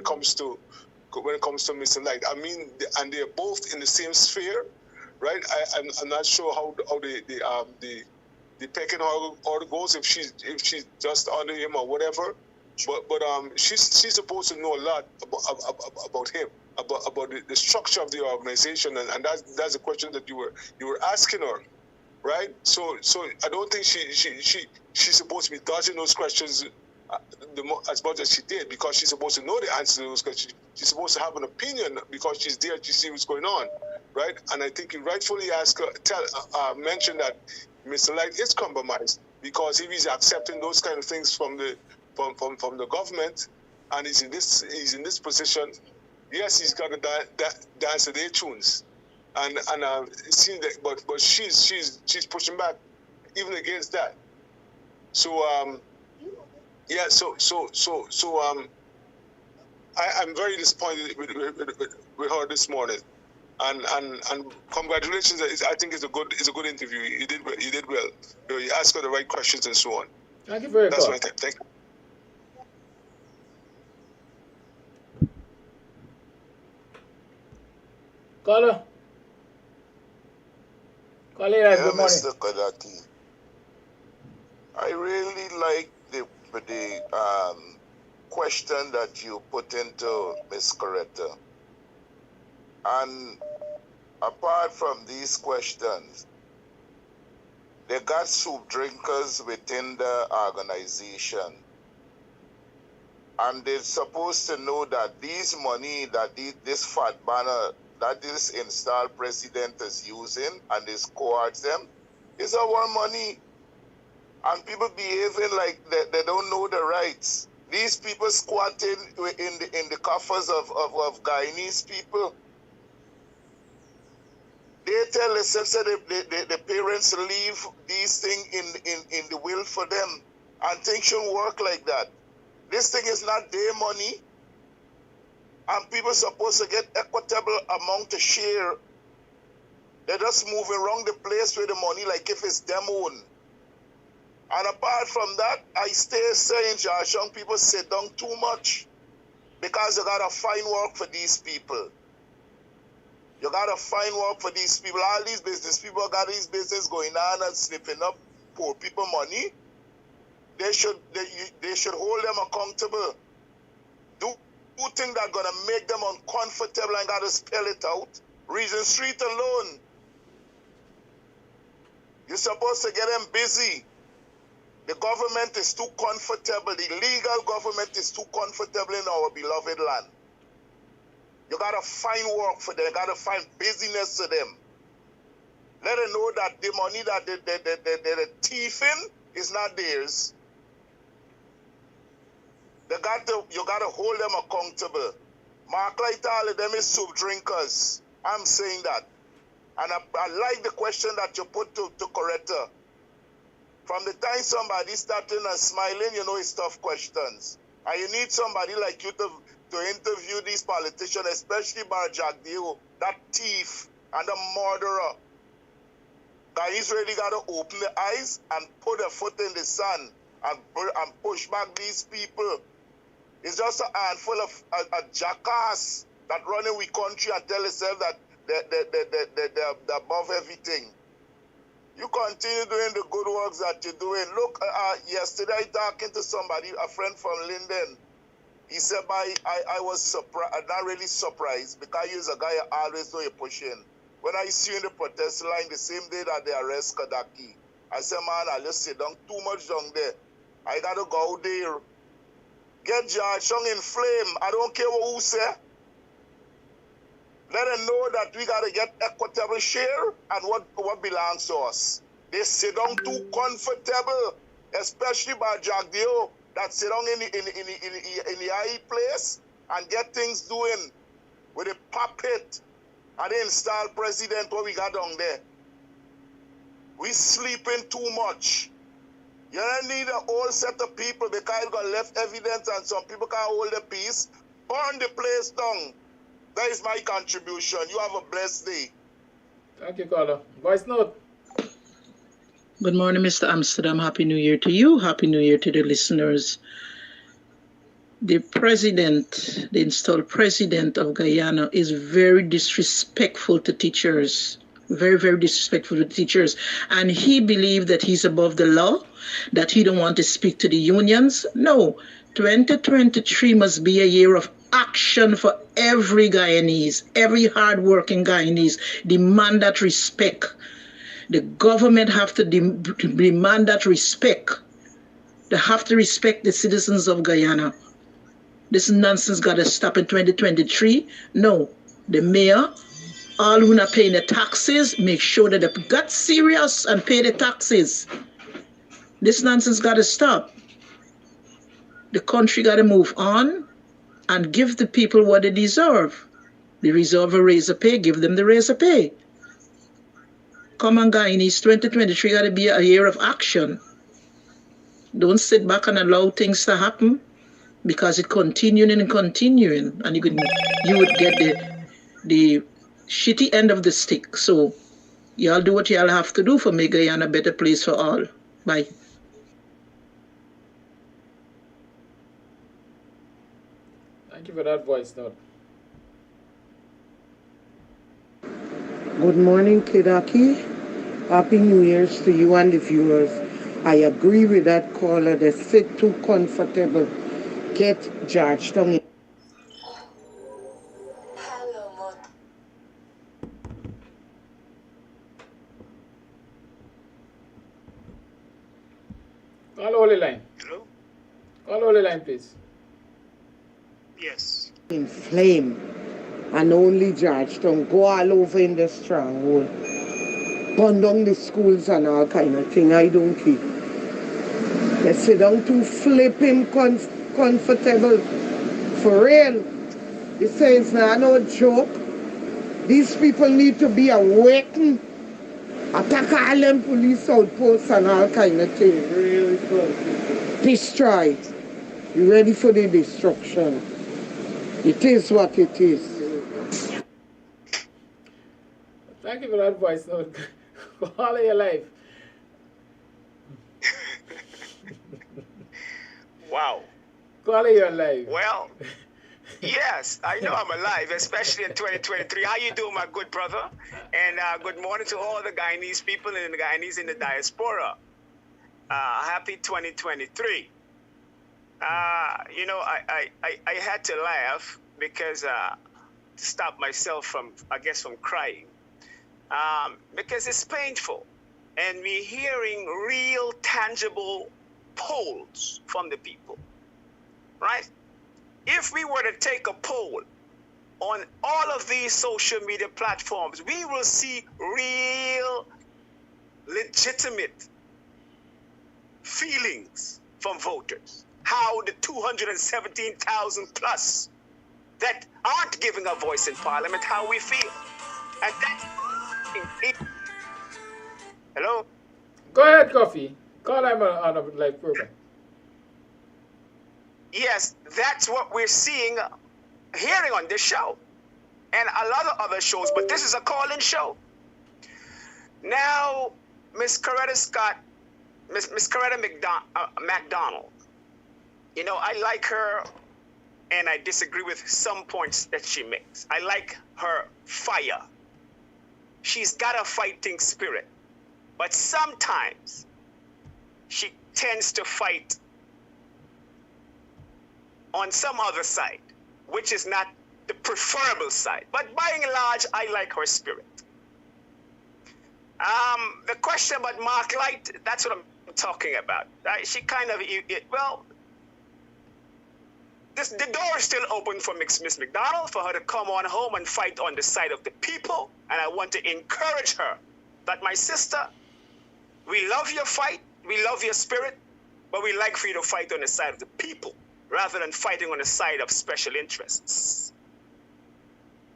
comes to Mr. Light. I mean, and they're both in the same sphere, right? I'm not sure how the pecking order goes, if she's just under him or whatever. But she's supposed to know a lot about him, about the structure of the organization, and that's the question that you were asking her, right? So I don't think she's supposed to be dodging those questions as much as she did, because she's supposed to know the answer to those questions. She's supposed to have an opinion because she's there to see what's going on, right? And I think he rightfully mentioned that Mr. Light is compromised, because if he's accepting those kind of things from the government, and he's in this position, yes, he's got to dance to their tunes, and it seems that, but she's pushing back even against that. So yeah, I'm very disappointed with her this morning, and congratulations. I think it's a good interview. You did well. You asked her the right questions and so on. Thank you very much. That's my thing. Thank you. Caller, Yeah, good morning. Mr. Kodaki. I really like the question that you put into Miss Coretta. And apart from these questions, they got soup drinkers within the organization. And they're supposed to know that this money that this fat banner that this installed president is using and this cohorts them is our money. And people behaving like they don't know the rights. These people squatting in the coffers of Guyanese people. They tell the parents leave these things in the will for them, and things shouldn't work like that. This thing is not their money, and people supposed to get equitable amount to share. They're just moving around the place with the money like if it's them own. And apart from that, I stay saying, Josh, young people sit down too much, because you gotta find work for these people. You gotta find work for these people. All these business people got these business going on and sniffing up poor people money. They should hold them accountable. Do things that gonna make them uncomfortable and gotta spell it out. Regent Street alone. You're supposed to get them busy. The government is too comfortable. The legal government is too comfortable in our beloved land. You gotta find work for them. You gotta find busyness for them. Let them know that the money that they're thieving is not theirs. You gotta hold them accountable. Mark like all of them is soup drinkers. I'm saying that. And I like the question that you put to Coretta. From the time somebody starting and smiling, you know it's tough questions. And you need somebody like you to interview these politicians, especially Barjagdeo, that thief and the murderer. That he's really got to open the eyes and put a foot in the sand and push back these people. It's just a handful of a jackass that running we country and tell itself that they're above everything. You continue doing the good works that you're doing. Look, yesterday I talking to somebody, a friend from Linden. He said, I was surprised, not really surprised, because you're a guy you always know you're pushing. When I see you in the protest line the same day that they arrest Kodaki, I said, man, I just sit down too much down there. I got to go out there. Get George Chung in flame. I don't care what who say. Let them know that we got to get equitable share and what belongs to us. They sit down too comfortable, especially by Jagdeo, that sit down in the high place and get things doing with a puppet and the installed president what we got down there. We sleeping too much. You don't need a whole set of people because you got left evidence and some people can't hold the peace. Burn the place down. That is my contribution. You have a blessed day. Thank you, caller. Voice note. Good morning, Mr. Amsterdam. Happy New Year to you. Happy New Year to the listeners. The president, the installed president of Guyana, is very disrespectful to teachers. Very, very disrespectful to teachers. And he believes that he's above the law, that he don't want to speak to the unions. No, 2023 must be a year of action for every Guyanese, every hard-working Guyanese. Demand that respect. The government have to demand that respect. They have to respect the citizens of Guyana. This nonsense got to stop in 2023. No, the mayor all who not paying the taxes, make sure that they got serious and pay the taxes. This nonsense got to stop. The country got to move on and give the people what they deserve. They deserve a raise of pay, give them the raise of pay. Come on, Guyanese, 2023 got to be a year of action. Don't sit back and allow things to happen, because it's continuing and continuing, and you would get the shitty end of the stick. So y'all do what y'all have to do for make Guyana a better place for all. Bye. Thank you for that voice note. Good morning, Kidaki. Happy New Year's to you and the viewers. I agree with that caller. They sit too comfortable. Get Georgetown. Call Holy Line. Hello? Call Holy Line, please. Yes. In flame. And only Georgetown. Go all over in the stronghold. Burn down the schools and all kind of thing. I don't care. They sit down too flipping comfortable. For real. They say it's not no joke. These people need to be awakened. Attack all them police outposts and all kind of thing. Really good. Destroy. You ready for the destruction? It is what it is. Thank you for that voice note. All of your life. Wow. Call of your life. Well, yes, I know I'm alive, especially in 2023. How you doing, my good brother? And good morning to all the Guyanese people and the Guyanese in the diaspora. Happy 2023. You know, I had to laugh because to stop myself from, I guess, from crying. Because it's painful. And we're hearing real, tangible polls from the people, right? If we were to take a poll on all of these social media platforms, we will see real, legitimate feelings from voters. How the 217,000 plus that aren't giving a voice in Parliament, how we feel. And that's... Hello? Go ahead, Coffee. Call them on a live program. Yes, that's what we're seeing, hearing on this show. And a lot of other shows, but this is a call-in show. Now, Miss Coretta McDonald, you know, I like her, and I disagree with some points that she makes. I like her fire. She's got a fighting spirit, but sometimes she tends to fight on some other side, which is not the preferable side. But by and large, I like her spirit. The question about Mark Light, that's what I'm talking about. She kind of, well, the door is still open for Miss McDonald, for her to come on home and fight on the side of the people. And I want to encourage her that, my sister, we love your fight, we love your spirit, but we like for you to fight on the side of the people rather than fighting on the side of special interests.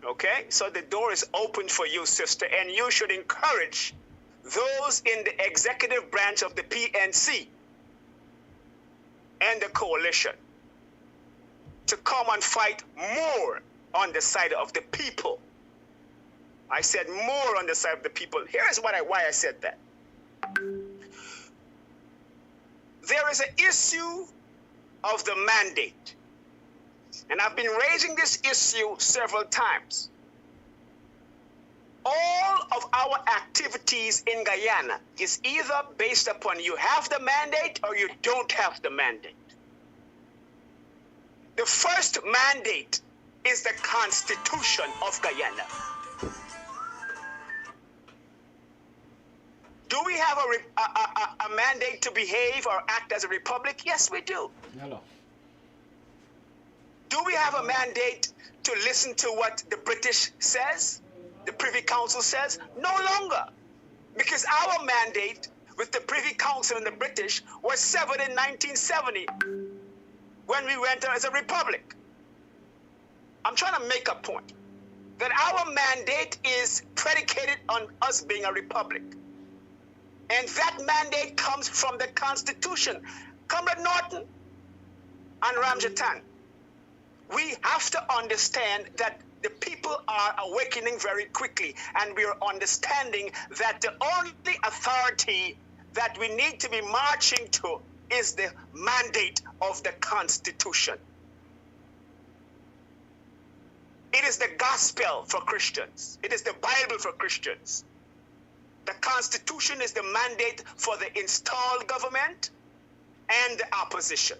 Okay? So the door is open for you, sister, and you should encourage those in the executive branch of the PNC and the coalition to come and fight more on the side of the people. I said more on the side of the people. Here's why I said that. There is an issue of the mandate. And I've been raising this issue several times. All of our activities in Guyana is either based upon you have the mandate or you don't have the mandate. The first mandate is the Constitution of Guyana. Do we have a mandate to behave or act as a republic? Yes, we do. Hello. Do we have a mandate to listen to what the British says? the Privy Council says no longer, because our mandate with the Privy Council and the British was severed in 1970 when we went as a republic. I'm trying to make a point that our mandate is predicated on us being a republic. And that mandate comes from the Constitution. Comrade Norton and Ramjatan, we have to understand that the people are awakening very quickly, and we are understanding that the only authority that we need to be marching to is the mandate of the Constitution. It is the gospel for Christians. It is the Bible for Christians. The Constitution is the mandate for the installed government and the opposition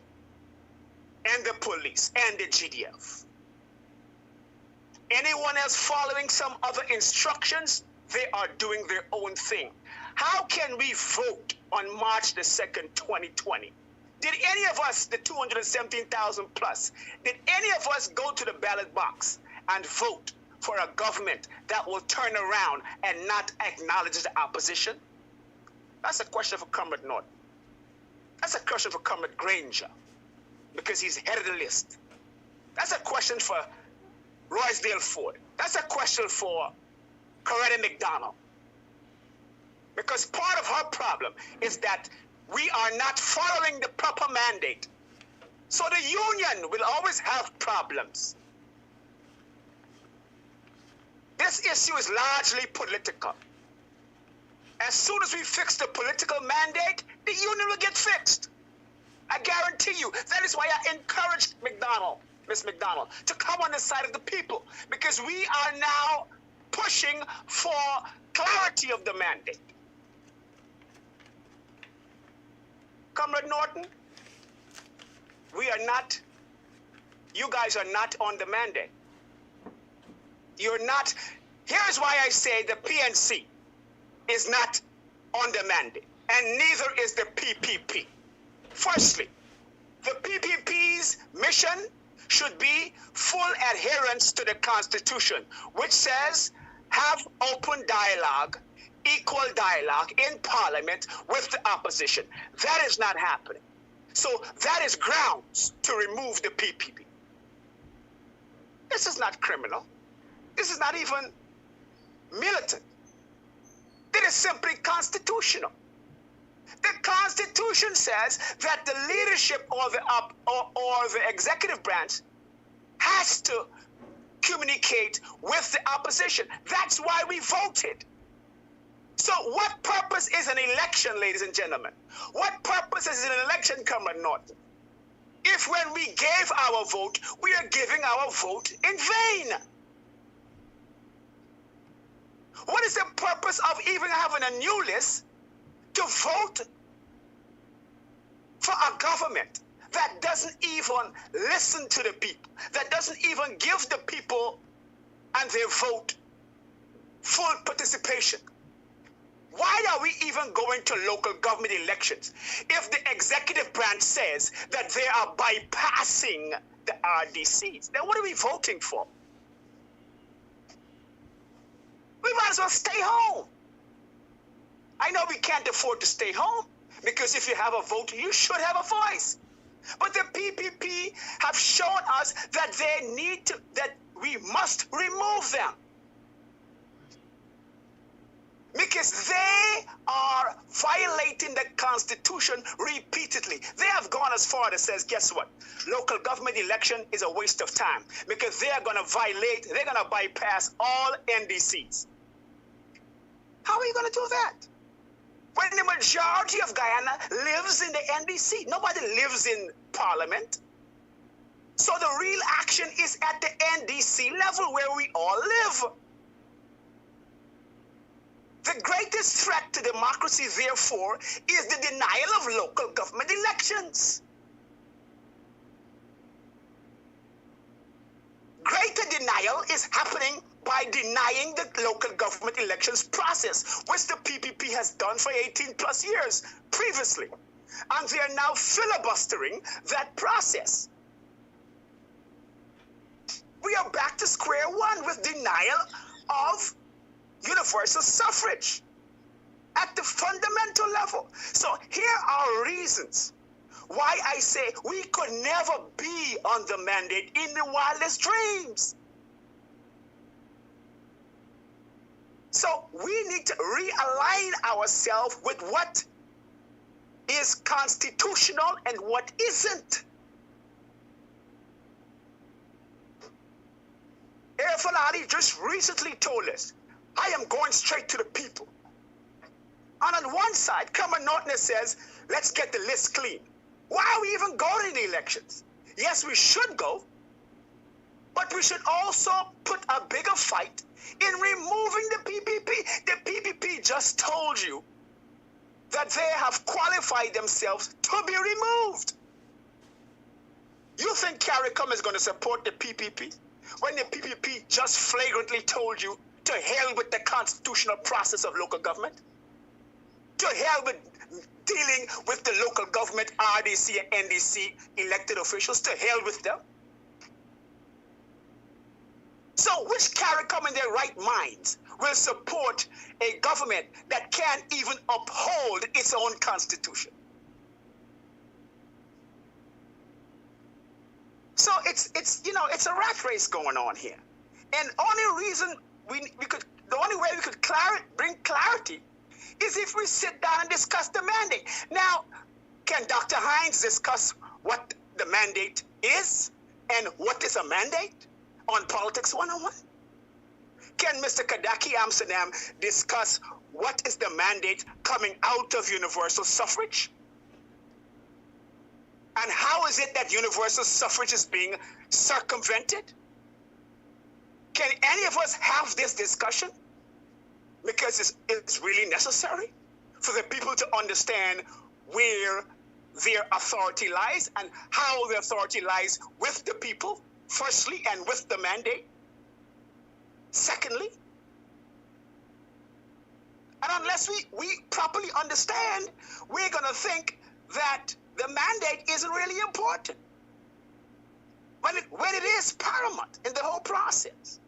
and the police and the GDF. Anyone else following some other instructions, they are doing their own thing. How can we vote on March the 2nd, 2020? Did any of us, the 217,000 plus, did any of us go to the ballot box and vote for a government that will turn around and not acknowledge the opposition? That's a question for Comrade Norton. That's a question for Comrade Granger, because he's head of the list. That's a question for Roysdale Ford. That's a question for Coretta McDonald. Because part of her problem is that we are not following the proper mandate. So the union will always have problems. This issue is largely political. As soon as we fix the political mandate, the union will get fixed. I guarantee you. That is why I encouraged Miss McDonald, to come on the side of the people, because we are now pushing for clarity of the mandate. Comrade Norton, we are not, you guys are not on the mandate. You're not. Here's why I say the PNC is not on the mandate, and neither is the PPP. Firstly, the PPP's mission should be full adherence to the Constitution, which says have open dialogue, equal dialogue in Parliament with the opposition. That is not happening. So that is grounds to remove the PPP. This is not criminal. This is not even militant. It is simply constitutional. The Constitution says that the leadership or the executive branch has to communicate with the opposition. That's why we voted. So what purpose is an election, ladies and gentlemen? What purpose is an election, Comrade Norton? If when we gave our vote, we are giving our vote in vain. What is the purpose of even having a new list to vote for a government that doesn't even listen to the people, that doesn't even give the people and their vote full participation? Why are we even going to local government elections if the executive branch says that they are bypassing the RDCs? Then what are we voting for? We might as well stay home. I know we can't afford to stay home, because if you have a vote, you should have a voice. But the PPP have shown us that that we must remove them, because they are violating the Constitution repeatedly. They have gone as far as says, guess what? Local government election is a waste of time, because they are going to violate, they're going to bypass all NDCs. How are you going to do that when the majority of Guyana lives in the NDC? Nobody lives in Parliament. So the real action is at the NDC level, where we all live. The greatest threat to democracy, therefore, is the denial of local government elections. Greater denial is happening by denying the local government elections process, which the PPP has done for 18 plus years previously. And they are now filibustering that process. We are back to square one with denial of universal suffrage at the fundamental level. So here are reasons why I say we could never be on the mandate in the wildest dreams. So we need to realign ourselves with what is constitutional and what isn't. Falani just recently told us, I am going straight to the people. And on one side, Cameron Norton says, let's get the list clean. Why are we even going to the elections? Yes, we should go, but we should also put a bigger fight in removing the PPP. The PPP just told you that they have qualified themselves to be removed. You think CARICOM is going to support the PPP when the PPP just flagrantly told you to hell with the constitutional process of local government? To hell with dealing with the local government, RDC and NDC elected officials, to hell with them. So which CARICOM in their right minds will support a government that can't even uphold its own constitution? So it's a rat race going on here. And only reason the only way we could bring clarity is if we sit down and discuss the mandate. Now, can Dr. Hines discuss what the mandate is and what is a mandate on Politics 101? Can Mr. Kadaki Amsterdam discuss what is the mandate coming out of universal suffrage? And how is it that universal suffrage is being circumvented? Can any of us have this discussion? Because it's really necessary for the people to understand where their authority lies and how the authority lies with the people, firstly, and with the mandate, secondly. And unless we properly understand, we're going to think that the mandate isn't really important when it is paramount in the whole process.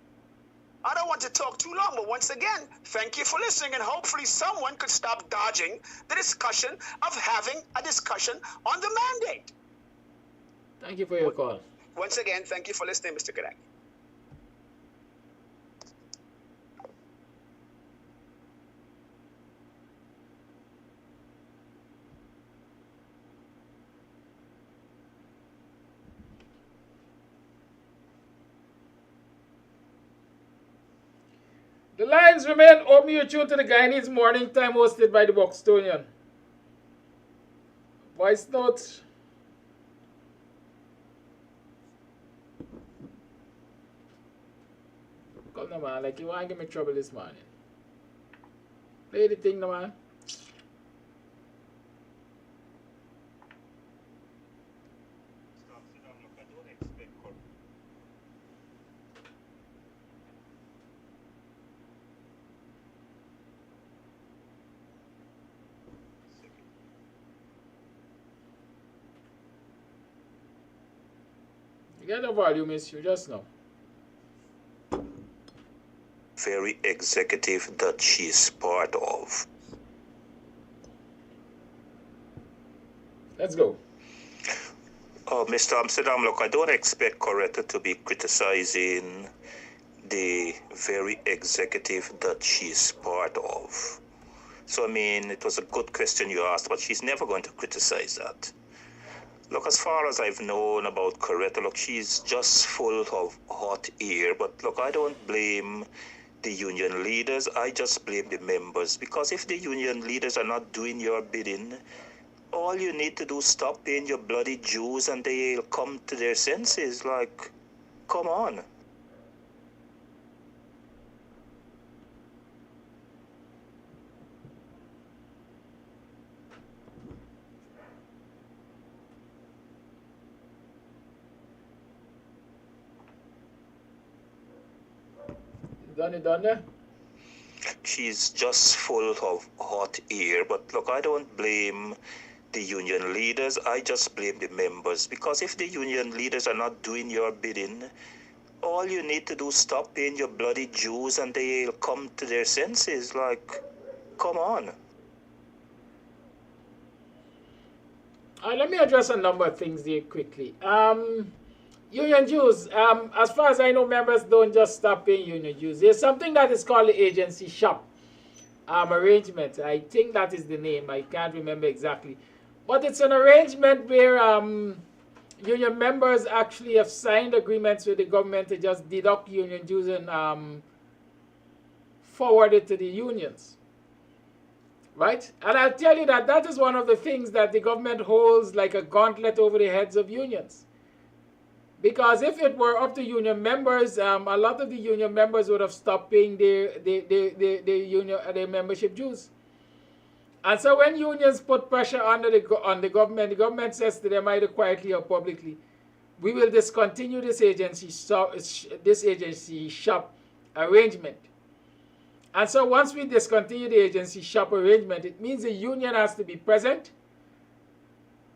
I don't want to talk too long, but once again, thank you for listening, and hopefully someone could stop dodging the discussion of having a discussion on the mandate. Thank you for your call. Once again, thank you for listening, Mr. Kadaki. The lines remain open. You tune to the Guyanese Morning Time, hosted by the BUXTONIAN. Voice note. Come on, man. Like you want to give me trouble this morning. Play the thing, no, man. You get the volume issue just now. Very executive that she's part of. Let's go. Mr. Amsterdam, look, I don't expect Coretta to be criticizing the very executive that she's part of. So, I mean, it was a good question you asked, but she's never going to criticize that. Look, as far as I've known about Coretta, look, she's just full of hot air. But look, I don't blame the union leaders. I just blame the members. Because if the union leaders are not doing your bidding, all you need to do is stop paying your bloody dues and they'll come to their senses. Like, come on. Done there? She's just full of hot air. But look, I don't blame the union leaders. I just blame the members. Because if the union leaders are not doing your bidding, all you need to do is stop paying your bloody dues and they'll come to their senses. Like, come on. Let me address a number of things here quickly. Union dues, as far as I know, members don't just stop paying union dues. There's something that is called the agency shop arrangement. I think that is the name. I can't remember exactly. But it's an arrangement where union members actually have signed agreements with the government to just deduct union dues and forward it to the unions. Right? And I'll tell you that that is one of the things that the government holds like a gauntlet over the heads of unions. Because if it were up to union members, a lot of the union members would have stopped paying their membership dues. And so when unions put pressure on the government says to them either quietly or publicly, we will discontinue this agency shop arrangement. And so once we discontinue the agency shop arrangement, it means the union has to be present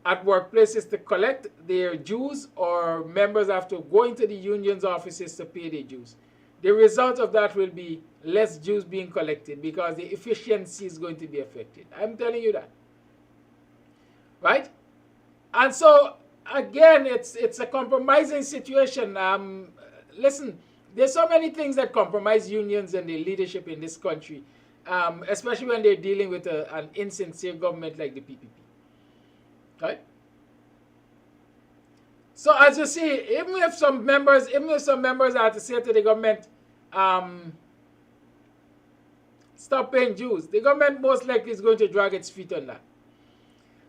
at workplaces to collect their dues, or members have to go into the union's offices to pay their dues. The result of that will be less dues being collected because the efficiency is going to be affected. I'm telling you that. Right? And so, again, it's a compromising situation. Listen, there's so many things that compromise unions and the leadership in this country, especially when they're dealing with an insincere government like the PPP. Right? So as you see, even if some members are to say to the government, stop paying dues, the government most likely is going to drag its feet on that.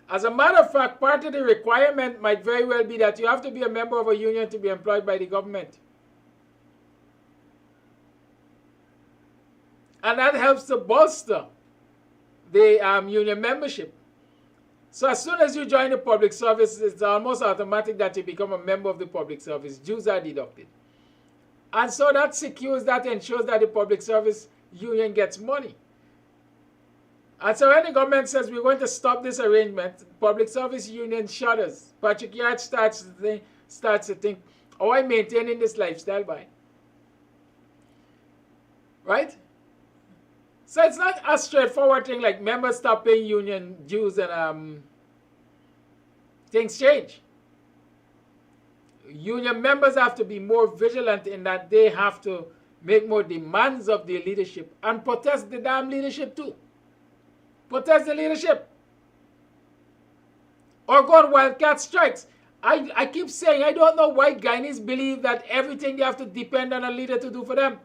As a matter of fact, part of the requirement might very well be that you have to be a member of a union to be employed by the government. And that helps to bolster the union membership. So as soon as you join the public service, it's almost automatic that you become a member of the public service. Dues are deducted. And so that secures, that ensures that the public service union gets money. And so when the government says we're going to stop this arrangement, public service union shudders. Patrick Yard starts to think, oh, I'm maintaining this lifestyle by. Right? So it's not a straightforward thing like members stop paying union dues and things change. Union members have to be more vigilant in that they have to make more demands of their leadership and protest the damn leadership too. Protest the leadership. Or go on wildcat strikes. I keep saying I don't know why Guyanese believe that everything they have to depend on a leader to do for them.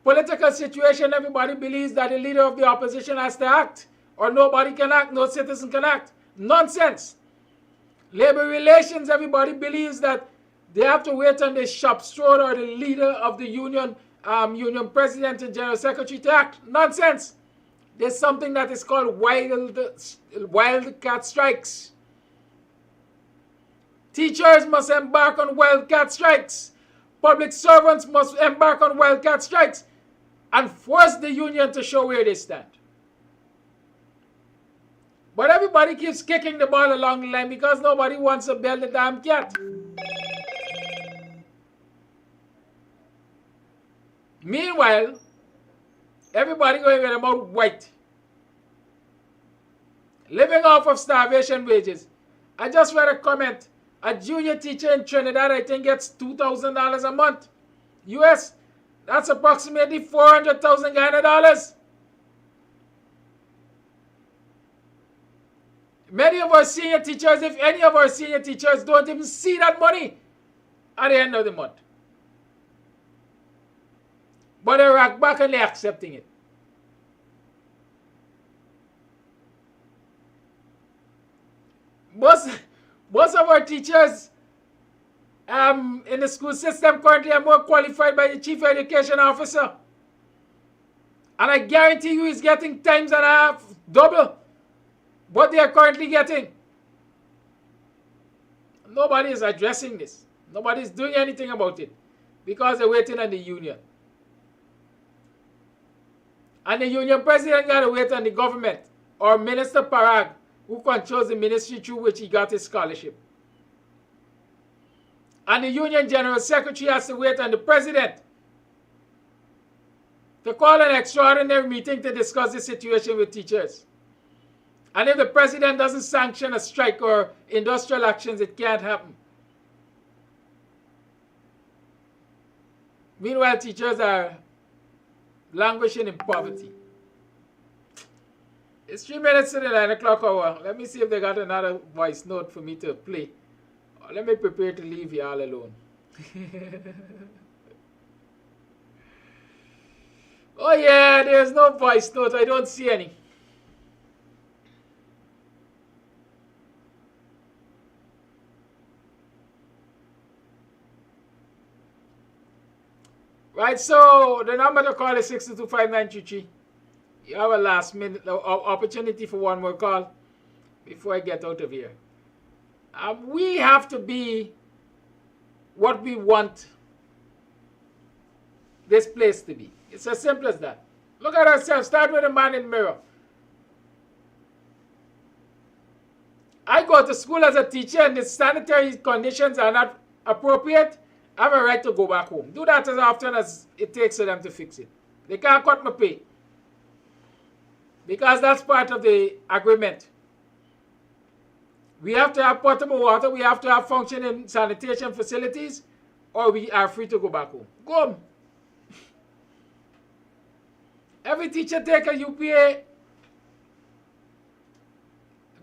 Political situation, everybody believes that the leader of the opposition has to act, or nobody can act, no citizen can act. Nonsense. Labor relations, everybody believes that they have to wait on the shop steward or the leader of the union, union president and general secretary to act. Nonsense. There's something that is called wildcat strikes. Teachers must embark on wildcat strikes. Public servants must embark on wildcat strikes and force the union to show where they stand. But everybody keeps kicking the ball along the line because nobody wants to bail the damn cat. Meanwhile, everybody going with their mouth white. Living off of starvation wages. I just read a comment. A junior teacher in Trinidad, I think, gets $2,000 a month. US, that's approximately 400,000 Ghana dollars. Many of our senior teachers, if any of our senior teachers, don't even see that money at the end of the month. But they rack back and they're accepting it. Most of our teachers in the school system currently are more qualified by the chief education officer. And I guarantee you he's getting times and a half, double what they are currently getting. Nobody is addressing this. Nobody is doing anything about it because they're waiting on the union. And the union president got to wait on the government or Minister Parag, who controls the ministry through which he got his scholarship. And the Union General Secretary has to wait on the President to call an extraordinary meeting to discuss the situation with teachers. And if the President doesn't sanction a strike or industrial actions, it can't happen. Meanwhile, teachers are languishing in poverty. It's 3 minutes to the 9 o'clock hour. Let me see if they got another voice note for me to play. Let me prepare to leave you all alone. Oh yeah, there's no voice note. I don't see any. Right, so the number to call is 6225933. You have a last minute opportunity for one more call before I get out of here. We have to be what we want this place to be. It's as simple as that. Look at ourselves. Start with the man in the mirror. I go to school as a teacher and the sanitary conditions are not appropriate. I have a right to go back home. Do that as often as it takes for them to fix it. They can't cut my pay. Because that's part of the agreement. We have to have potable water. We have to have functioning sanitation facilities. Or we are free to go back home. Go home. Every teacher take a UPA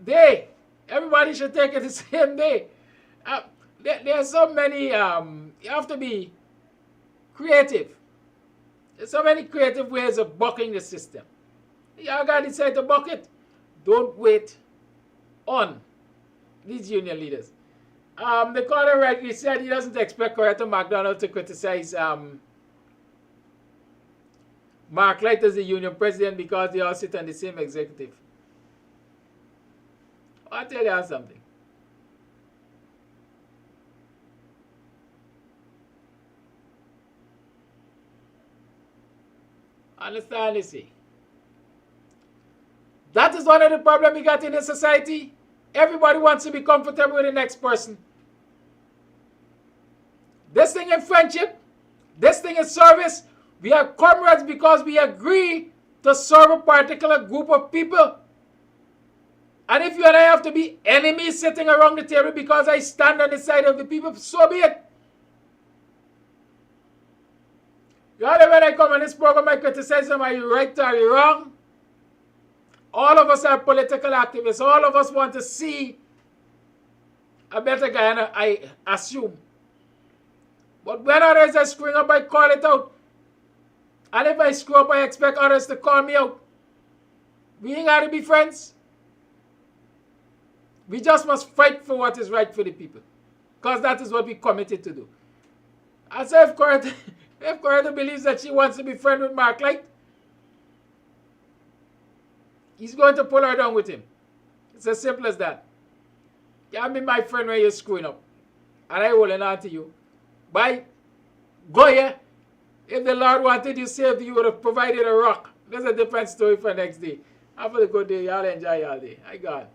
day. Everybody should take it the same day. There are so many, you have to be creative. There's so many creative ways of bucking the system. Y'all got to decide to buck it. Don't wait on these union leaders. The caller rightly said he doesn't expect Coretta McDonald to criticize Mark Light as the union president because they all sit on the same executive. I'll tell you something. Understand this? That is one of the problems we got in the society. Everybody wants to be comfortable with the next person. This thing in friendship, this thing in service, we are comrades because we agree to serve a particular group of people. And if you and I have to be enemies sitting around the table because I stand on the side of the people, so be it. You know, when I come on this program, I criticize them, are you right or are you wrong? All of us are political activists. All of us want to see a better Guyana, I assume. But when others are screwing up, I call it out. And if I screw up, I expect others to call me out. We ain't got to be friends. We just must fight for what is right for the people. Because that is what we committed to do. And so if Coretta believes that she wants to be friends with Mark Light, he's going to pull her down with him. It's as simple as that. Can't be my friend when you're screwing up. And I holding on to you. Bye. Go here. If the Lord wanted you saved, you would have provided a rock. That's a different story for next day. Have a good day. Y'all enjoy y'all day. I God.